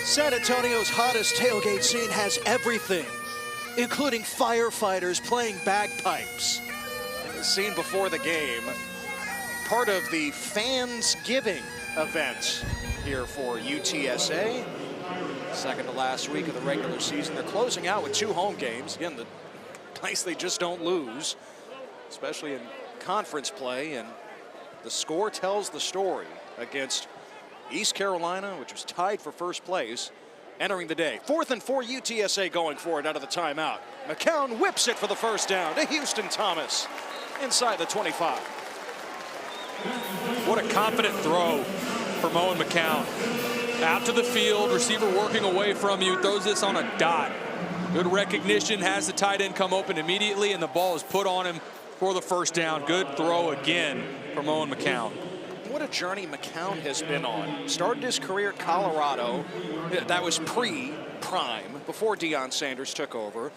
San Antonio's hottest tailgate scene has everything, including firefighters playing bagpipes. As seen before the game, part of the fans giving event here for UTSA. Second to last week of the regular season. They're closing out with 2 home games. Again, the place they just don't lose, especially in conference play, and the score tells the story against East Carolina, which was tied for first place entering the day. 4th and 4 UTSA going for it out of the timeout. McCown whips it for the first down to Houston Thomas inside the 25. What a confident throw from Owen McCown. Out to the field, receiver working away from you, throws this on a dot. Good recognition, has the tight end come open immediately, and the ball is put on him for the first down. Good throw again from Owen McCown. What a journey McCown has been on. Started his career at Colorado. That was pre-prime, before Deion Sanders took over.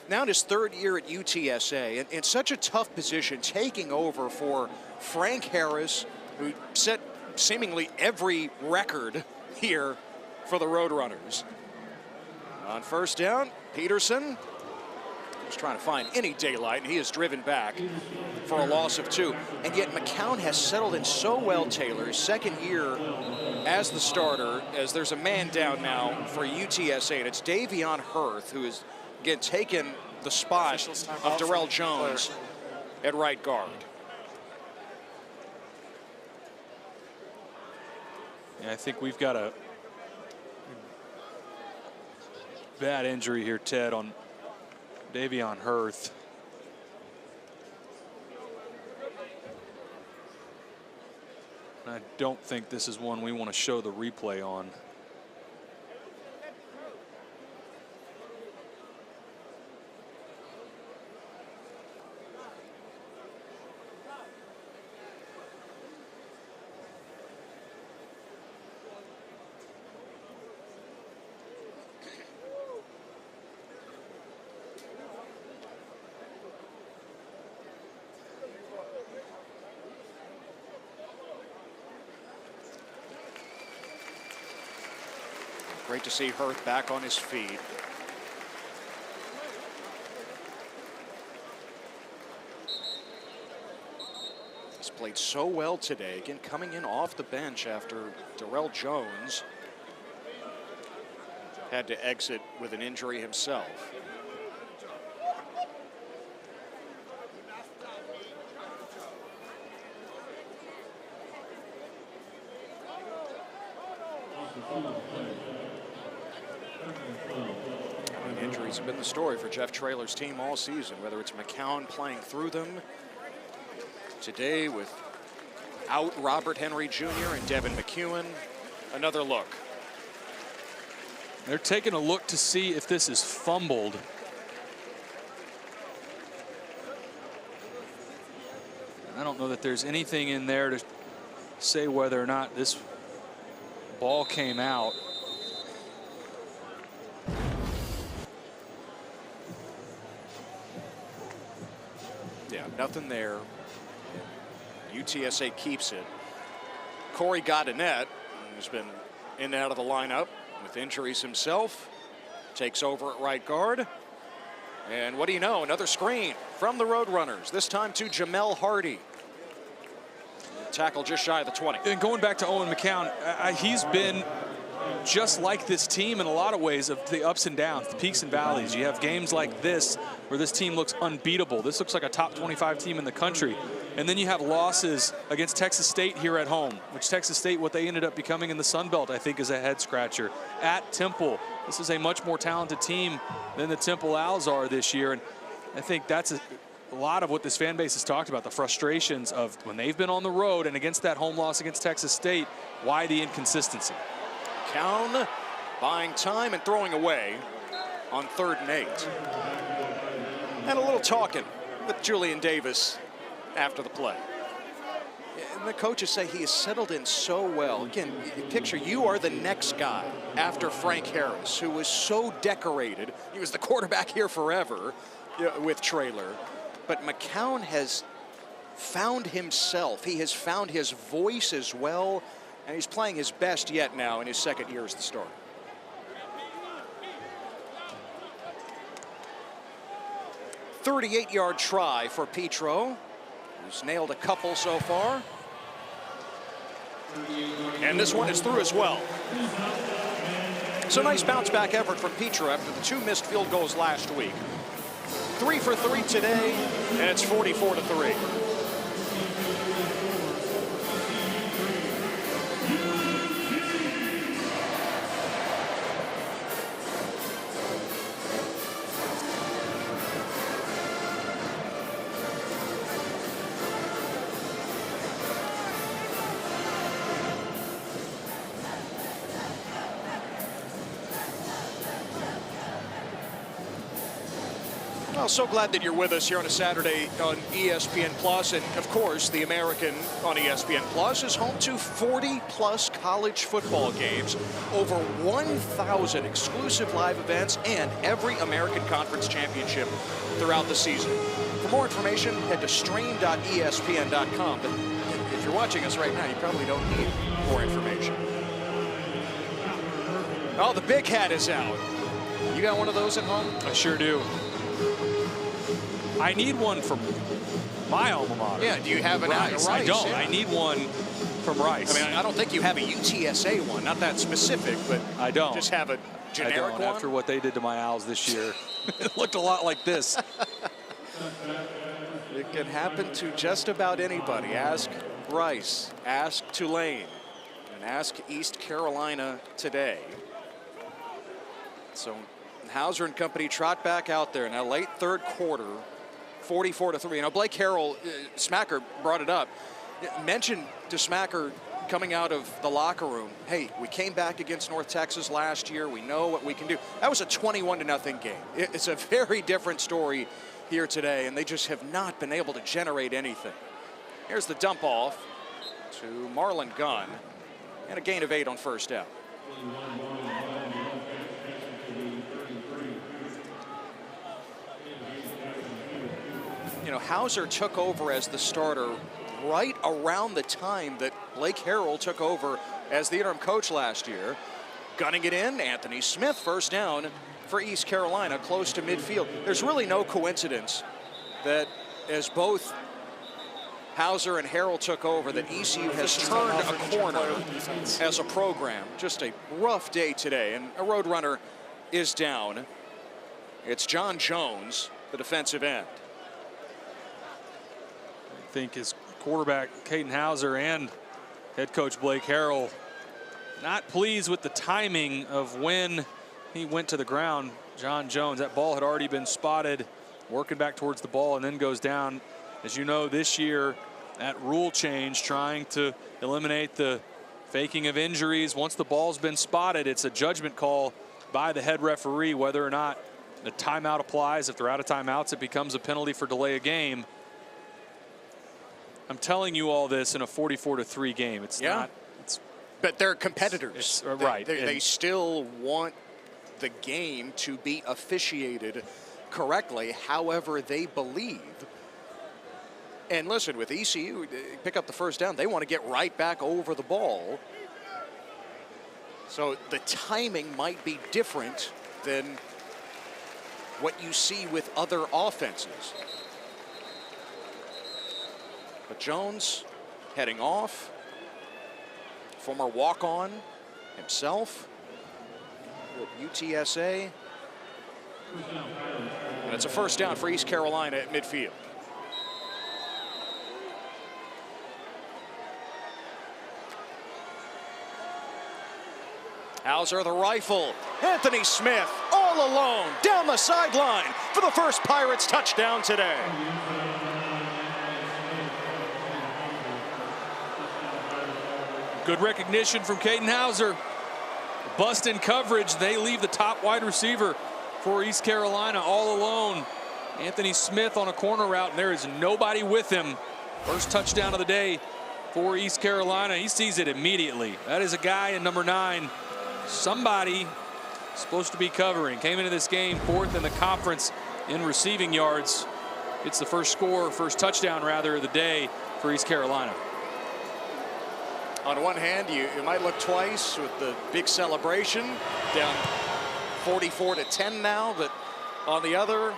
Now in his 3rd year at UTSA, and in such a tough position, taking over for Frank Harris, who set seemingly every record here for the Roadrunners. On first down, Peterson was trying to find any daylight, and he is driven back for a loss of 2. And yet McCown has settled in so well, Taylor. His 2nd year as the starter, as there's a man down now for UTSA, and it's Davion Hurth, who has, again, taken the spot of Darrell Jones at right guard. Yeah, I think we've got a bad injury here, Ted, on Davion Hurth. I don't think this is one we want to show the replay on. Great to see Hurth back on his feet. He's played so well today, again coming in off the bench after Darrell Jones had to exit with an injury himself. Injuries have been the story for Jeff Traylor's team all season, whether it's McCown playing through them today without Robert Henry Jr. and Devin McEwen. Another look. They're taking a look to see if this is fumbled. I don't know that there's anything in there to say whether or not this ball came out. Yeah, nothing there. UTSA keeps it. Corey Godinet, who's been in and out of the lineup with injuries himself, takes over at right guard. And what do you know? Another screen from the Roadrunners, this time to Jamel Hardy. Tackle just shy of the 20. And going back to Owen McCown, he's been just like this team in a lot of ways, of the ups and downs, the peaks and valleys. You have games like this where this team looks unbeatable. This looks like a top 25 team in the country. And then you have losses against Texas State here at home, which Texas State, what they ended up becoming in the Sun Belt, I think is a head scratcher. At Temple, this is a much more talented team than the Temple Owls are this year. And I think that's a lot of what this fan base has talked about, the frustrations of when they've been on the road and against that home loss against Texas State, why the inconsistency? McCown buying time and throwing away on 3rd and 8. And a little talking with Julian Davis after the play. And the coaches say he has settled in so well. Again, picture you are the next guy after Frank Harris, who was so decorated. He was the quarterback here forever with Traylor. But McCown has found himself. He has found his voice as well. And he's playing his best yet now in his 2nd year as the starter. 38-yard try for Petro, who's nailed a couple so far. And this one is through as well. So nice bounce back effort from Petro after the 2 missed field goals last week. 3 for 3 today, and it's 44-3. Well, so glad that you're with us here on a Saturday on ESPN Plus, and of course, the American on ESPN Plus is home to 40-plus college football games, over 1,000 exclusive live events, and every American Conference championship throughout the season. For more information, head to stream.espn.com. But if you're watching us right now, you probably don't need more information. Oh, the big hat is out. You got one of those at home? I sure do. I need one from my alma mater. Yeah, do you have an Rice? I don't. Yeah. I need one from Rice. I mean, I don't think you have a UTSA one, not that specific, but I don't. Just have a generic one. After what they did to my Owls this year, it looked a lot like this. It can happen to just about anybody. Ask Rice, ask Tulane, and ask East Carolina today. So Hauser and company trot back out there now, late third quarter, 44-3. You know, Blake Harrell, Smacker brought it up. Mentioned to Smacker coming out of the locker room, hey, we came back against North Texas last year. We know what we can do. That was a 21-0 game. It's a very different story here today, and they just have not been able to generate anything. Here's the dump off to Marlon Gunn, and a gain of 8 on first down. You know, Hauser took over as the starter right around the time that Blake Harrell took over as the interim coach last year. Gunning it in, Anthony Smith, first down for East Carolina, close to midfield. There's really no coincidence that as both Hauser and Harrell took over, that ECU has turned a corner as a program. Just a rough day today, and a Roadrunner is down. It's John Jones, the defensive end. I think his quarterback, Caden Hauser, and head coach Blake Harrell not pleased with the timing of when he went to the ground. John Jones, that ball had already been spotted, working back towards the ball, and then goes down. As you know, this year, that rule change, trying to eliminate the faking of injuries. Once the ball's been spotted, it's a judgment call by the head referee whether or not the timeout applies. If they're out of timeouts, it becomes a penalty for delay of game. I'm telling you all this in a 44-3 game. It's not. But they're competitors. Right. They still want the game to be officiated correctly, however they believe. And listen, with ECU, pick up the first down, they want to get right back over the ball. So the timing might be different than what you see with other offenses. But Jones heading off. Former walk-on himself at UTSA. And it's a first down for East Carolina at midfield. Hauser the rifle. Anthony Smith all alone down the sideline for the first Pirates touchdown today. Good recognition from Caden Hauser. Bust in coverage. They leave the top wide receiver for East Carolina all alone. Anthony Smith on a corner route, and there is nobody with him. First touchdown of the day for East Carolina. He sees it immediately. That is a guy in number 9. Somebody supposed to be covering. Came into this game 4th in the conference in receiving yards. It's the first touchdown rather of the day for East Carolina. On one hand, you might look twice with the big celebration, down 44-10 now, but on the other,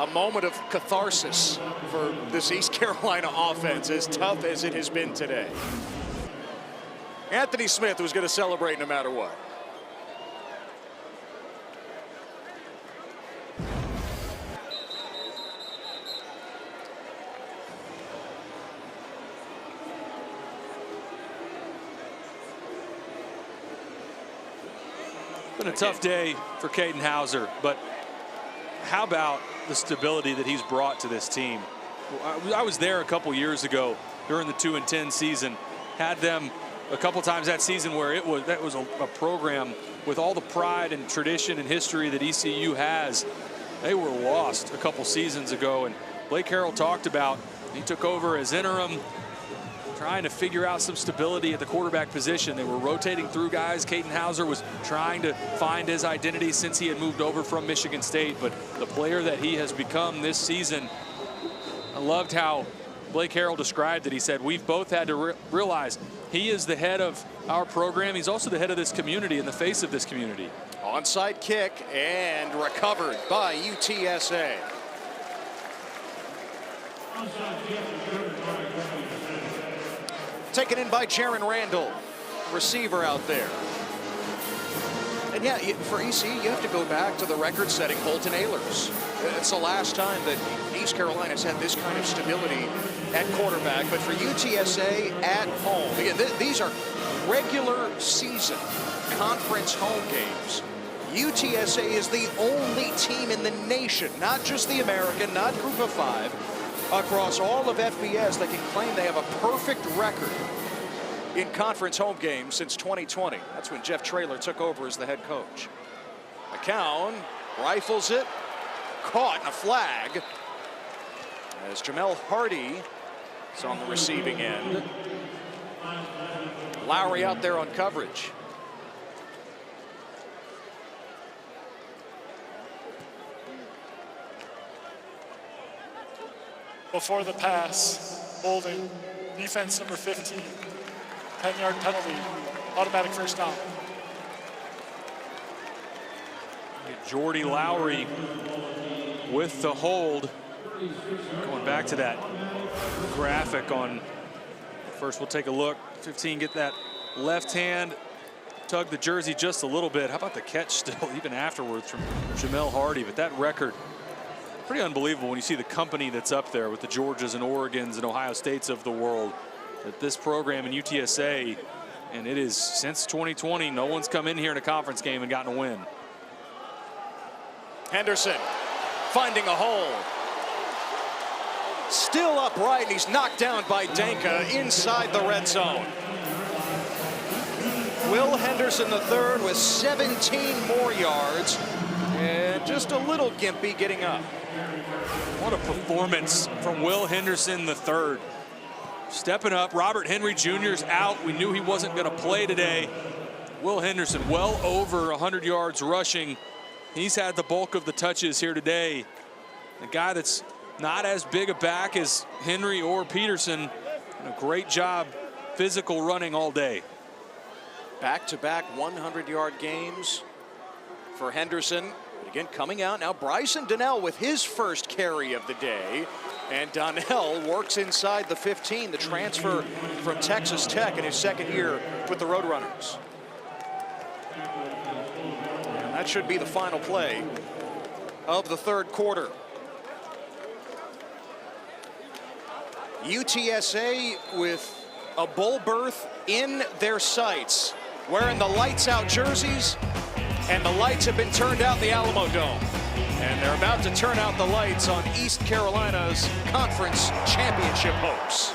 a moment of catharsis for this East Carolina offense, as tough as it has been today. Anthony Smith was going to celebrate no matter what. Been a tough day for Caden Hauser, but how about the stability that he's brought to this team? I was there a couple years ago during the 2-10 season. Had them a couple times that season where that was a program with all the pride and tradition and history that ECU has. They were lost a couple seasons ago, and Blake Harrell talked about he took over as interim, trying to figure out some stability at the quarterback position. They were rotating through guys. Caden Hauser was trying to find his identity since he had moved over from Michigan State, but the player that he has become this season, I loved how Blake Harrell described it. He said, we've both had to realize he is the head of our program. He's also the head of this community and the face of this community. Onside kick and recovered by UTSA. Taken in by Jaron Randall, receiver out there. And yeah, for ECU, you have to go back to the record-setting Holton Ahlers. It's the last time that East Carolina's had this kind of stability at quarterback. But for UTSA at home, again, these are regular season conference home games. UTSA is the only team in the nation, not just the American, not Group of Five, across all of FBS that can claim they have a perfect record in conference home games since 2020. That's when Jeff Traylor took over as the head coach. McCown rifles it, caught in a flag as Jamel Hardy is on the receiving end. Lowry out there on coverage. Before the pass, holding, defense number 15, 10-yard penalty, automatic first down. Jordy Lowry with the hold. Going back to that graphic on, first we'll take a look. 15 get that left hand, tug the jersey just a little bit. How about the catch still even afterwards from Jamel Hardy? But that record, pretty unbelievable when you see the company that's up there with the Georgias and Oregons and Ohio States of the world. That this program in UTSA, and it is since 2020, no one's come in here in a conference game and gotten a win. Henderson finding a hole. Still upright, and he's knocked down by Danka inside the red zone. Will Henderson III with 17 more yards and just a little gimpy getting up. What a performance from Will Henderson III. Stepping up. Robert Henry Jr.'s out. We knew he wasn't going to play today. Will Henderson well over 100 yards rushing. He's had the bulk of the touches here today. A guy that's not as big a back as Henry or Peterson. And a great job physical running all day. Back-to-back 100-yard games for Henderson. But again, coming out now, Bryson Donnell with his first carry of the day. And Donnell works inside the 15, the transfer from Texas Tech in his second year with the Roadrunners. And that should be the final play of the third quarter. UTSA with a bowl berth in their sights, wearing the lights out jerseys, and the lights have been turned out in the Alamo Dome. And they're about to turn out the lights on East Carolina's conference championship hopes.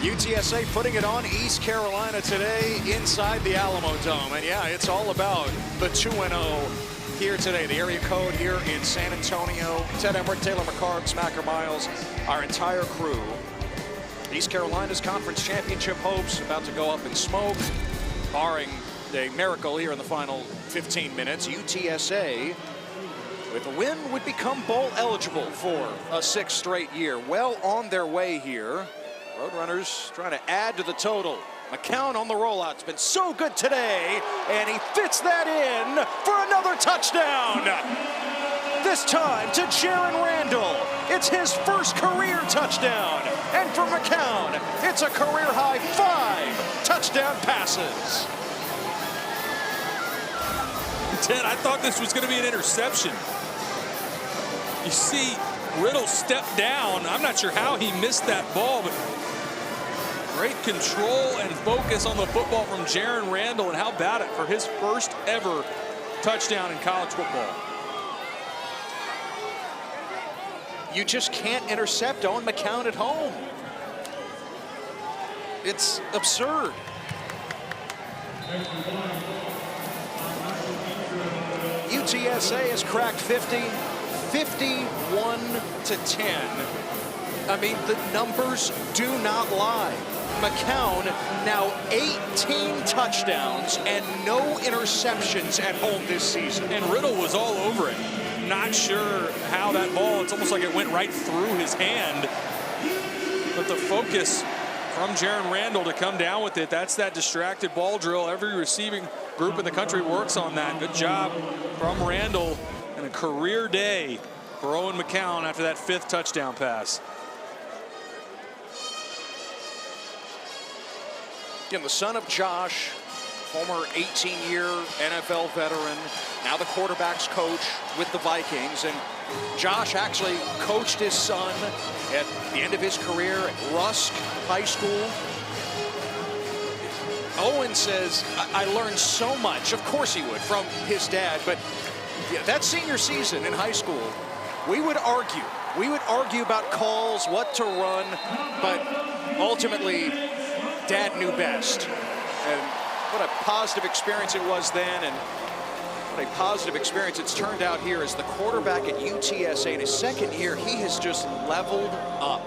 UTSA putting it on East Carolina today inside the Alamo Dome. And yeah, it's all about the 2-0 here today. The area code here in San Antonio. Ted Emmerich, Taylor McCarg, Smacker Miles, our entire crew. East Carolina's conference championship hopes about to go up in smoke, barring a miracle here in the final 15 minutes. UTSA, with a win, would become bowl eligible for a 6th straight year. Well on their way here. Roadrunners trying to add to the total. McCown on the rollout. It's been so good today, and he fits that in for another touchdown. This time to Jaron Randall. It's his first career touchdown. And for McCown, it's a career-high 5 touchdown passes. Ted, I thought this was going to be an interception. You see Riddle step down. I'm not sure how he missed that ball, but great control and focus on the football from Jaron Randall, and how about it for his first ever touchdown in college football. You just can't intercept Owen McCown at home. It's absurd. UTSA has cracked 50, 51-10. I mean, the numbers do not lie. McCown now 18 touchdowns and no interceptions at home this season. And Riddle was all over it. Not sure how that ball, it's almost like it went right through his hand. But the focus from Jaron Randall to come down with it, that's that distracted ball drill. Every receiving group in the country works on that. Good job from Randall, and a career day for Owen McCown after that 5th touchdown pass. Again, the son of Josh, former 18-year NFL veteran, now the quarterback's coach with the Vikings. And Josh actually coached his son at the end of his career at Rusk High School. Owen says, I learned so much, of course he would, from his dad, but yeah, that senior season in high school, we would argue. We would argue about calls, what to run, but ultimately, Dad knew best. And what a positive experience it was then, and what a positive experience it's turned out here as the quarterback at UTSA. In his 2nd year, he has just leveled up.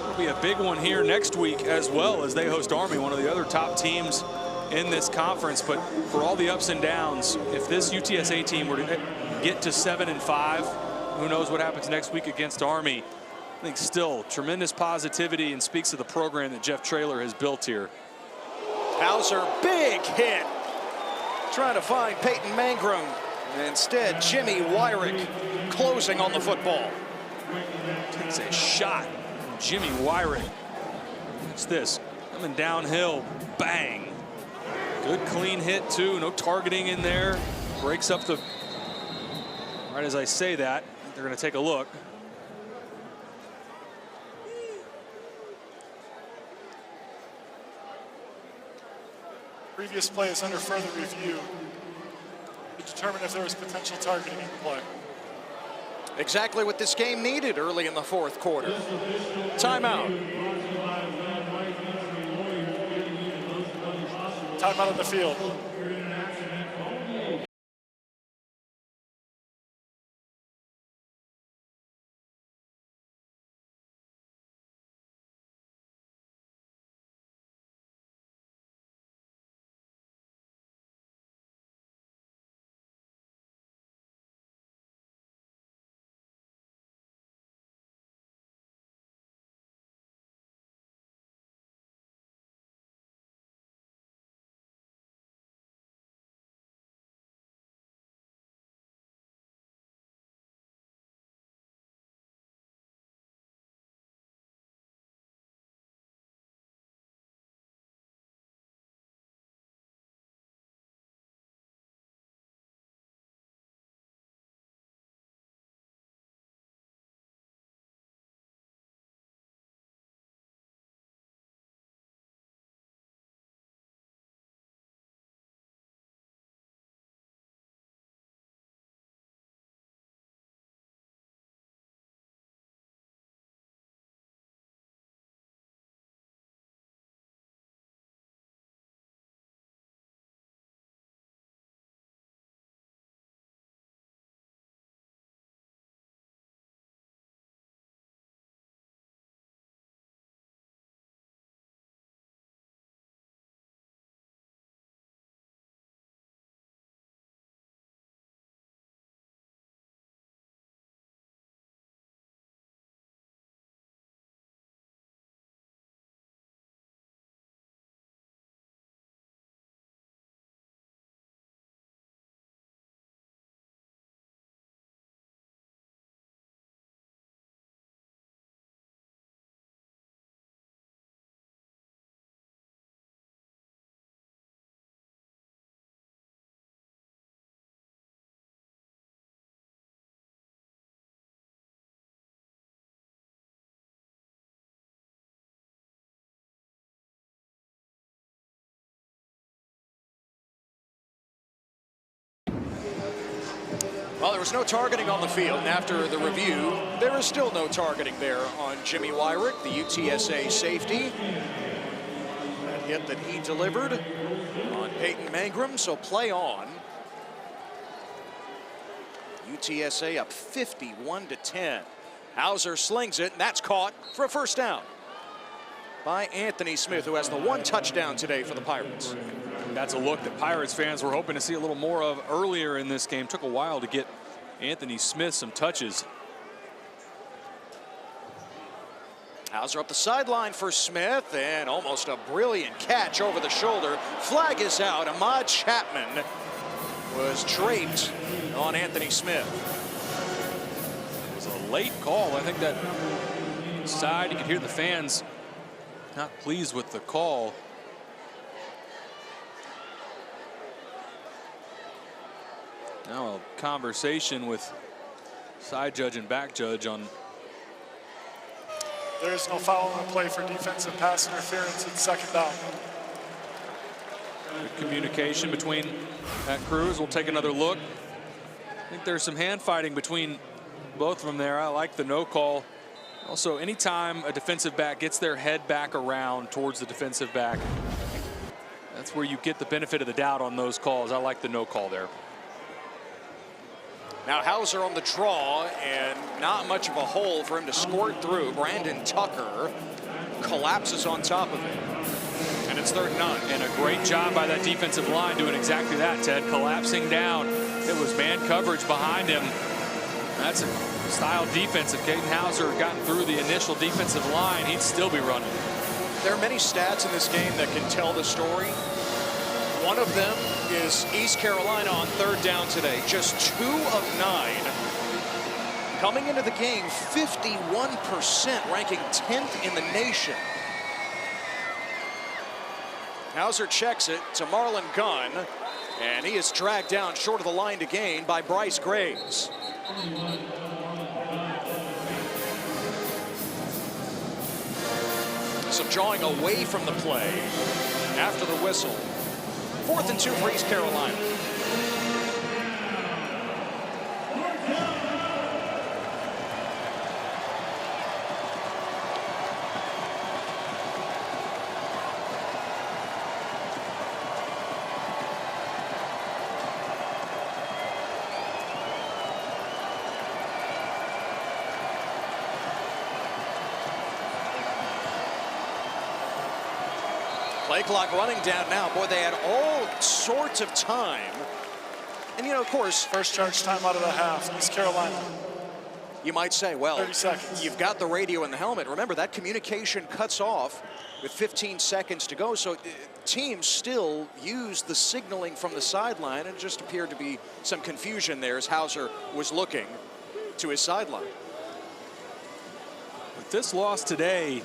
It'll be a big one here next week as well, as they host Army, one of the other top teams in this conference. But for all the ups and downs, if this UTSA team were to get to 7-5, who knows what happens next week against Army. I think still tremendous positivity, and speaks of the program that Jeff Traylor has built here. Hauser, big hit. Trying to find Peyton Mangrum. Instead, Jimmy Wyrick closing on the football. Takes a shot from Jimmy Wyrick. What's this? Coming downhill. Bang. Good clean hit, too. No targeting in there. Breaks up the... Right as I say that, they're going to take a look. Previous play is under further review to determine if there was potential targeting in the play. Exactly what this game needed early in the 4th quarter. Timeout. Timeout on the field. Well, there was no targeting on the field, and after the review, there is still no targeting there on Jimmy Wyrick, the UTSA safety. That hit that he delivered on Peyton Mangrum, so play on. UTSA up 51-10. Hauser slings it, and that's caught for a first down by Anthony Smith, who has the one touchdown today for the Pirates. That's a look that Pirates fans were hoping to see a little more of earlier in this game. Took a while to get Anthony Smith some touches. Hauser up the sideline for Smith, and almost a brilliant catch over the shoulder. Flag is out. Ahmad Chapman was draped on Anthony Smith. It was a late call. I think that side, you could hear the fans not pleased with the call. Now a conversation with side judge and back judge on. There is no foul on the play for defensive pass interference at second down. Good communication between that crews. We'll take another look. I think there's some hand fighting between both of them there. I like the no call. Also, anytime a defensive back gets their head back around towards the defensive back, that's where you get the benefit of the doubt on those calls. I like the no call there. Now Hauser on the draw, and not much of a hole for him to squirt through. Brandon Tucker collapses on top of it, and it's 3rd and 9. And a great job by that defensive line doing exactly that, Ted. Collapsing down. It was man coverage behind him. That's a style defense. If Caden Hauser had gotten through the initial defensive line, he'd still be running. There are many stats in this game that can tell the story. One of them is East Carolina on 3rd down today. Just 2 of 9. Coming into the game, 51%, ranking 10th in the nation. Hauser checks it to Marlon Gunn, and he is dragged down short of the line to gain by Bryce Graves. Some drawing away from the play after the whistle. 4th and 2 for East Carolina. Play clock running down now. Boy, they had all sorts of time. And, you know, of course, first charge time out of the half, East Carolina. You might say, well, 30 seconds. You've got the radio in the helmet. Remember, that communication cuts off with 15 seconds to go. So teams still use the signaling from the sideline, and it just appeared to be some confusion there as Hauser was looking to his sideline. With this loss today,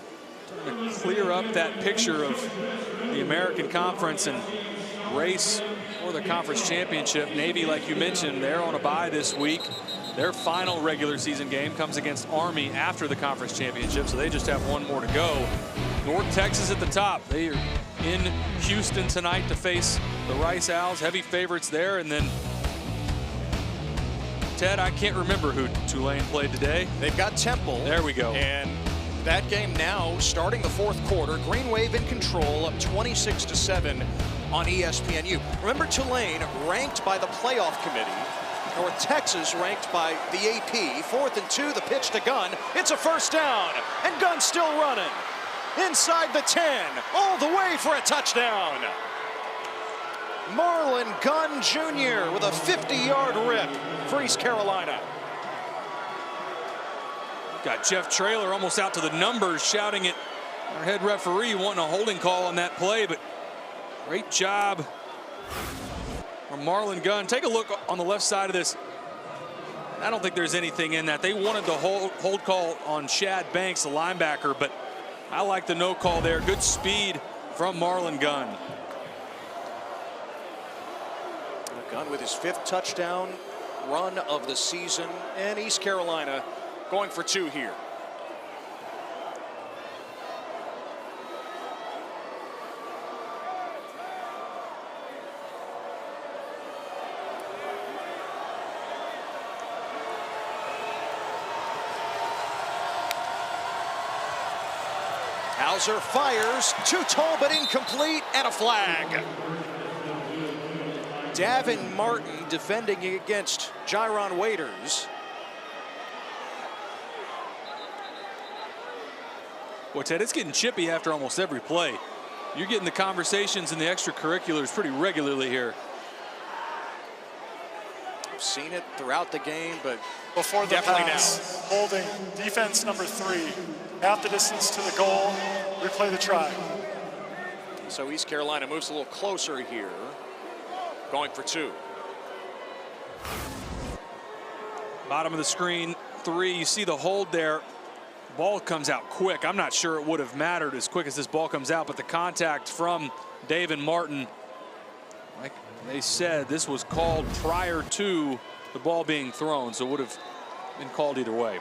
to clear up that picture of the American Conference and race for the conference championship. Navy, like you mentioned, they're on a bye this week. Their final regular season game comes against Army after the conference championship, so they just have one more to go. North Texas at the top. They are in Houston tonight to face the Rice Owls. Heavy favorites there. And then, Ted, I can't remember who Tulane played today. They've got Temple. There we go. And that game now starting the 4th quarter. Green Wave in control, up 26-7 on ESPNU. Remember, Tulane ranked by the playoff committee. North Texas ranked by the AP. 4th and 2, the pitch to Gunn. It's a first down, and Gunn's still running. Inside the 10, all the way for a touchdown. Marlon Gunn Jr. with a 50-yard rip for East Carolina. Got Jeff Traylor almost out to the numbers, shouting at our head referee, wanting a holding call on that play, but great job from Marlon Gunn. Take a look on the left side of this. I don't think there's anything in that. They wanted the hold call on Shad Banks, the linebacker, but I like the no call there. Good speed from Marlon Gunn. Gunn with his 5th touchdown run of the season, and East Carolina going for 2 here. Hauser fires, too tall but incomplete, and a flag. Davin Martin defending against Jaron Waiters. Well, Ted, it's getting chippy after almost every play. You're getting the conversations and the extracurriculars pretty regularly here. I've seen it throughout the game, but Before the definitely pass, holding defense number 3, half the distance to the goal, replay the try. So East Carolina moves a little closer here, going for 2. Bottom of the screen, 3. You see the hold there. Ball comes out quick. I'm not sure it would have mattered as quick as this ball comes out, but the contact from Davin Martin, like they said, this was called prior to the ball being thrown, so it would have been called either way.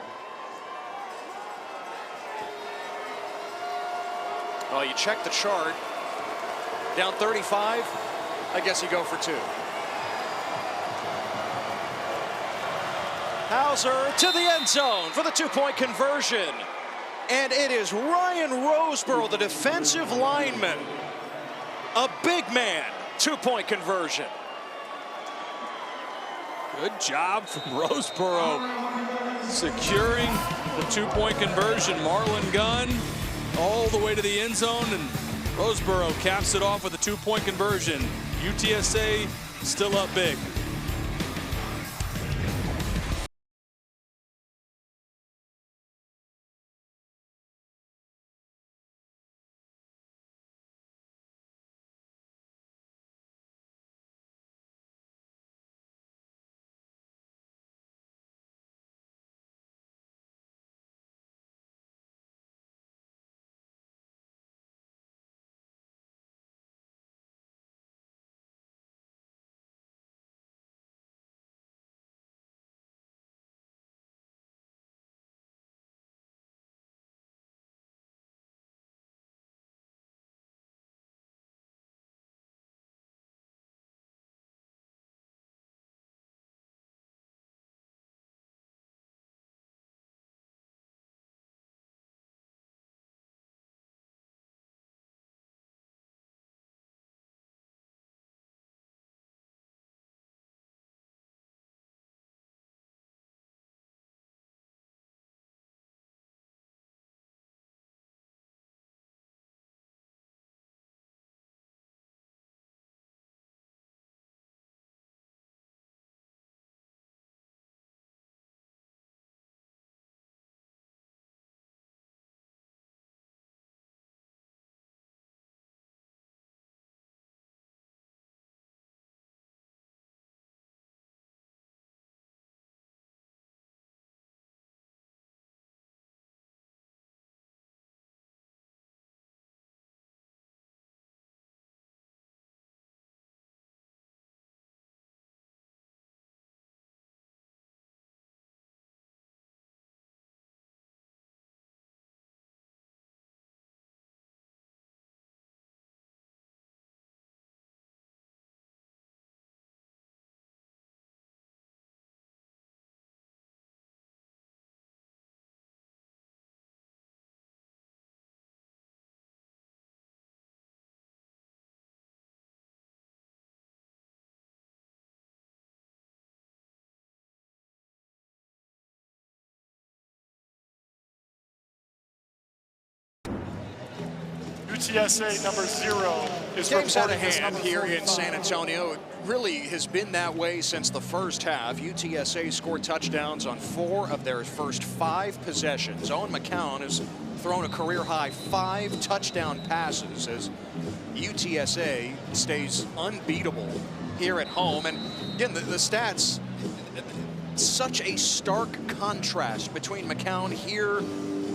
Well, you check the chart. Down 35, I guess you go for 2. Hauser to the end zone for the 2-point conversion. And it is Ryan Roseborough, the defensive lineman. A big man, 2-point conversion. Good job from Roseborough securing the 2-point conversion. Marlon Gunn all the way to the end zone, and Roseborough caps it off with a 2-point conversion. UTSA still up big. UTSA number 0 is Game's out of reporting as hand number here in 45. San Antonio. It really has been that way since the first half. UTSA scored touchdowns on 4 of their first 5 possessions. Owen McCown has thrown a career-high 5 touchdown passes as UTSA stays unbeatable here at home. And again, the stats, such a stark contrast between McCown here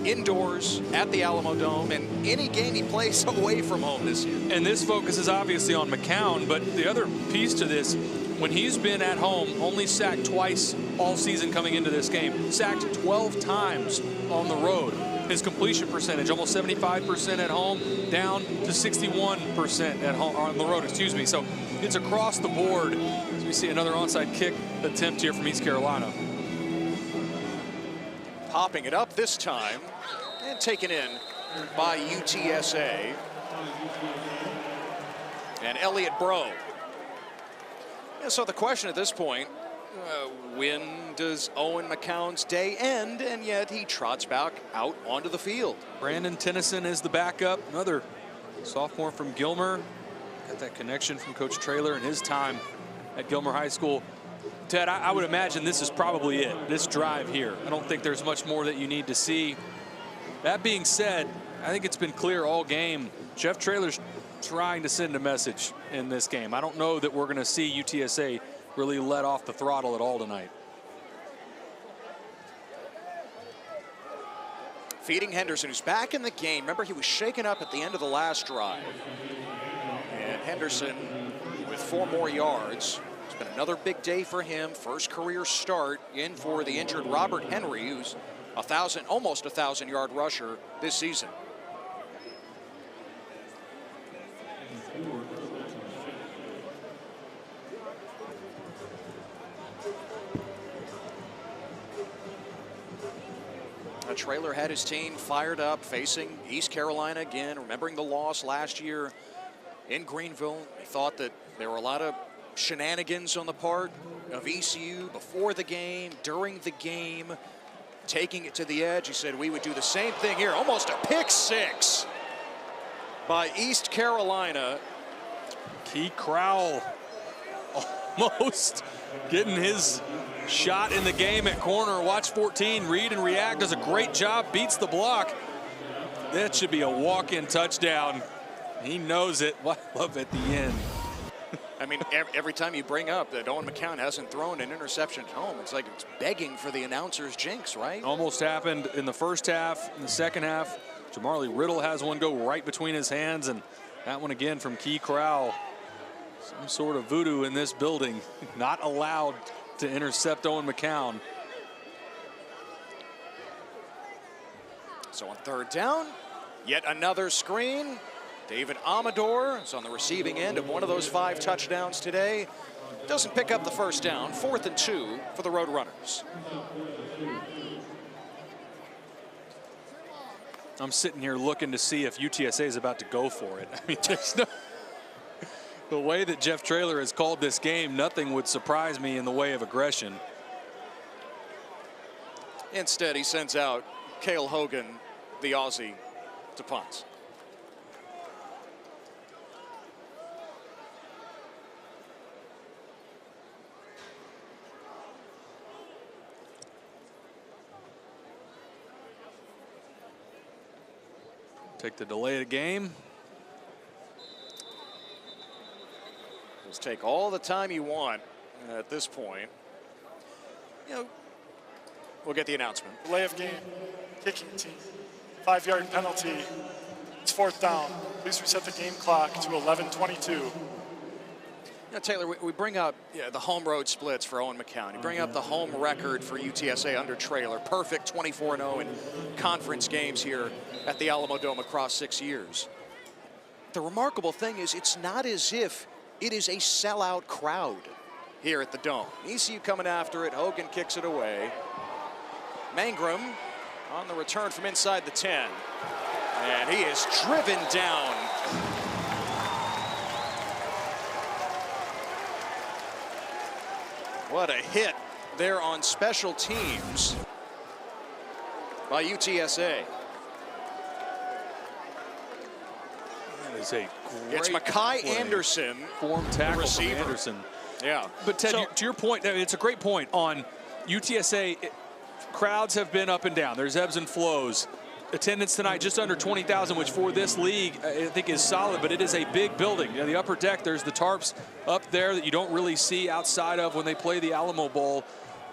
indoors at the Alamo Dome and any game he plays away from home this year. And this focus is obviously on McCown, but the other piece to this, when he's been at home, only sacked twice all season coming into this game, sacked 12 times on the road. His completion percentage, almost 75% at home, down to 61% at home, on the road, excuse me. So it's across the board as we see another onside kick attempt here from East Carolina. Popping it up this time and taken in by UTSA. And Elliott Bro. Yeah, so the question at this point, when does Owen McCown's day end? And yet he trots back out onto the field. Brandon Tennyson is the backup, another sophomore from Gilmer. Got that connection from Coach Traylor and his time at Gilmer High School. Ted, I would imagine this is probably it, this drive here. I don't think there's much more that you need to see. That being said, I think it's been clear all game. Jeff Traylor's trying to send a message in this game. I don't know that we're going to see UTSA really let off the throttle at all tonight. Feeding Henderson, who's back in the game. Remember, he was shaken up at the end of the last drive. And Henderson with 4 more yards. It's been another big day for him. First career start in for the injured Robert Henry, who's almost 1,000-yard rusher this season. Traylor had his team fired up, facing East Carolina again, remembering the loss last year in Greenville. He thought that there were a lot of shenanigans on the part of ECU before the game, during the game, taking it to the edge. He said we would do the same thing here. Almost a pick six by East Carolina. Key Crowell almost getting his shot in the game at corner. Watch 14, read and react, does a great job, beats the block. That should be a walk-in touchdown. He knows it. What I love at the end. I mean, every time you bring up that Owen McCown hasn't thrown an interception at home, it's like it's begging for the announcer's jinx, right? Almost happened in the first half. In the second half, Jamarly Riddle has one go right between his hands, and that one again from Key Crowell. Some sort of voodoo in this building. Not allowed to intercept Owen McCown. So on third down, yet another screen. David Amador is on the receiving end of one of those 5 touchdowns today. Doesn't pick up the first down. 4th and 2 for the Roadrunners. I'm sitting here looking to see if UTSA is about to go for it. I mean, there's no... The way that Jeff Traylor has called this game, nothing would surprise me in the way of aggression. Instead, he sends out Cale Hogan, the Aussie, to punt. Take the delay of the game. Just take all the time you want at this point. You know, we'll get the announcement. Delay of game, kicking team, 5-yard penalty. It's 4th down. Please reset the game clock to 11:22. You know, Taylor, we bring up the home road splits for Owen McCown. You bring up the home record for UTSA under Traylor. Perfect 24-0 in conference games here at the Alamo Dome across 6 years. The remarkable thing is it's not as if it is a sellout crowd here at the Dome. ECU coming after it. Hogan kicks it away. Mangrum on the return from inside the 10. And he is driven down. What a hit there on special teams by UTSA. That is a great It's Mekhi play. Anderson, Form tackle from receiver. Anderson. Yeah. But Ted, to your point, it's a great point on UTSA. Crowds have been up and down. There's ebbs and flows. Attendance tonight just under 20,000, which for this league I think is solid, but it is a big building. You know, the upper deck, there's the tarps up there that you don't really see outside of when they play the Alamo Bowl.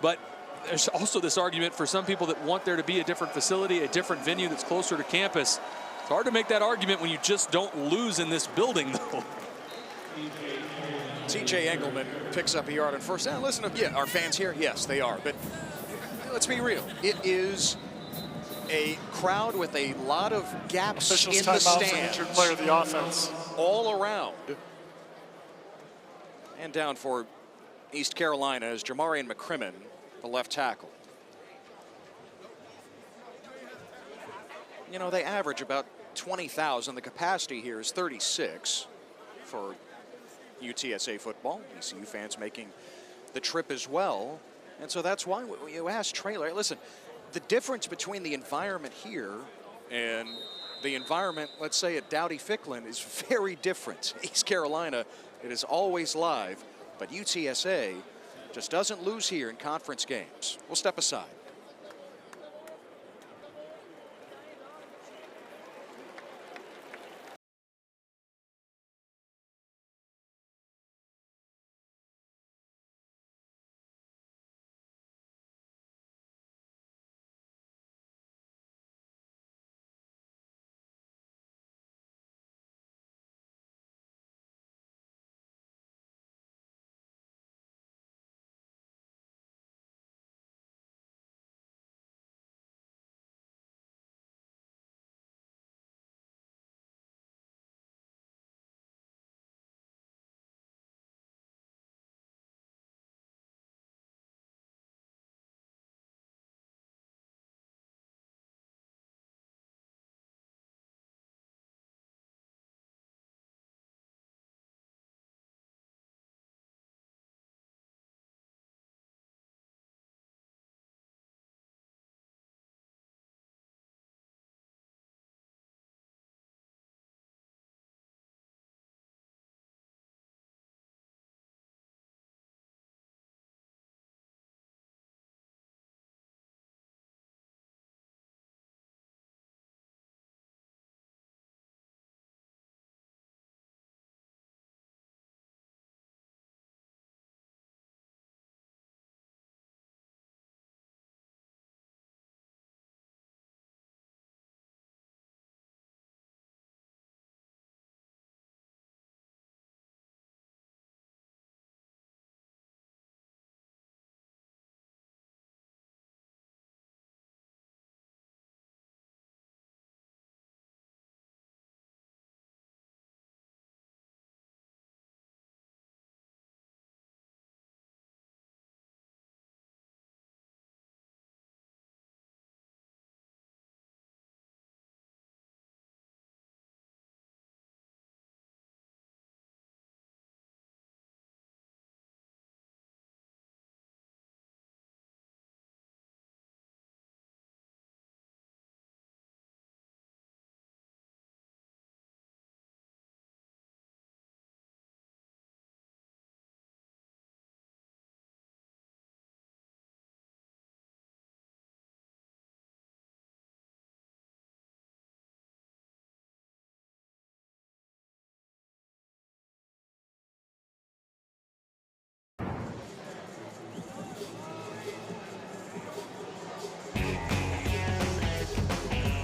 But there's also this argument for some people that want there to be a different facility, a different venue that's closer to campus. It's hard to make that argument when you just don't lose in this building, though. TJ Engelman picks up a yard on first down. Listen, are fans here? Yes, they are. But let's be real. It is a crowd with a lot of gaps Officials in the timeout for stands. injured player of the offense. All around. And down for East Carolina is Jamarian McCrimmon, the left tackle. you know, they average about 20,000. The capacity here is 36 for UTSA football. ECU fans making the trip as well. And so that's why you asked Traylor, listen, the difference between the environment here and the environment, let's say, at Dowdy-Ficklin is very different. East Carolina, it is always live, but UTSA just doesn't lose here in conference games. We'll step aside.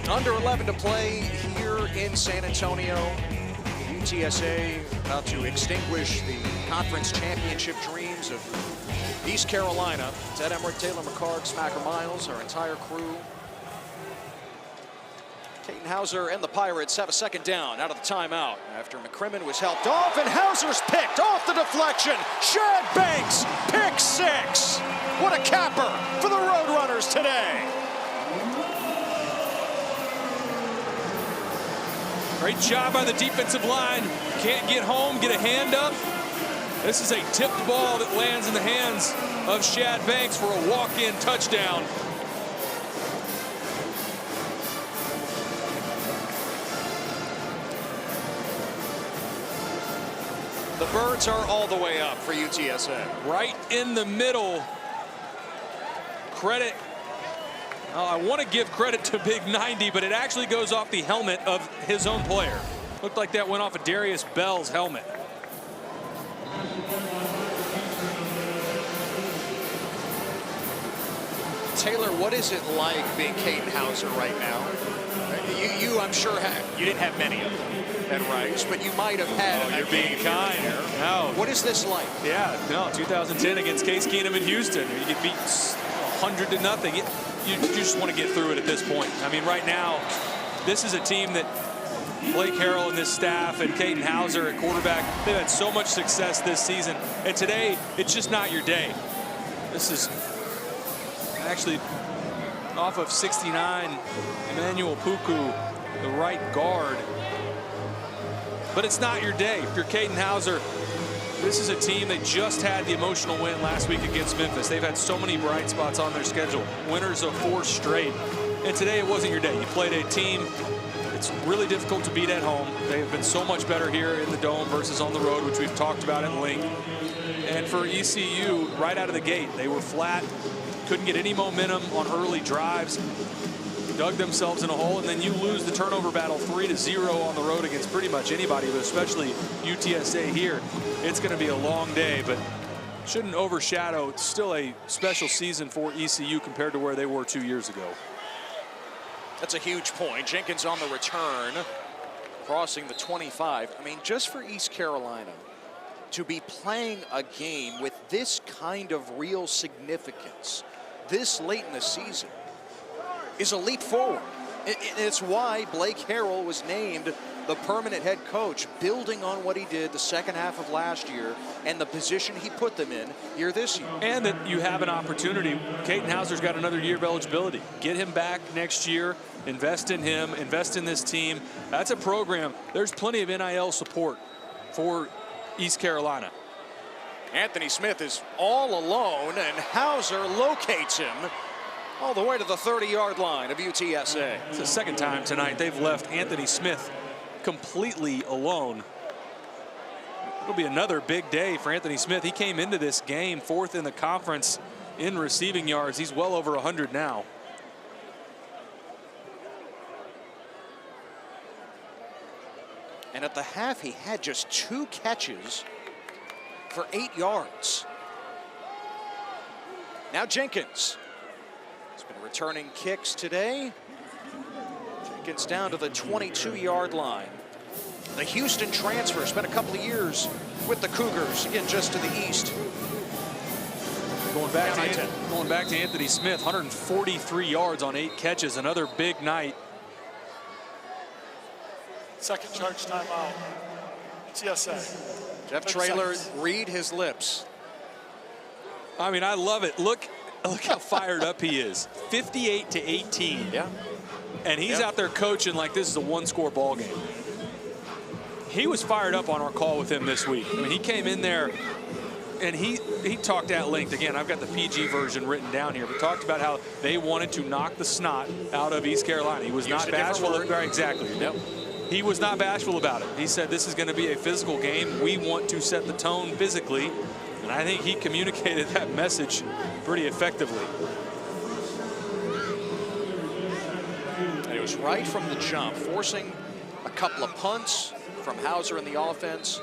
Under 11 to play here in San Antonio. UTSA about to extinguish the conference championship dreams of East Carolina. Ted Emmerich, Taylor McCarg, Smacker Miles, our entire crew. Caden Hauser and the Pirates have a second down out of the timeout after McCrimmon was helped off, and Hauser's picked off the deflection. Shad Banks, pick six. What a capper for the Roadrunners today. Great job by the defensive line. Can't get home, get a hand up. This is a tipped ball that lands in the hands of Shad Banks for a walk-in touchdown. The birds are all the way up for UTSA. Right in the middle. Credit. I want to give credit to Big 90, but it actually goes off the helmet of his own player. Looked like that went off of Darius Bell's helmet. Taylor, what is it like being Caden Hauser right now? You I'm sure, you didn't have many of them at Rice, but you might have had. Oh, you're being kind. No. What is this like? Yeah, no, 2010 against Case Keenum in Houston. You get beat 100-0. You just want to get through it at this point. I mean, right now, this is a team that Blake Harrell and this staff and Caden Hauser at quarterback, they've had so much success this season. And today, it's just not your day. This is actually off of 69, Emmanuel Puku, the right guard. But it's not your day. If you're Caden Hauser, this is a team that just had the emotional win last week against Memphis. They've had so many bright spots on their schedule. Winners of 4 straight. And today it wasn't your day. You played a team. It's really difficult to beat at home. They have been so much better here in the Dome versus on the road, which we've talked about at length. And for ECU, right out of the gate, they were flat, couldn't get any momentum on early drives, dug themselves in a hole, and then you lose the turnover battle 3-0 on the road against pretty much anybody, but especially UTSA here. It's going to be a long day, but shouldn't overshadow. It's still a special season for ECU compared to where they were 2 years ago. That's a huge point. Jenkins on the return, crossing the 25. I mean, just for East Carolina to be playing a game with this kind of real significance this late in the season is a leap forward. It's why Blake Harrell was named the permanent head coach, building on what he did the second half of last year and the position he put them in here this year. And that you have an opportunity. Caden Hauser's got another year of eligibility. Get him back next year, invest in him, invest in this team. That's a program. There's plenty of NIL support for East Carolina. Anthony Smith is all alone, and Hauser locates him all the way to the 30-yard line of UTSA. It's the second time tonight they've left Anthony Smith completely alone. It'll be another big day for Anthony Smith. He came into this game 4th in the conference in receiving yards. He's well over 100 now. And at the half, he had just 2 catches for 8 yards. Now Jenkins has been returning kicks today. Jenkins down to the 22-yard line. The Houston transfer, spent a couple of years with the Cougars, again just to the east. Going back to Anthony Smith, 143 yards on 8 catches, another big night. Second charge timeout. UTSA. Jeff Traylor, read his lips. I mean, I love it. Look how fired up he is. 58-18. Yeah. And he's out there coaching like this is a 1-score ball game. He was fired up on our call with him this week. I mean, he came in there and he talked at length. Again, I've got the PG version written down here, but talked about how they wanted to knock the snot out of East Carolina. He was not bashful. Exactly. Yep. He was not bashful about it. He said, this is going to be a physical game. We want to set the tone physically. And I think he communicated that message pretty effectively. And it was right from the jump, forcing a couple of punts from Hauser in the offense.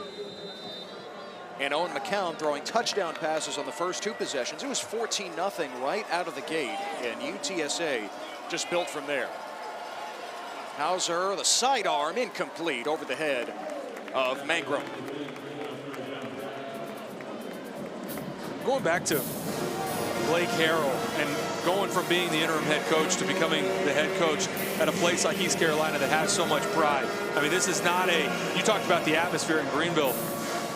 And Owen McCown throwing touchdown passes on the first 2 possessions. It was 14-0 right out of the gate. And UTSA just built from there. Hauser, the sidearm, incomplete over the head of Mangrum. Going back to Blake Harrell and going from being the interim head coach to becoming the head coach at a place like East Carolina that has so much pride. I mean, this is not you talked about the atmosphere in Greenville.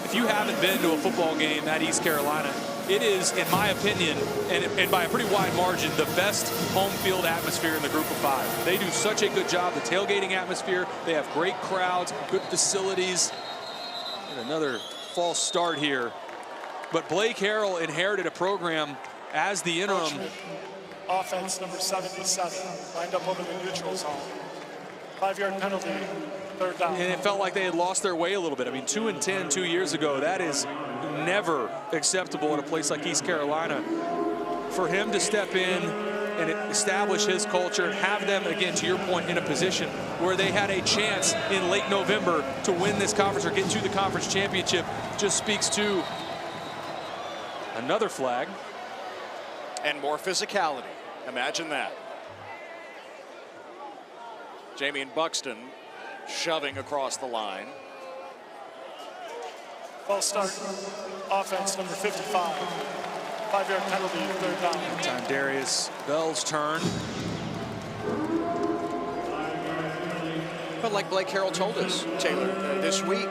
If you haven't been to a football game at East Carolina, it is, in my opinion, and by a pretty wide margin, the best home field atmosphere in the group of 5. They do such a good job. The tailgating atmosphere, they have great crowds, good facilities. And another false start here. But Blake Harrell inherited a program as the interim. Offense number 77, lined up over the neutral zone. 5-yard penalty, 3rd down. And it felt like they had lost their way a little bit. I mean, 2-10 2 years ago, that is never acceptable in a place like East Carolina. For him to step in and establish his culture and have them, again, to your point, in a position where they had a chance in late November to win this conference or get to the conference championship just speaks to another flag. And more physicality. Imagine that. Jamie Buxton shoving across the line. False start. Offense number 55. 5-yard penalty, 3rd down. Time Darius Bell's turn. But like Blake Harrell told us, Taylor, this week,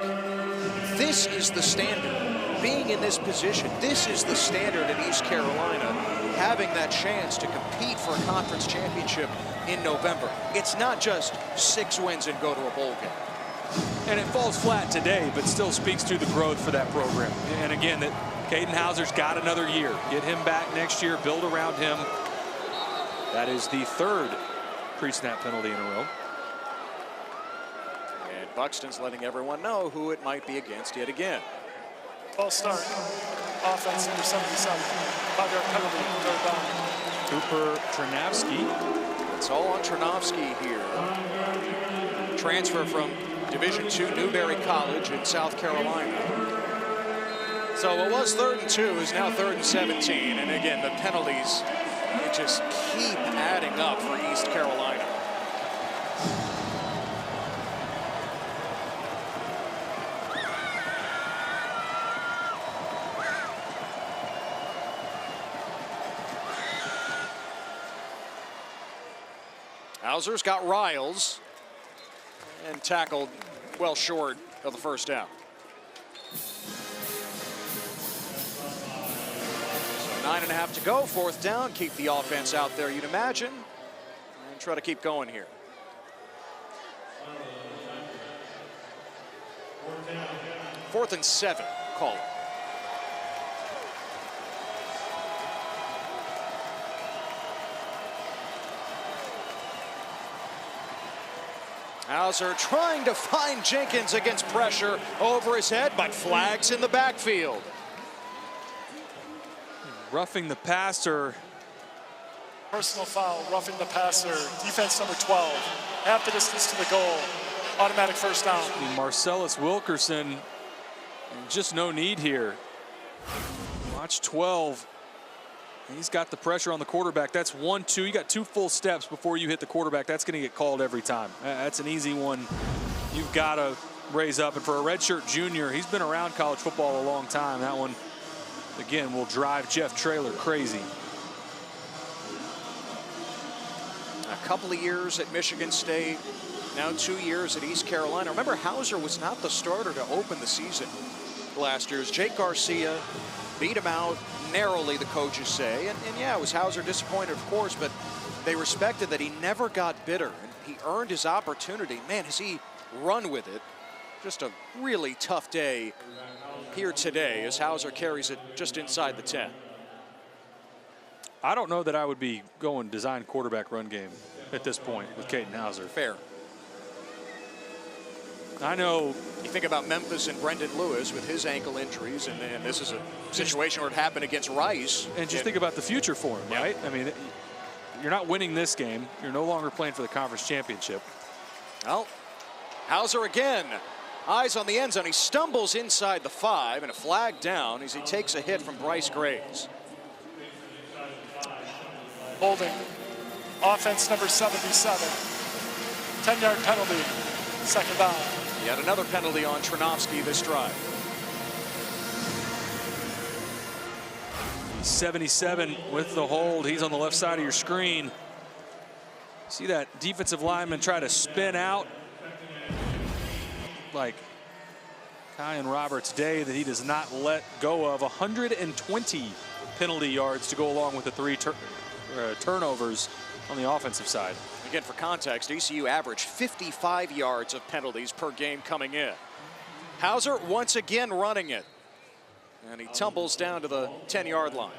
this is the standard. Being in this position, this is the standard at East Carolina. having that chance to compete for a conference championship in November. It's not just 6 wins and go to a bowl game. And it falls flat today, but still speaks to the growth for that program. And again, that Caden Hauser's got another year. Get him back next year, build around him. That is the 3rd pre-snap penalty in a row. And Buxton's letting everyone know who it might be against yet again. False start. Offense number 77. 5-yard penalty, 3rd down. Cooper Tranavsky. It's all on Tranavsky here. Transfer from Division II Newberry College in South Carolina. So it was 3rd and 2, is now 3rd and 17. And again, the penalties, they just keep adding up for East Carolina. Hauser's got Riles and tackled well short of the first down. So 9.5 to go, 4th down. Keep the offense out there, you'd imagine, and try to keep going here. Fourth and 7, call it. Hauser trying to find Jenkins against pressure over his head, but flags in the backfield. Roughing the passer. Personal foul, roughing the passer. Defense number 12. Half the distance to the goal. Automatic 1st down. Marcellus Wilkerson. Just no need here. Watch 12. He's got the pressure on the quarterback. That's 1-2. You got 2 full steps before you hit the quarterback. That's going to get called every time. That's an easy one you've got to raise up. And for a redshirt junior, he's been around college football a long time. That one, again, will drive Jeff Traylor crazy. A couple of years at Michigan State, now 2 years at East Carolina. Remember, Hauser was not the starter to open the season last year. Jake Garcia beat him out narrowly, the coaches say. And yeah, was Hauser disappointed, of course, but they respected that he never got bitter. And he earned his opportunity. Man, has he run with it. Just a really tough day here today as Hauser carries it just inside the 10. I don't know that I would be going design quarterback run game at this point with Caden Hauser. Fair. I know. You think about Memphis and Brendan Lewis with his ankle injuries, and this is a situation where it happened against Rice. And just think about the future for him, right? I mean, you're not winning this game. You're no longer playing for the conference championship. Well, Hauser again. Eyes on the end zone. He stumbles inside the 5 and a flag down as he takes a hit from Bryce Graves. Holding. Offense number 77. 10-yard penalty. 2nd down. Yet another penalty on Tranavsky this drive. 77 with the hold. He's on the left side of your screen. See that defensive lineman try to spin out like Kyan Roberts' day that he does not let go of. 120 penalty yards to go along with the 3 turnovers on the offensive side. Again, for context, ECU averaged 55 yards of penalties per game coming in. Hauser once again running it. And he tumbles down to the 10-yard line.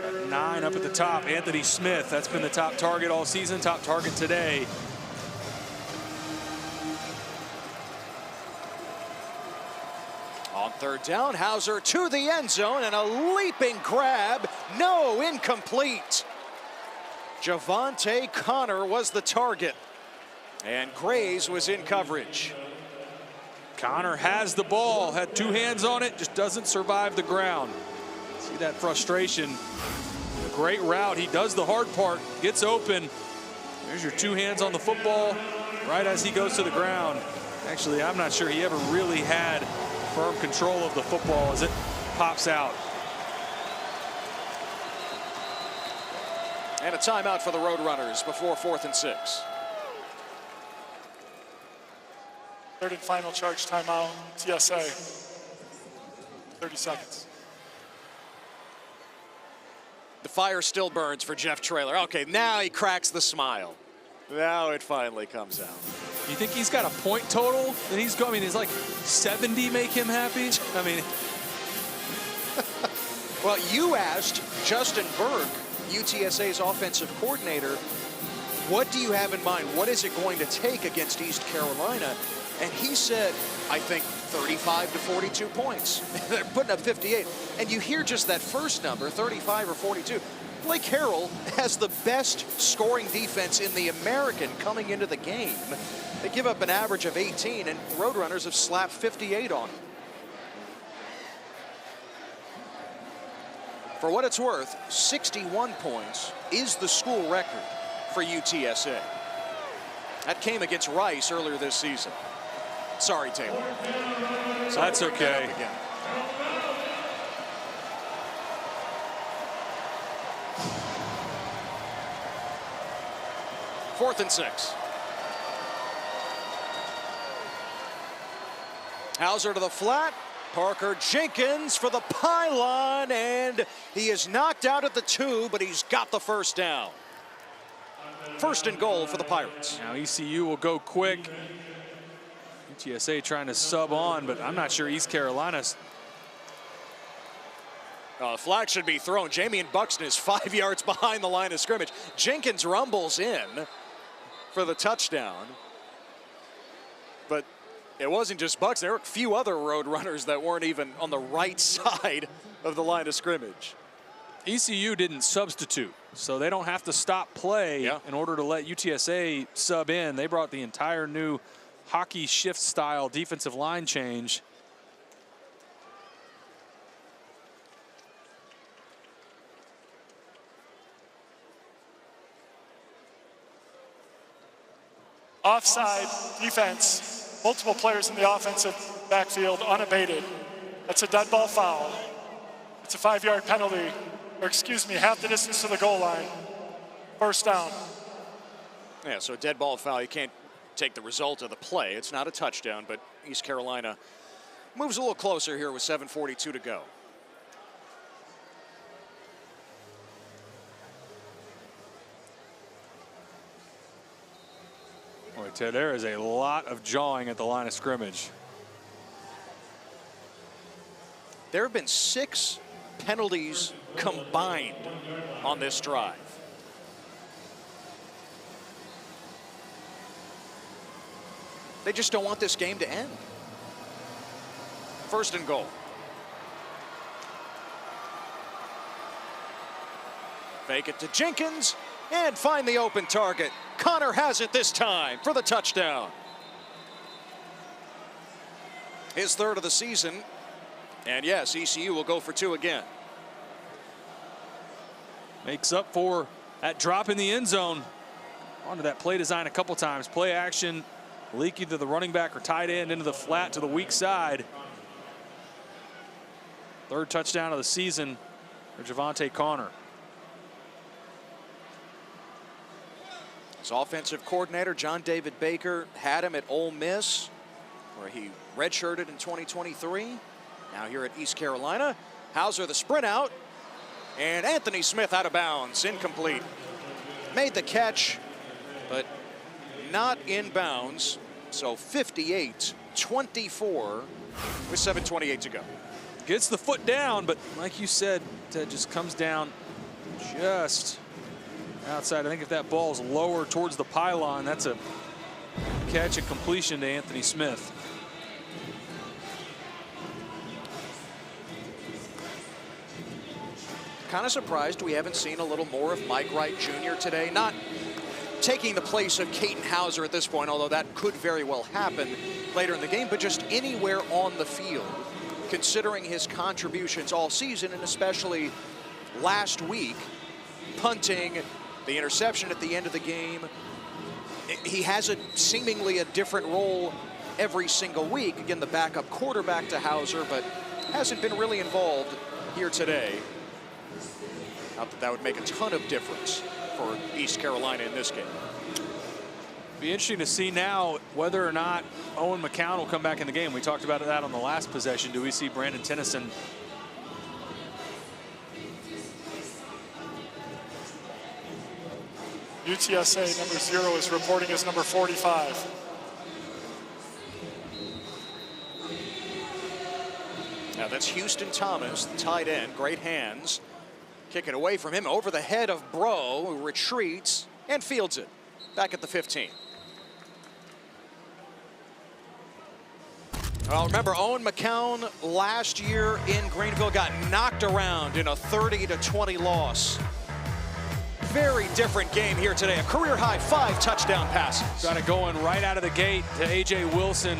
At 9 up at the top, Anthony Smith. That's been the top target all season, top target today. On 3rd down, Hauser to the end zone and a leaping grab. No, incomplete. Javante Connor was the target. And Graves was in coverage. Connor has the ball, had 2 hands on it, just doesn't survive the ground. See that frustration. A great route. He does the hard part, gets open. There's your 2 hands on the football right as he goes to the ground. Actually, I'm not sure he ever really had firm control of the football as it pops out. And a timeout for the Roadrunners before 4th and 6. Third and final charge timeout, UTSA. 30 seconds. The fire still burns for Jeff Traylor. Okay, now he cracks the smile. Now it finally comes out. You think he's got a point total? And he's going, I mean, is like 70 make him happy? I mean. Well, you asked Justin Berg, UTSA's offensive coordinator, what do you have in mind? What is it going to take against East Carolina? And he said, I think 35 to 42 points. They're putting up 58. And you hear just that first number, 35 or 42. Blake Harrell has the best scoring defense in the American coming into the game. They give up an average of 18, and Roadrunners have slapped 58 on them. For what it's worth, 61 points is the school record for UTSA. That came against Rice earlier this season. Sorry, Taylor. That's okay. Again. Fourth and 6. Hauser to the flat. Parker Jenkins for the pylon, and he is knocked out at the 2, but he's got the first down. First and goal for the Pirates. Now ECU will go quick. UTSA trying to sub on, but I'm not sure East Carolina's. Flag should be thrown. Jamian Buxton is 5 yards behind the line of scrimmage. Jenkins rumbles in for the touchdown. But it wasn't just Buxton. There were a few other road runners that weren't even on the right side of the line of scrimmage. ECU didn't substitute, so they don't have to stop play in order to let UTSA sub in. They brought the entire new hockey shift style defensive line change. Offside defense, multiple players in the offensive backfield unabated. That's a dead ball foul. It's a 5-yard penalty, or excuse me, half the distance to the goal line. First down. Yeah, so a dead ball foul, you can't take the result of the play. It's not a touchdown, but East Carolina moves a little closer here with 7:42 to go. Boy, Ted, there is a lot of jawing at the line of scrimmage. There have been 6 penalties combined on this drive. They just don't want this game to end. First and goal. Fake it to Jenkins and find the open target. Connor has it this time for the touchdown. His third of the season. And yes, ECU will go for 2 again. Makes up for that drop in the end zone. Onto that play design a couple times. Play action, leak either the running back or tight end into the flat to the weak side. Third touchdown of the season for Javante Connor. His offensive coordinator, John David Baker, had him at Ole Miss, where he redshirted in 2023. Now here at East Carolina. Hauser the sprint out, and Anthony Smith out of bounds, incomplete. Made the catch, but not in bounds. So 58-24 with 7:28 to go. Gets the foot down, but like you said, Ted, just comes down just outside. I think if that ball is lower towards the pylon, that's a catch and completion to Anthony Smith. Kind of surprised we haven't seen a little more of Mike Wright Jr. today. Not taking the place of Caton Hauser at this point, although that could very well happen later in the game, but just anywhere on the field, considering his contributions all season, and especially last week, punting, the interception at the end of the game. He has seemingly a different role every single week. Again, the backup quarterback to Hauser, but hasn't been really involved here today. Not that that would make a ton of difference for East Carolina in this game. Be interesting to see now whether or not Owen McCown will come back in the game. We talked about that on the last possession. Do we see Brandon Tennyson? UTSA number 0 is reporting as number 45. Now that's Houston Thomas, the tight end. Great hands. Kick it away from him over the head of Bro, who retreats and fields it. Back at the 15. Well, remember, Owen McCown last year in Greenville got knocked around in a 30-20 loss. Very different game here today. A career-high 5 touchdown passes. Got it going right out of the gate to A.J. Wilson.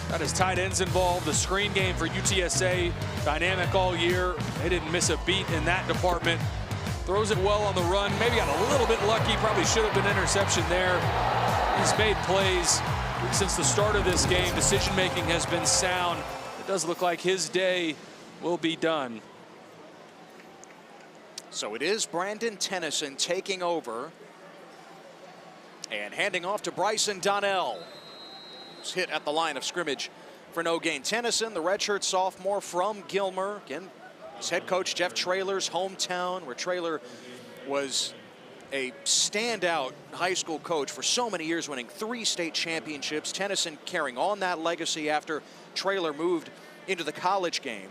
Got his tight ends involved. The screen game for UTSA, dynamic all year. They didn't miss a beat in that department. Throws it well on the run. Maybe got a little bit lucky. Probably should have been interception there. He's made plays since the start of this game. Decision-making has been sound. It does look like his day will be done. So it is Brandon Tennyson taking over and handing off to Bryson Donnell. He's hit at the line of scrimmage for no gain. Tennyson, the redshirt sophomore from Gilmer. Again, his head coach Jeff Traylor's hometown, where Traylor was a standout high school coach for so many years, winning 3 state championships. Tennyson carrying on that legacy after Traylor moved into the college game.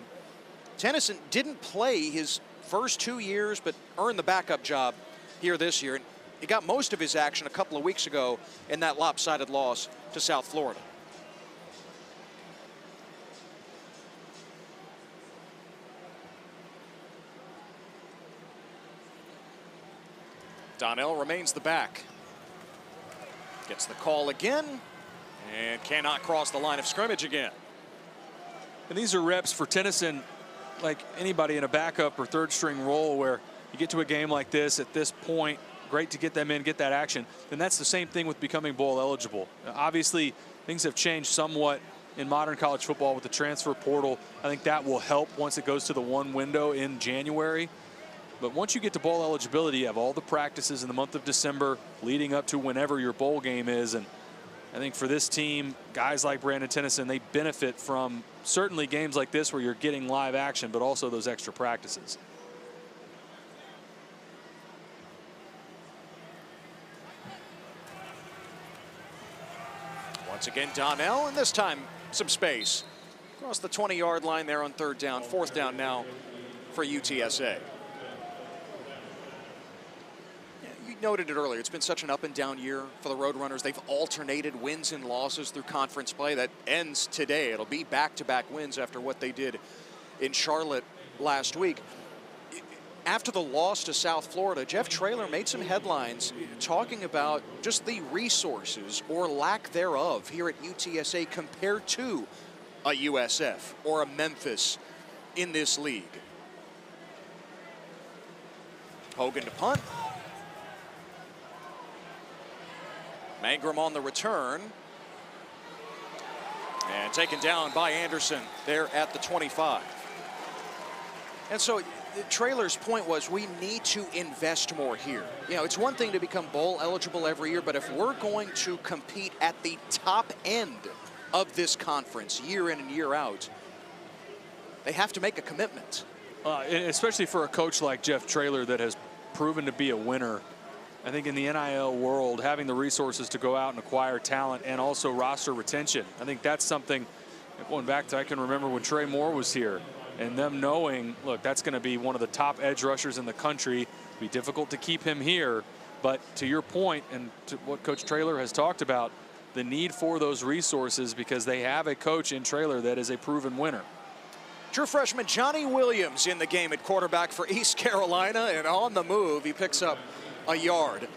Tennyson didn't play his first 2 years, but earned the backup job here this year. And he got most of his action a couple of weeks ago in that lopsided loss to South Florida. Donnell remains the back. Gets the call again and cannot cross the line of scrimmage again. And these are reps for Tennyson, like anybody in a backup or third string role, where you get to a game like this at this point, great to get them in, get that action. And that's the same thing with becoming bowl eligible. Now, obviously, things have changed somewhat in modern college football with the transfer portal. I think that will help once it goes to the 1 window in January. But once you get to bowl eligibility, you have all the practices in the month of December leading up to whenever your bowl game is. And I think for this team, guys like Brandon Tennyson, they benefit from certainly games like this where you're getting live action, but also those extra practices. Once again, Donnell, and this time some space. Across the 20-yard line there on 3rd down. 4th down now for UTSA. You noted it earlier. It's been such an up and down year for the Roadrunners. They've alternated wins and losses through conference play. That ends today. It'll be back-to-back wins after what they did in Charlotte last week. After the loss to South Florida, Jeff Traylor made some headlines talking about just the resources or lack thereof here at UTSA compared to a USF or a Memphis in this league. Hogan to punt. Mangrum on the return. And taken down by Anderson there at the 25. And so Traylor's point was we need to invest more here. You know, it's one thing to become bowl eligible every year, but if we're going to compete at the top end of this conference year in and year out, they have to make a commitment. Especially for a coach like Jeff Traylor that has proven to be a winner. I think in the NIL world, having the resources to go out and acquire talent and also roster retention, I think that's something, going back to, I can remember when Trey Moore was here, and them knowing, look, that's going to be one of the top edge rushers in the country. It'll be difficult to keep him here. But to your point and to what Coach Traylor has talked about, the need for those resources because they have a coach in Traylor that is a proven winner. True freshman Johnny Williams in the game at quarterback for East Carolina, and on the move, he picks up a yard.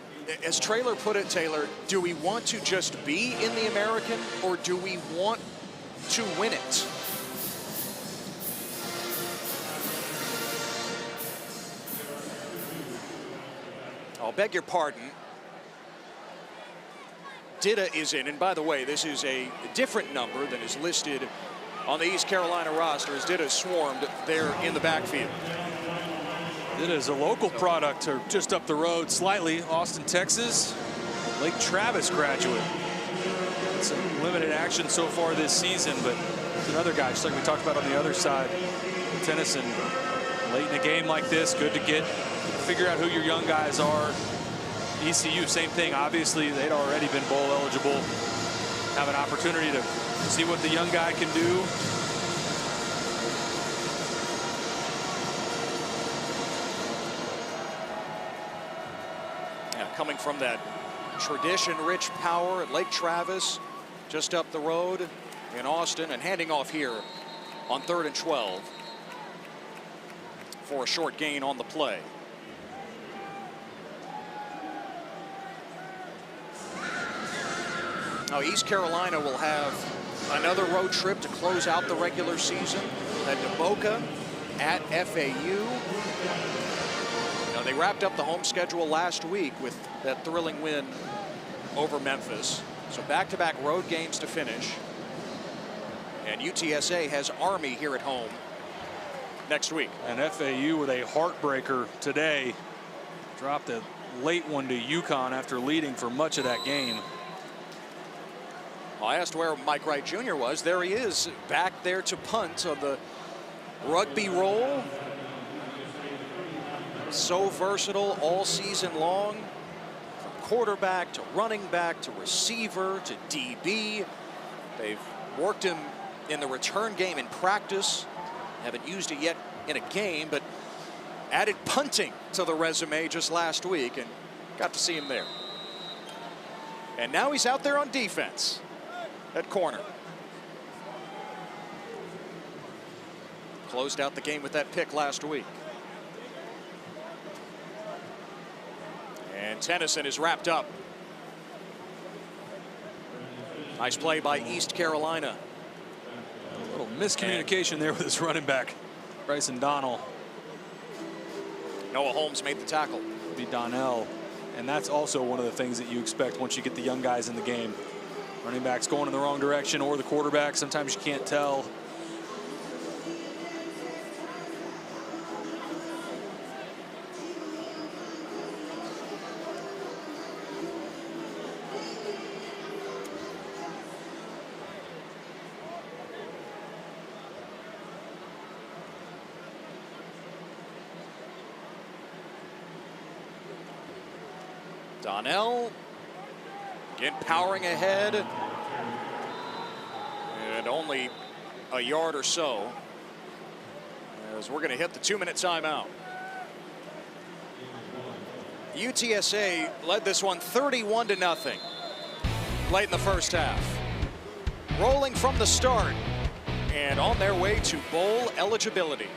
As Traylor put it, Taylor, do we want to just be in the American or do we want to win it? I'll beg your pardon. Dida is in, and by the way, this is a different number than is listed on the East Carolina roster as Dida swarmed there in the backfield. Dida is a local product, or just up the road slightly, Austin, Texas. Lake Travis graduate. Some limited action so far this season, but another guy, just like we talked about on the other side, Tennyson, late in a game like this, good to figure out who your young guys are. ECU, same thing. Obviously, they'd already been bowl eligible. Have an opportunity to see what the young guy can do. Yeah, coming from that tradition-rich power at Lake Travis, just up the road in Austin, and handing off here on 3rd and 12 for a short gain on the play. Now East Carolina will have another road trip to close out the regular season at Boca, at FAU. Now they wrapped up the home schedule last week with that thrilling win over Memphis. So back-to-back road games to finish. And UTSA has Army here at home next week. And FAU with a heartbreaker today. Dropped a late one to UConn after leading for much of that game. I asked where Mike Wright Jr. was. There he is, back there to punt on the rugby roll. So versatile all season long. From quarterback to running back to receiver to DB. They've worked him in the return game in practice. Haven't used it yet in a game, but added punting to the resume just last week and got to see him there. And now he's out there on defense at corner. Closed out the game with that pick last week. And Tennyson is wrapped up. Nice play by East Carolina. A little miscommunication there with his running back, Bryson Donnell. Noah Holmes made the tackle. Be Donnell. And that's also one of the things that you expect once you get the young guys in the game. Running backs going in the wrong direction, or the quarterback, sometimes you can't tell. Donnell again powering ahead, and only a yard or so as we're going to hit the 2-minute timeout. UTSA led this one 31-0 late in the first half, rolling from the start and on their way to bowl eligibility.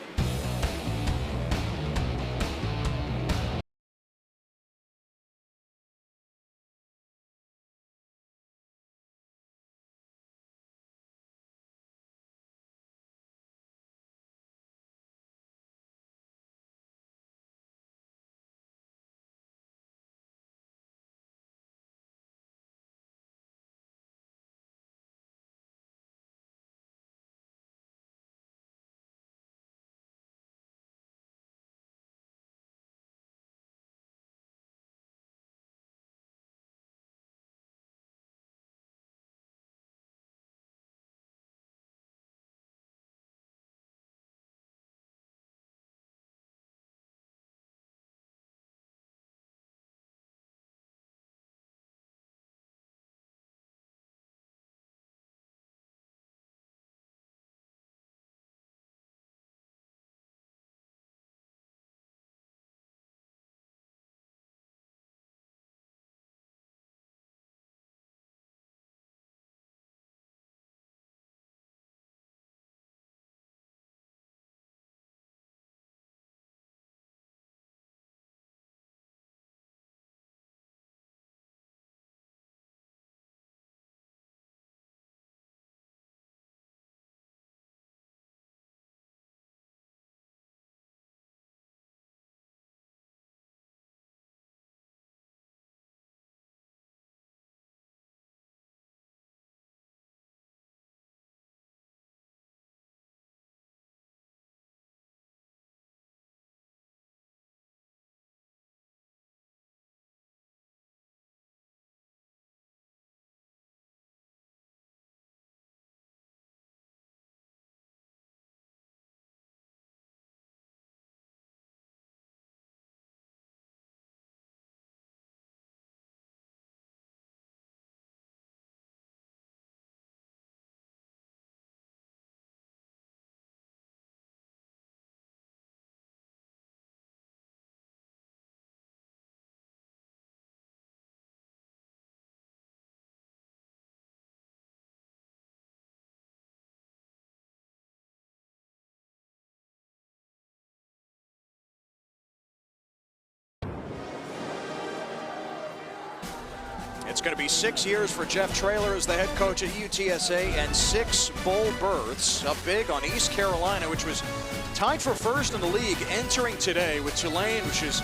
It's going to be 6 years for Jeff Traylor as the head coach at UTSA and 6 bowl berths. Up big on East Carolina, which was tied for first in the league entering today with Tulane, which is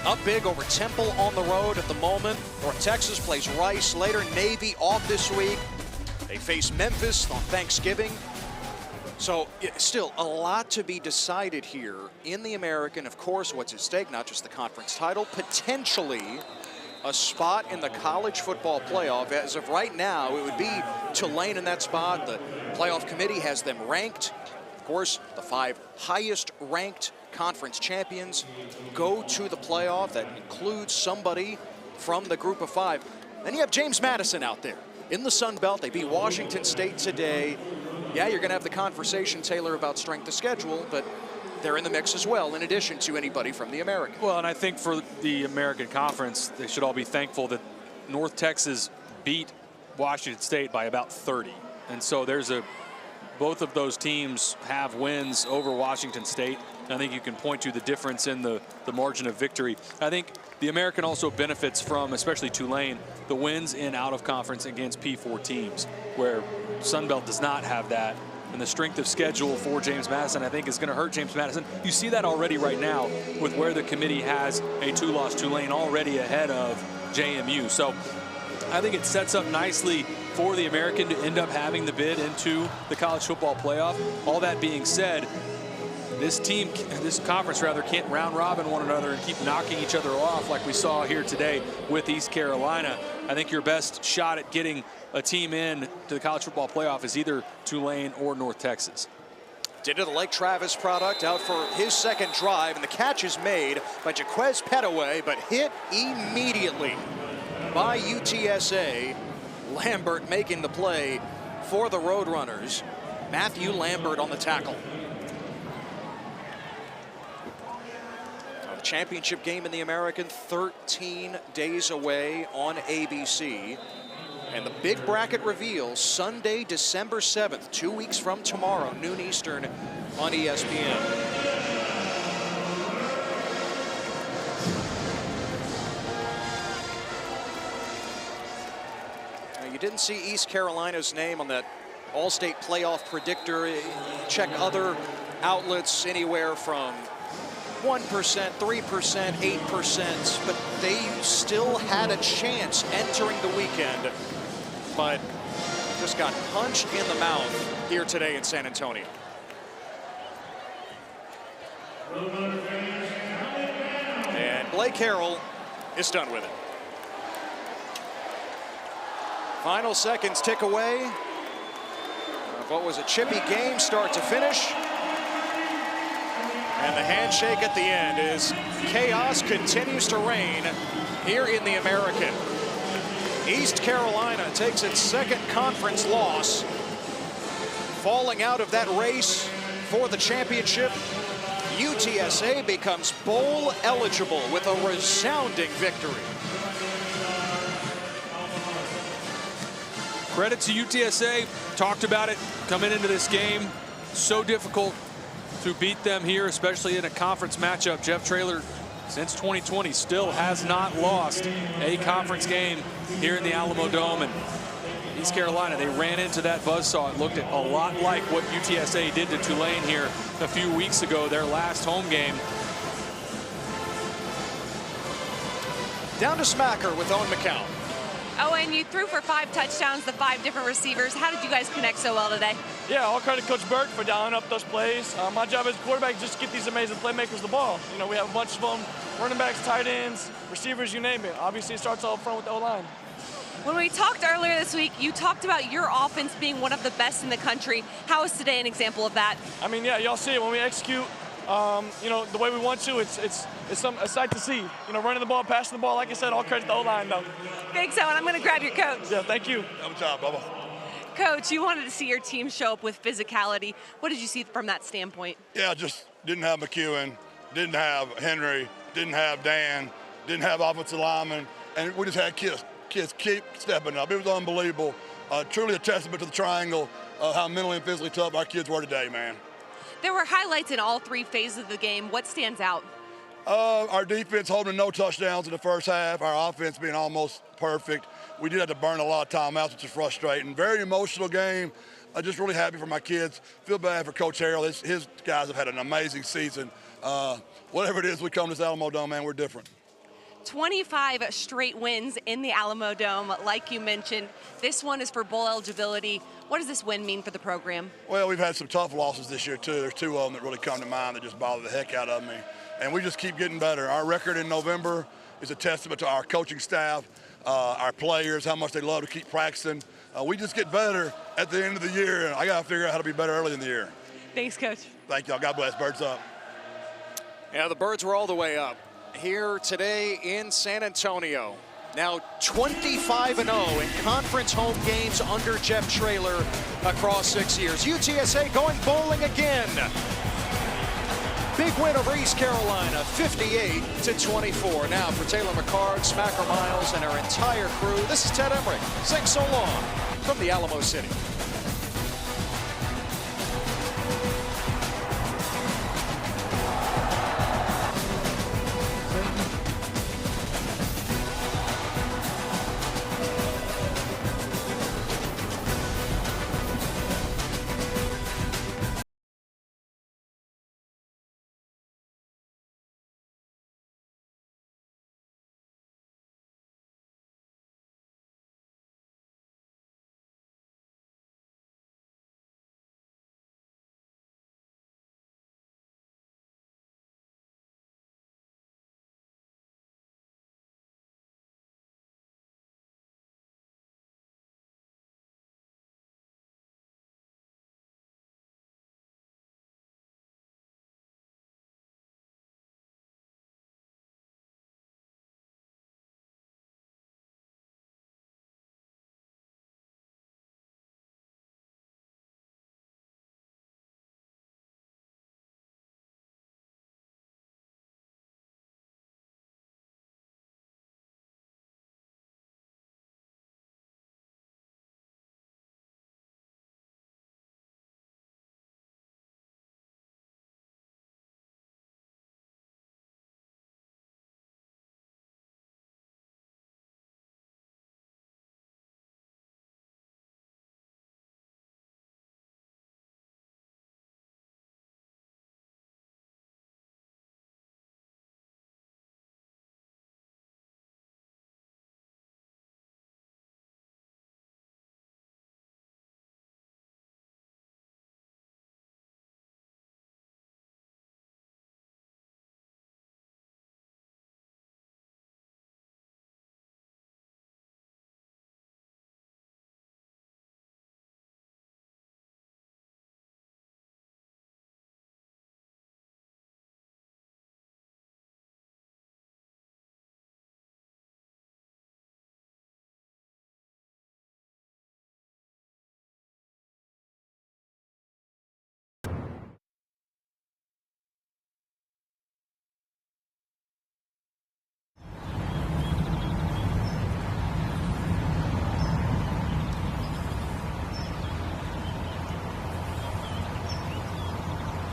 up big over Temple on the road at the moment. North Texas plays Rice later. Navy off this week. They face Memphis on Thanksgiving. So still a lot to be decided here in the American. Of course, what's at stake, not just the conference title, potentially a spot in the college football playoff. As of right now, it would be Tulane in that spot. The playoff committee has them ranked. Of course, the 5 highest ranked conference champions go to the playoff. That includes somebody from the group of 5. Then you have James Madison out there in the Sun Belt. They beat Washington State today. Yeah, you're going to have the conversation, Taylor, about strength of schedule, but they're in the mix as well, in addition to anybody from the American. Well, and I think for the American Conference, they should all be thankful that North Texas beat Washington State by about 30. And so both of those teams have wins over Washington State. I think you can point to the difference in the margin of victory. I think the American also benefits from, especially Tulane, the wins in out-of-conference against P4 teams, where Sunbelt does not have that. And the strength of schedule for James Madison, I think, is going to hurt James Madison. You see that already right now with where the committee has a 2-loss Tulane already ahead of JMU. So I think it sets up nicely for the American to end up having the bid into the college football playoff. All that being said, this conference rather, can't round robin one another and keep knocking each other off like we saw here today with East Carolina. I think your best shot at getting a team in to the college football playoff is either Tulane or North Texas. Into the Lake Travis product, out for his second drive, and the catch is made by Jaquez Petaway, but hit immediately by UTSA. Lambert making the play for the Roadrunners. Matthew Lambert on the tackle. The championship game in the American, 13 days away on ABC. And the big bracket reveal Sunday, December 7th, 2 weeks from tomorrow, noon Eastern on ESPN. Now, you didn't see East Carolina's name on that All-State playoff predictor. Check other outlets, anywhere from 1%, 3%, 8%, but they still had a chance entering the weekend, but just got punched in the mouth here today in San Antonio. And Blake Harrell is done with it. Final seconds tick away of what was a chippy game start to finish. And the handshake at the end is chaos continues to reign here in the American. East Carolina takes its second conference loss, falling out of that race for the championship. UTSA becomes bowl eligible with a resounding victory. Credit to UTSA. Talked about it coming into this game. So difficult to beat them here, especially in a conference matchup. Jeff Traylor, since 2020, still has not lost a conference game here in the Alamo Dome. And East Carolina, they ran into that buzzsaw. It looked a lot like what UTSA did to Tulane here a few weeks ago, their last home game. Down to Smacker with Owen McCown. Oh, and you threw for 5 touchdowns to 5 different receivers. How did you guys connect so well today? Yeah, all credit to Coach Burke for dialing up those plays. My job as quarterback is just to get these amazing playmakers the ball. You know, we have a bunch of them, running backs, tight ends, receivers, you name it. Obviously, it starts all up front with the O-line. When we talked earlier this week, you talked about your offense being one of the best in the country. How is today an example of that? I mean, yeah, y'all see it when we execute. You know, the way we want to, it's a sight to see. You know, running the ball, passing the ball, like I said, all credit to the O-line, though. Thanks, Owen. I'm going to grab your coach. Yeah, thank you. Good job, Bubba. Coach, you wanted to see your team show up with physicality. What did you see from that standpoint? Yeah, just didn't have McEwen, didn't have Henry, didn't have Dan, didn't have offensive linemen, and we just had kids keep stepping up. It was unbelievable. Truly a testament to the triangle, how mentally and physically tough our kids were today, man. There were highlights in all 3 phases of the game. What stands out? Our defense holding no touchdowns in the first half, our offense being almost perfect. we did have to burn a lot of timeouts, which is frustrating. Very emotional game. I'm just really happy for my kids. Feel bad for Coach Harrell. His guys have had an amazing season. Whatever it is, we come to this Alamo Dome, man, we're different. 25 straight wins in the Alamo Dome, like you mentioned. This one is for bowl eligibility. What does this win mean for the program? Well, we've had some tough losses this year, too. There's 2 of them that really come to mind that just bother the heck out of me. And we just keep getting better. Our record in November is a testament to our coaching staff, our players, how much they love to keep practicing. We just get better at the end of the year, and I got to figure out how to be better early in the year. Thanks, Coach. Thank y'all. God bless. Birds up. Yeah, the Birds were all the way up here today in San Antonio. Now 25-0 in conference home games under Jeff Traylor across 6 years. UTSA going bowling again. Big win over East Carolina, 58-24. Now for Taylor McCard, Smacker Miles, and our entire crew, this is Ted Emmerich saying so long from the Alamo City.